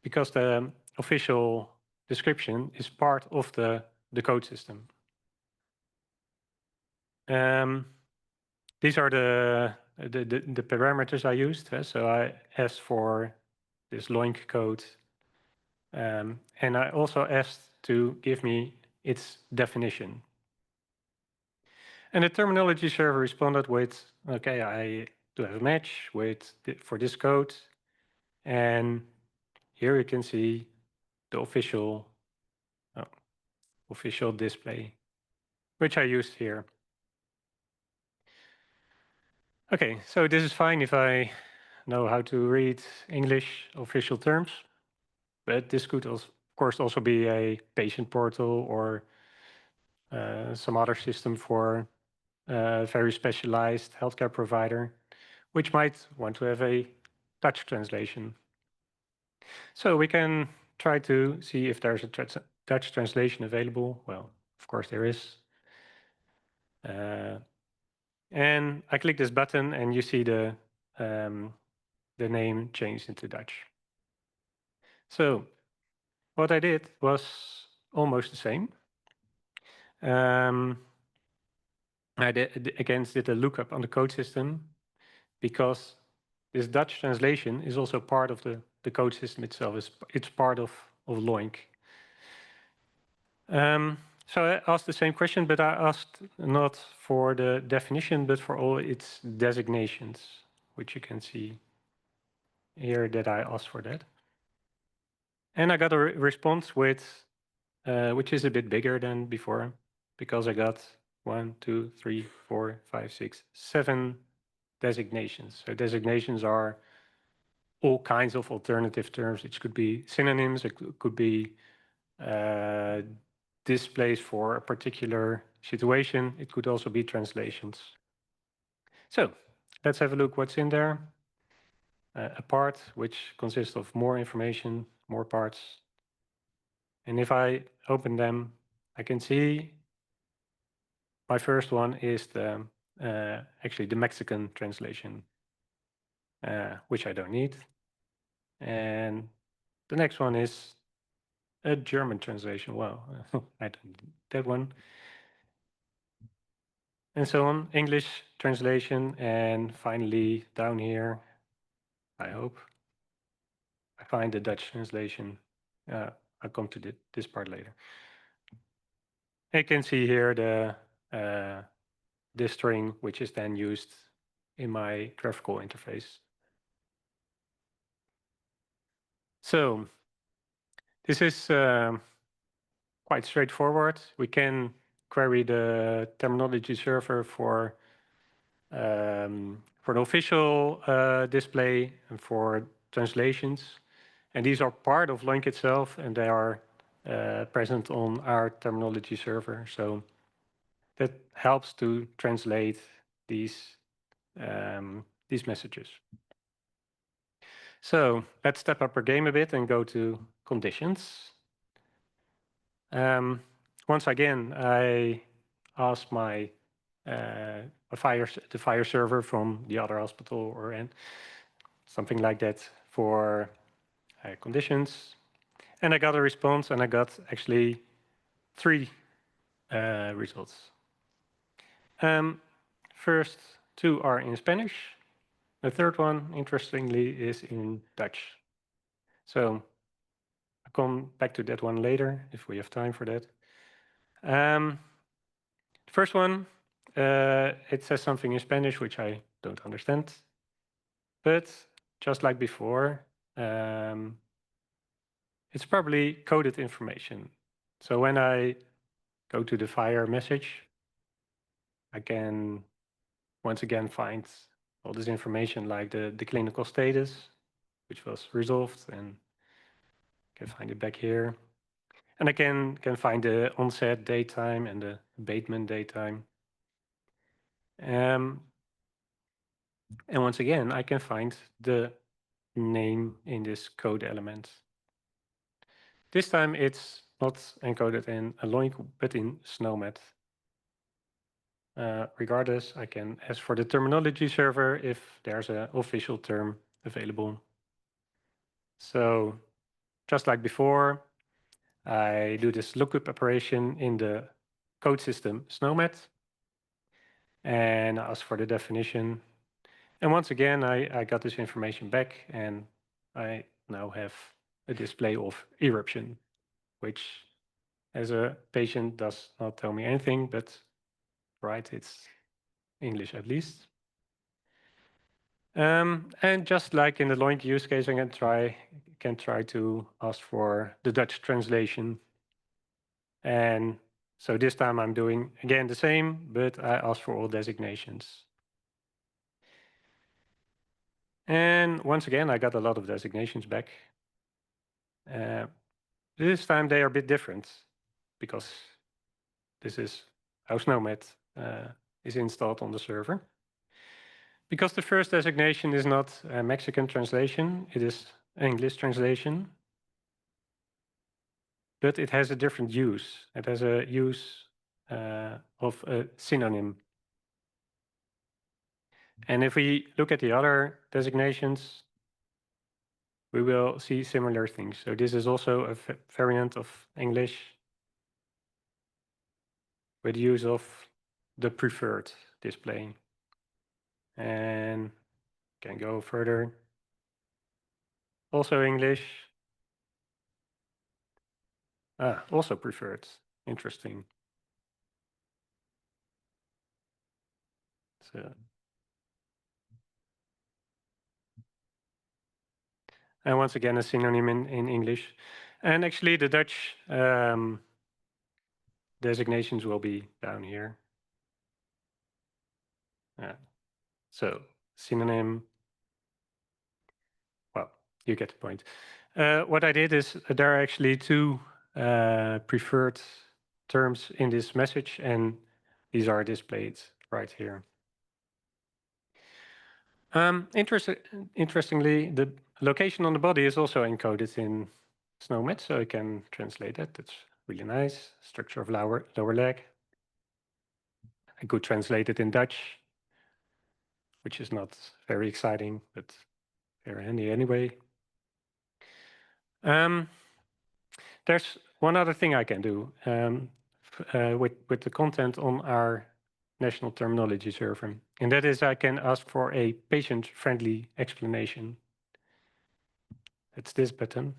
Because the official description is part of the code system. These are the parameters I used. So I asked for this loink code. And I also asked to give me its definition. And the terminology server responded with, okay, I do have a match for this code. And here you can see the official display, which I used here. Okay, so this is fine if I know how to read English official terms, but this could also, of course, also be a patient portal or some other system for a very specialized healthcare provider, which might want to have a Dutch translation. So we can try to see if there's a Dutch translation available. Well, of course there is. And I click this button and you see the name changed into Dutch. So what I did was almost the same. I did a lookup on the code system because this Dutch translation is also part of the code system itself. It's part of Loink. So I asked the same question, but I asked not for the definition, but for all its designations, which you can see here that I asked for that. And I got a response with, which is a bit bigger than before, because I got 1, 2, 3, 4, 5, 6, 7 designations. So designations are all kinds of alternative terms. It could be synonyms, it could be displays for a particular situation. It could also be translations. So let's have a look what's in there. A part which consists of more information, more parts. And if I open them, I can see my first one is actually the Mexican translation, which I don't need. And the next one is a German translation. Well, I don't need that one. And so on, English translation. And finally, down here, I hope, I find the Dutch translation. I'll come to this part later. You can see here the string, which is then used in my graphical interface. So this is quite straightforward. We can query the terminology server for an official display and for translations. And these are part of Loink itself, and they are present on our terminology server. So that helps to translate these messages. So let's step up our game a bit and go to conditions. Once again, I ask my the FHIR server from the other hospital or something like that for conditions, and I got a response, and I got actually 3 results. First 2 are in Spanish. The third one, interestingly, is in Dutch. So I'll come back to that one later if we have time for that. The first one, it says something in Spanish, which I don't understand. But just like before, it's probably coded information. So when I go to the FHIR message, I can once again find all this information like the clinical status, which was resolved, and I can find it back here. And I can find the onset date time and the abatement date time. And once again, I can find the name in this code element. This time it's not encoded in a LOINC, but in SNOMED. Regardless, I can ask for the terminology server if there's an official term available. So just like before, I do this lookup operation in the code system SNOMED and ask for the definition. And once again, I got this information back, and I now have a display of eruption, which as a patient does not tell me anything, but right, it's English at least. And just like in the LOINC use case, I can try to ask for the Dutch translation. And so this time I'm doing again the same, but I ask for all designations. And once again, I got a lot of designations back. This time they are a bit different because this is how SNOMED is installed on the server. Because the first designation is not a Mexican translation, it is English translation. But it has a different use. It has a use of a synonym. And if we look at the other designations, we will see similar things. So this is also a variant of English with use of the preferred display. And can go further. Also English. Also preferred. Interesting. So, and once again, a synonym in English. And actually, the Dutch designations will be down here. So synonym, well, you get the point. What I did is there are actually two preferred terms in this message, and these are displayed right here. Interestingly, the location on the body is also encoded in SNOMED, so I can translate that. That's really nice. Structure of lower leg. I could translate it in Dutch, which is not very exciting, but very handy anyway. There's one other thing I can do with the content on our national terminology server, and that is I can ask for a patient-friendly explanation. It's this button.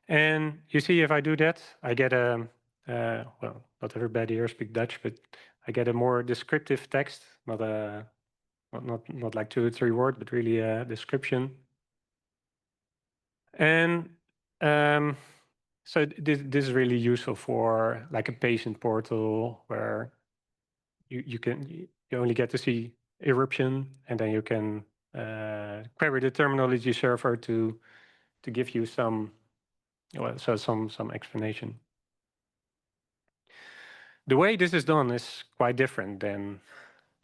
And you see, if I do that, I get a, well, not everybody here speaks Dutch, but I get a more descriptive text, not like 2 or 3 words, but really a description. And so this is really useful for like a patient portal where you only get to see eruption, and then you can query the terminology server to give you some explanation. The way this is done is quite different than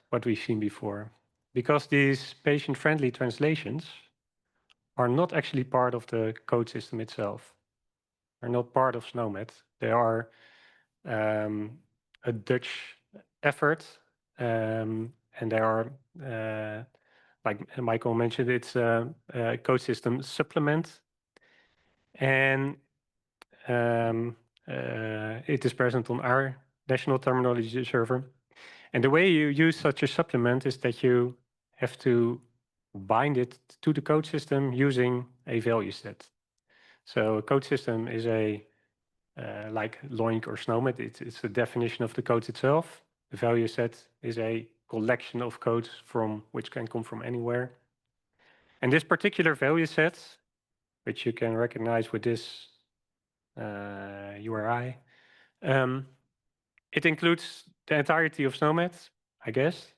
what we've seen before, because these patient-friendly translations are not actually part of the code system itself. They're not part of SNOMED. They are a Dutch effort, and they are, like Michael mentioned, it's a code system supplement, and it is present on our national terminology server. And the way you use such a supplement is that you have to bind it to the code system using a value set. So a code system is a like LOINC or SNOMED. It's a definition of the code itself. The value set is a collection of codes from which can come from anywhere. And this particular value set, which you can recognize with this URI, it includes the entirety of SNOMED, I guess,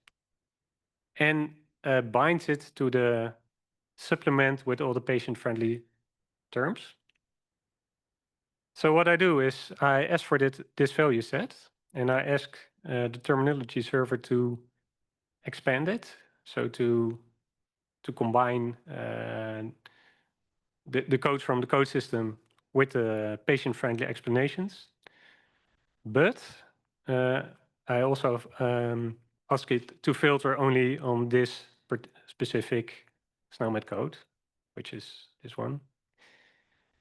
and binds it to the supplement with all the patient-friendly terms. So what I do is I ask for this value set, and I ask the terminology server to expand it, so to combine the code from the code system with the patient-friendly explanations. But I also ask it to filter only on this specific SNOMED code, which is this one.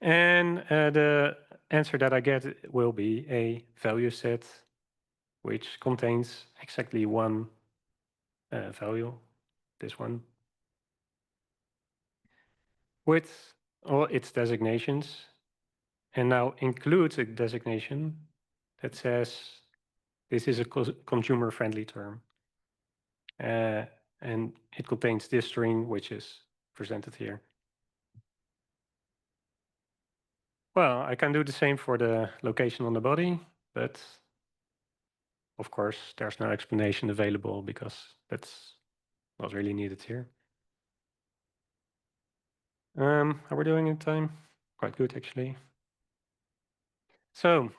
And the answer that I get will be a value set which contains exactly one value, this one, with all its designations, and now includes a designation that says this is a consumer-friendly term. And it contains this string, which is presented here. Well, I can do the same for the location on the body, but of course, there's no explanation available because that's not really needed here. How we're doing in time? Quite good, actually. So,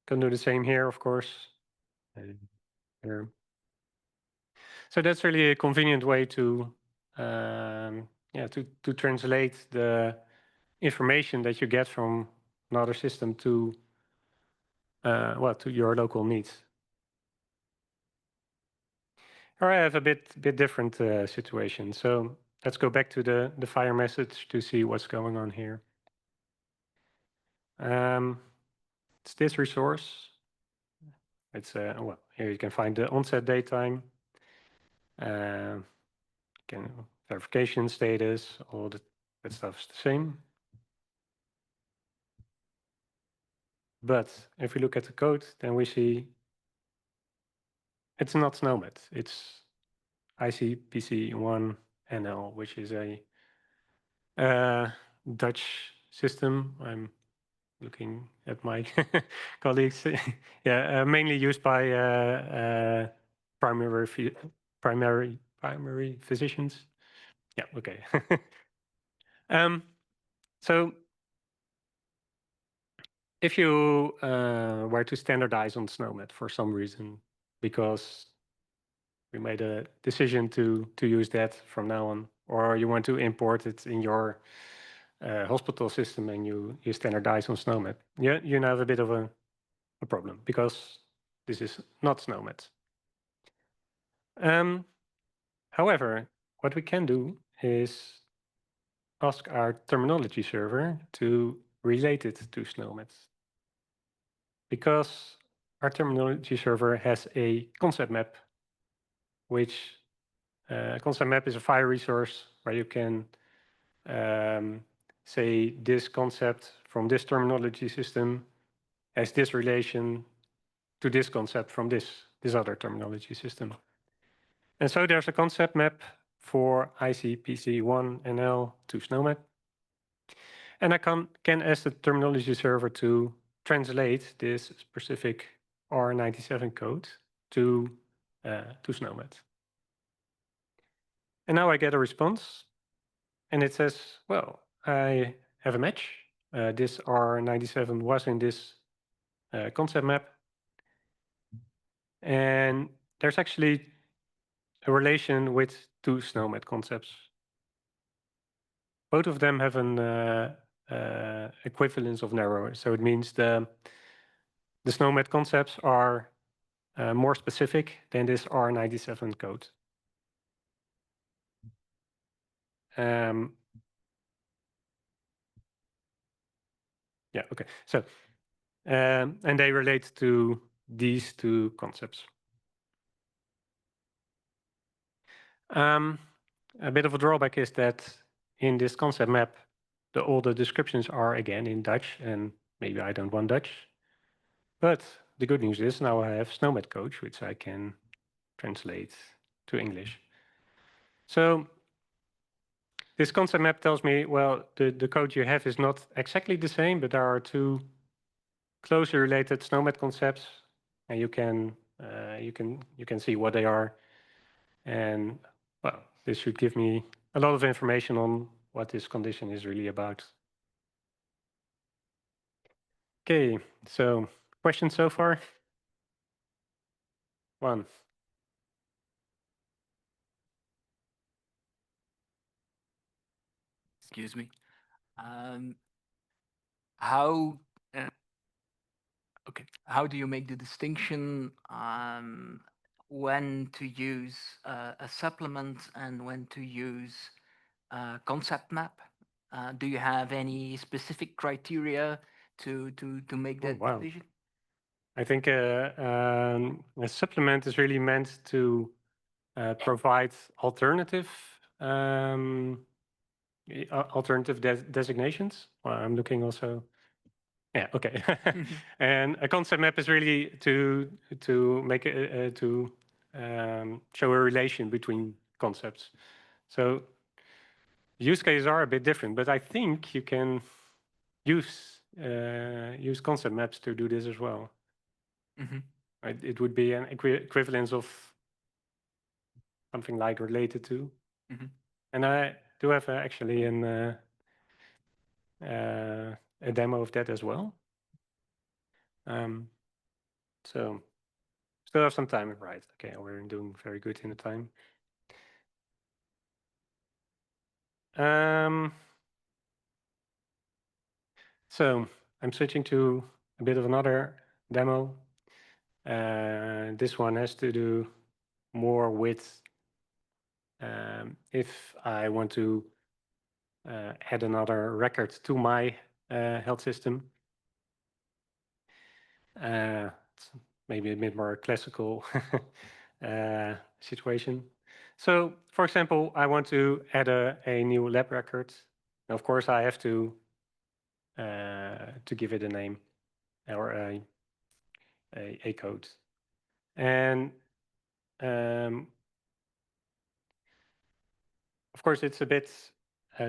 can do the same here, of course. Here. So that's really a convenient way to, to translate the information that you get from another system to, to your local needs. Or I have a bit different situation. So let's go back to the FHIR message to see what's going on here. It's this resource. It's well, here you can find the onset date time, verification status, all that stuff is the same. But if we look at the code, then we see it's not SNOMED. It's ICPC1NL, which is a Dutch system. I'm looking at my colleagues. Yeah, mainly used by primary physicians. Yeah, okay. So if you were to standardize on SNOMED for some reason, because we made a decision to use that from now on, or you want to import it in your hospital system and you standardize on SNOMED, you now have a bit of a problem because this is not SNOMED. However, what we can do is ask our terminology server to relate it to SNOMED, because our terminology server has a concept map, which concept map is a FHIR resource where you can say this concept from this terminology system has this relation to this concept from this other terminology system. And so there's a concept map for ICPC1NL to SNOMED. And I can ask the terminology server to translate this specific R97 code to SNOMED. And now I get a response, and it says, well, I have a match. This R97 was in this concept map. And there's actually a relation with two SNOMED concepts. Both of them have an equivalence of narrower. So it means the SNOMED concepts are more specific than this R97 code. Yeah, okay. So, and they relate to these two concepts. A bit of a drawback is that in this concept map, all the descriptions are again in Dutch, and maybe I don't want Dutch. But the good news is now I have SNOMED code, which I can translate to English. So this concept map tells me, well, the code you have is not exactly the same, but there are two closely related SNOMED concepts, and you can see what they are. And well, this should give me a lot of information on what this condition is really about. Okay, so questions so far? One. Excuse me. How okay? How do you make the distinction when to use a supplement and when to use a concept map? Do you have any specific criteria to make that wow. decision? I think a supplement is really meant to provide alternative alternative designations. Well, I'm looking also. Yeah. Okay. And a concept map is really to make it to show a relation between concepts. So use cases are a bit different, but I think you can use concept maps to do this as well. Right? It would be an equivalence of something like related to. And I do have actually a demo of that as well. So still have some time, right? Okay, we're doing very good in the time. So I'm switching to a bit of another demo. This one has to do more with if I want to add another record to my health system. It's maybe a bit more classical situation. So, for example, I want to add a new lab record. And of course, I have to give it a name or a code. And of course, it's a bit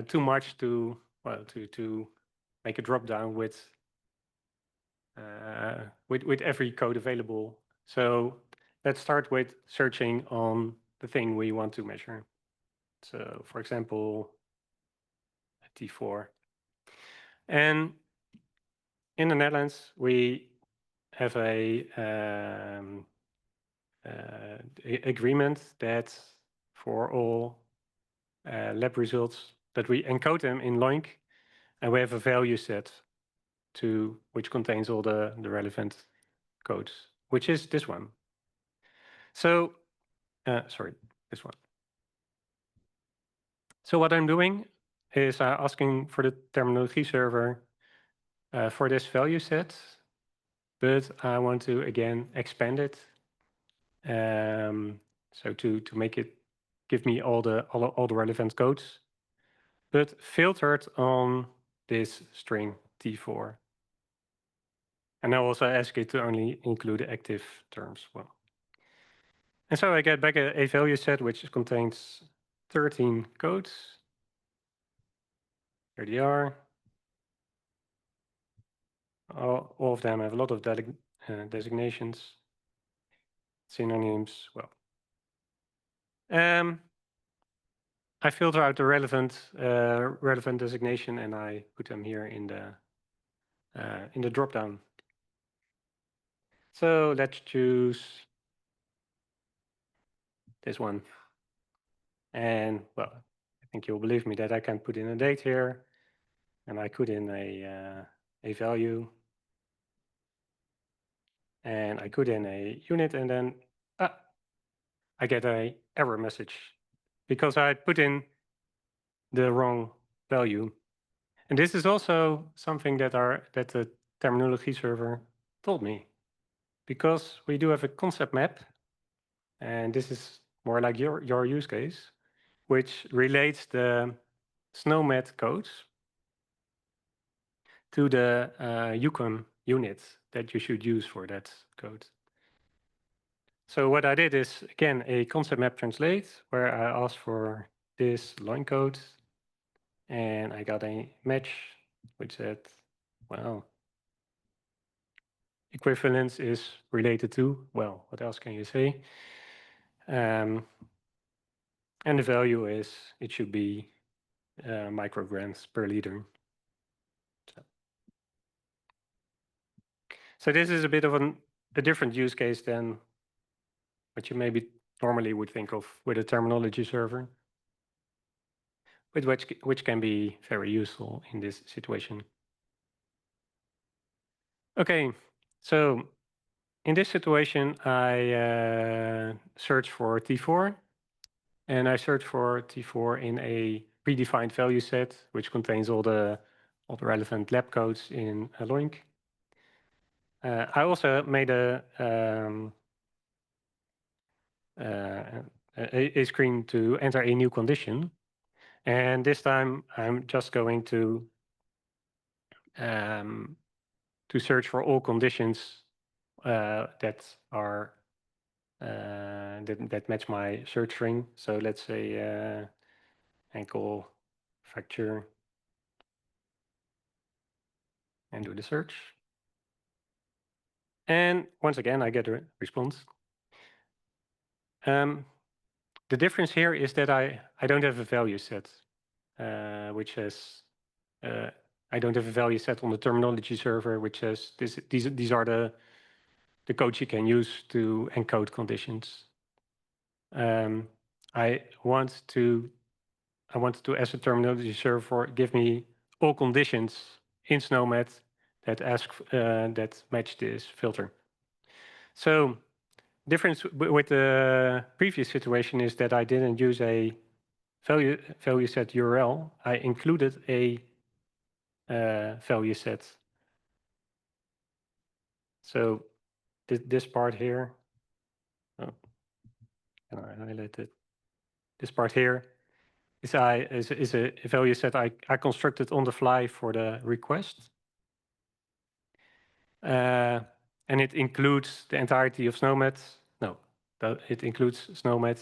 too much to make a drop down with every code available. So let's start with searching on the thing we want to measure. So, for example, T4. And in the Netherlands, we have a agreement that for all lab results that we encode them in LOINC, and we have a value set which contains all the relevant codes, which is this one. So, sorry, this one. So what I'm doing is asking for the terminology server for this value set, but I want to again expand it. So to make it give me all the relevant codes, but filtered on this string T4. And I also ask it to only include active terms. Well, and so I get back a value set which contains 13 codes. Here they are. All of them have a lot of designations, synonyms. Well, I filter out the relevant designation and I put them here in the dropdown. So let's choose this one. And well, I think you'll believe me that I can put in a date here, and I put in a value, and I put in a unit, and then I get a error message because I put in the wrong value. And this is also something that the terminology server told me, because we do have a concept map, and this is more like your use case, which relates the SNOMED codes to the Yukon unit that you should use for that code. So what I did is, again, a concept map translate, where I asked for this line code, and I got a match which said, well, equivalence is related to, well, what else can you say? And the value is, it should be micrograms per liter. So. So this is a bit of a different use case than what you maybe normally would think of with a terminology server, which can be very useful in this situation. Okay, so in this situation, I search for T4, and I search for T4 in a predefined value set, which contains all the relevant lab codes in a LOINC. I also made a screen to enter a new condition, and this time I'm just going to search for all conditions that are that match my search string. So let's say ankle fracture, and do the search. And once again, I get a response. The difference here is that I don't have a value set, which says I don't have a value set on the terminology server, which says these are the codes you can use to encode conditions. I want to, as a terminology server, give me all conditions in SNOMED that that match this filter. So difference with the previous situation is that I didn't use a value set URL. I included a value set. So this part here, oh, can I highlight it? This part here is a value set I constructed on the fly for the request. And it includes the entirety of SNOMED. No, it includes SNOMED,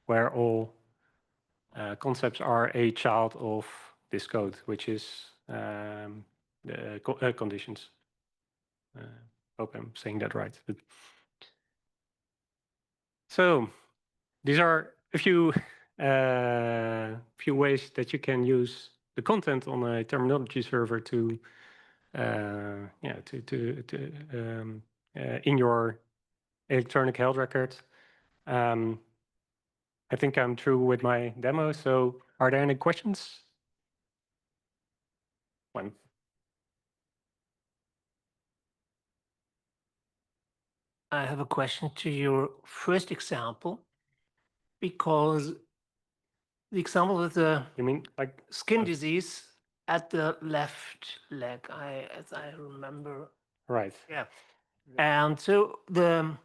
where all concepts are a child of this code, which is the conditions. Hope I'm saying that right. But so these are a few ways that you can use the content on a terminology server to in your electronic health record. I think I'm through with my demo. So are there any questions? One. I have a question to your first example, because the example with the You mean like skin disease at the left leg, as I remember. Right. Yeah. And so the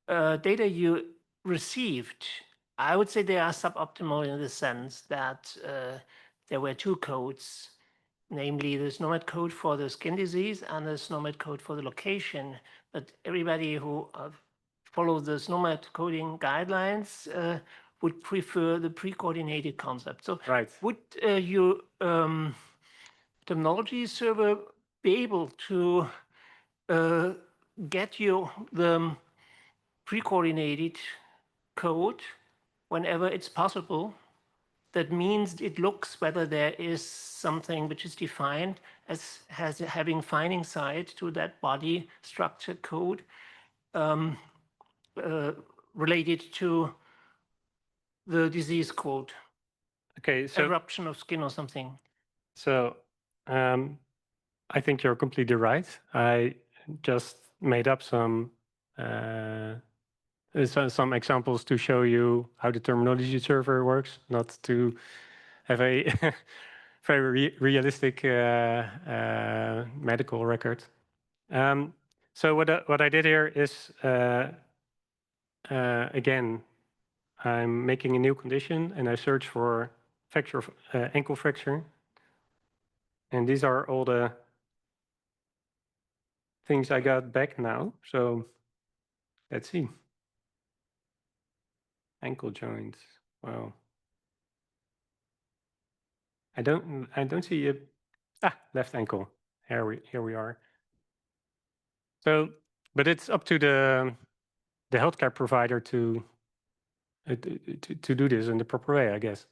data you received, I would say they are suboptimal in the sense that there were two codes, namely the SNOMED code for the skin disease and the SNOMED code for the location. But everybody who follows the SNOMED coding guidelines would prefer the pre-coordinated concept. So right. Would your terminology server be able to get you the pre-coordinated code whenever it's possible? That means it looks whether there is something which is defined as having finding side to that body structure code related to the disease code. Okay, so eruption of skin or something. So I think you're completely right. I just made up some examples to show you how the terminology server works, not to have a very realistic medical record. So what I did here is, again, I'm making a new condition and I search for fracture, ankle fracture. And these are all the things I got back now. So let's see. Ankle joint. Well, I don't see a left ankle. Here we are. So, but it's up to the healthcare provider to do this in the proper way, I guess.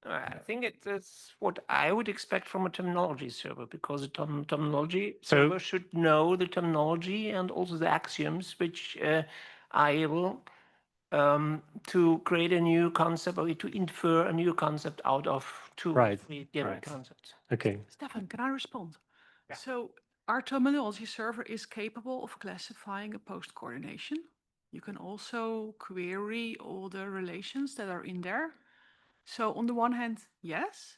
I think it's what I would expect from a terminology server, because a terminology So- server should know the terminology and also the axioms which are able to create a new concept or to infer a new concept out of two or Right, three given right. concepts. Okay. Stefan, can I respond? So our terminology server is capable of classifying a post coordination. You can also query all the relations that are in there. So on the one hand, yes.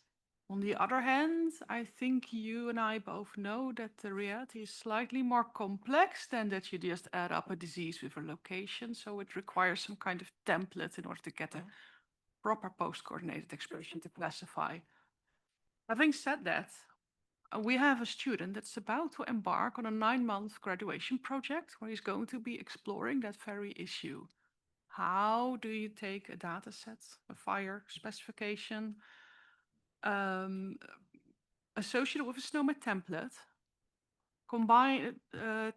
On the other hand, I think you and I both know that the reality is slightly more complex than that you just add up a disease with a location. So it requires some kind of template in order to get a proper post-coordinated expression to classify. Having said that, we have a student that's about to embark on a 9-month graduation project where he's going to be exploring that very issue. How do you take a data set, a FHIR specification, associated with a SNOMED template, combine,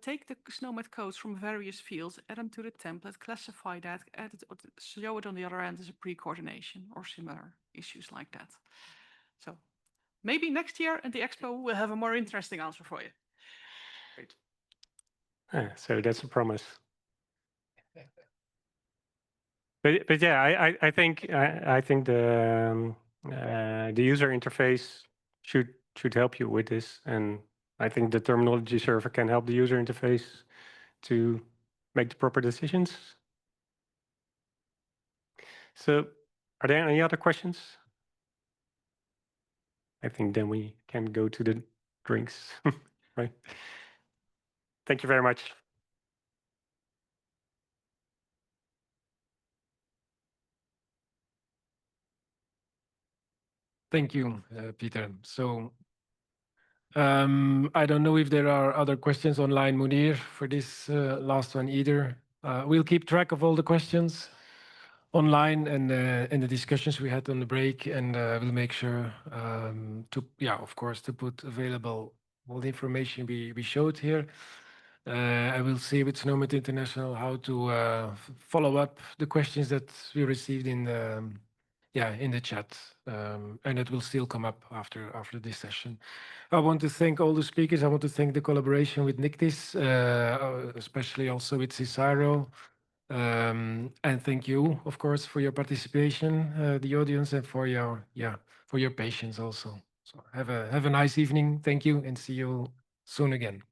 take the SNOMED codes from various fields, add them to the template, classify that, add it, show it on the other end as a pre-coordination or similar issues like that. So maybe next year at the expo, we'll have a more interesting answer for you. Great. So that's a promise. But yeah, I think the user interface should help you with this, and I think the terminology server can help the user interface to make the proper decisions. So, are there any other questions? I think then we can go to the drinks, right? Thank you very much. Thank you, Peter. So I don't know if there are other questions online, Munir, for this last one either. We'll keep track of all the questions online and the discussions we had on the break, and we'll make sure to, of course, to put available all the information we showed here. I will see with SNOMED International how to follow up the questions that we received in the chat, and it will still come up after this session. I want to thank all the speakers. I want to thank the collaboration with NICTIS, especially also with CSIRO. And thank you, of course, for your participation, the audience, and for your patience also. So have a nice evening. Thank you, and see you soon again.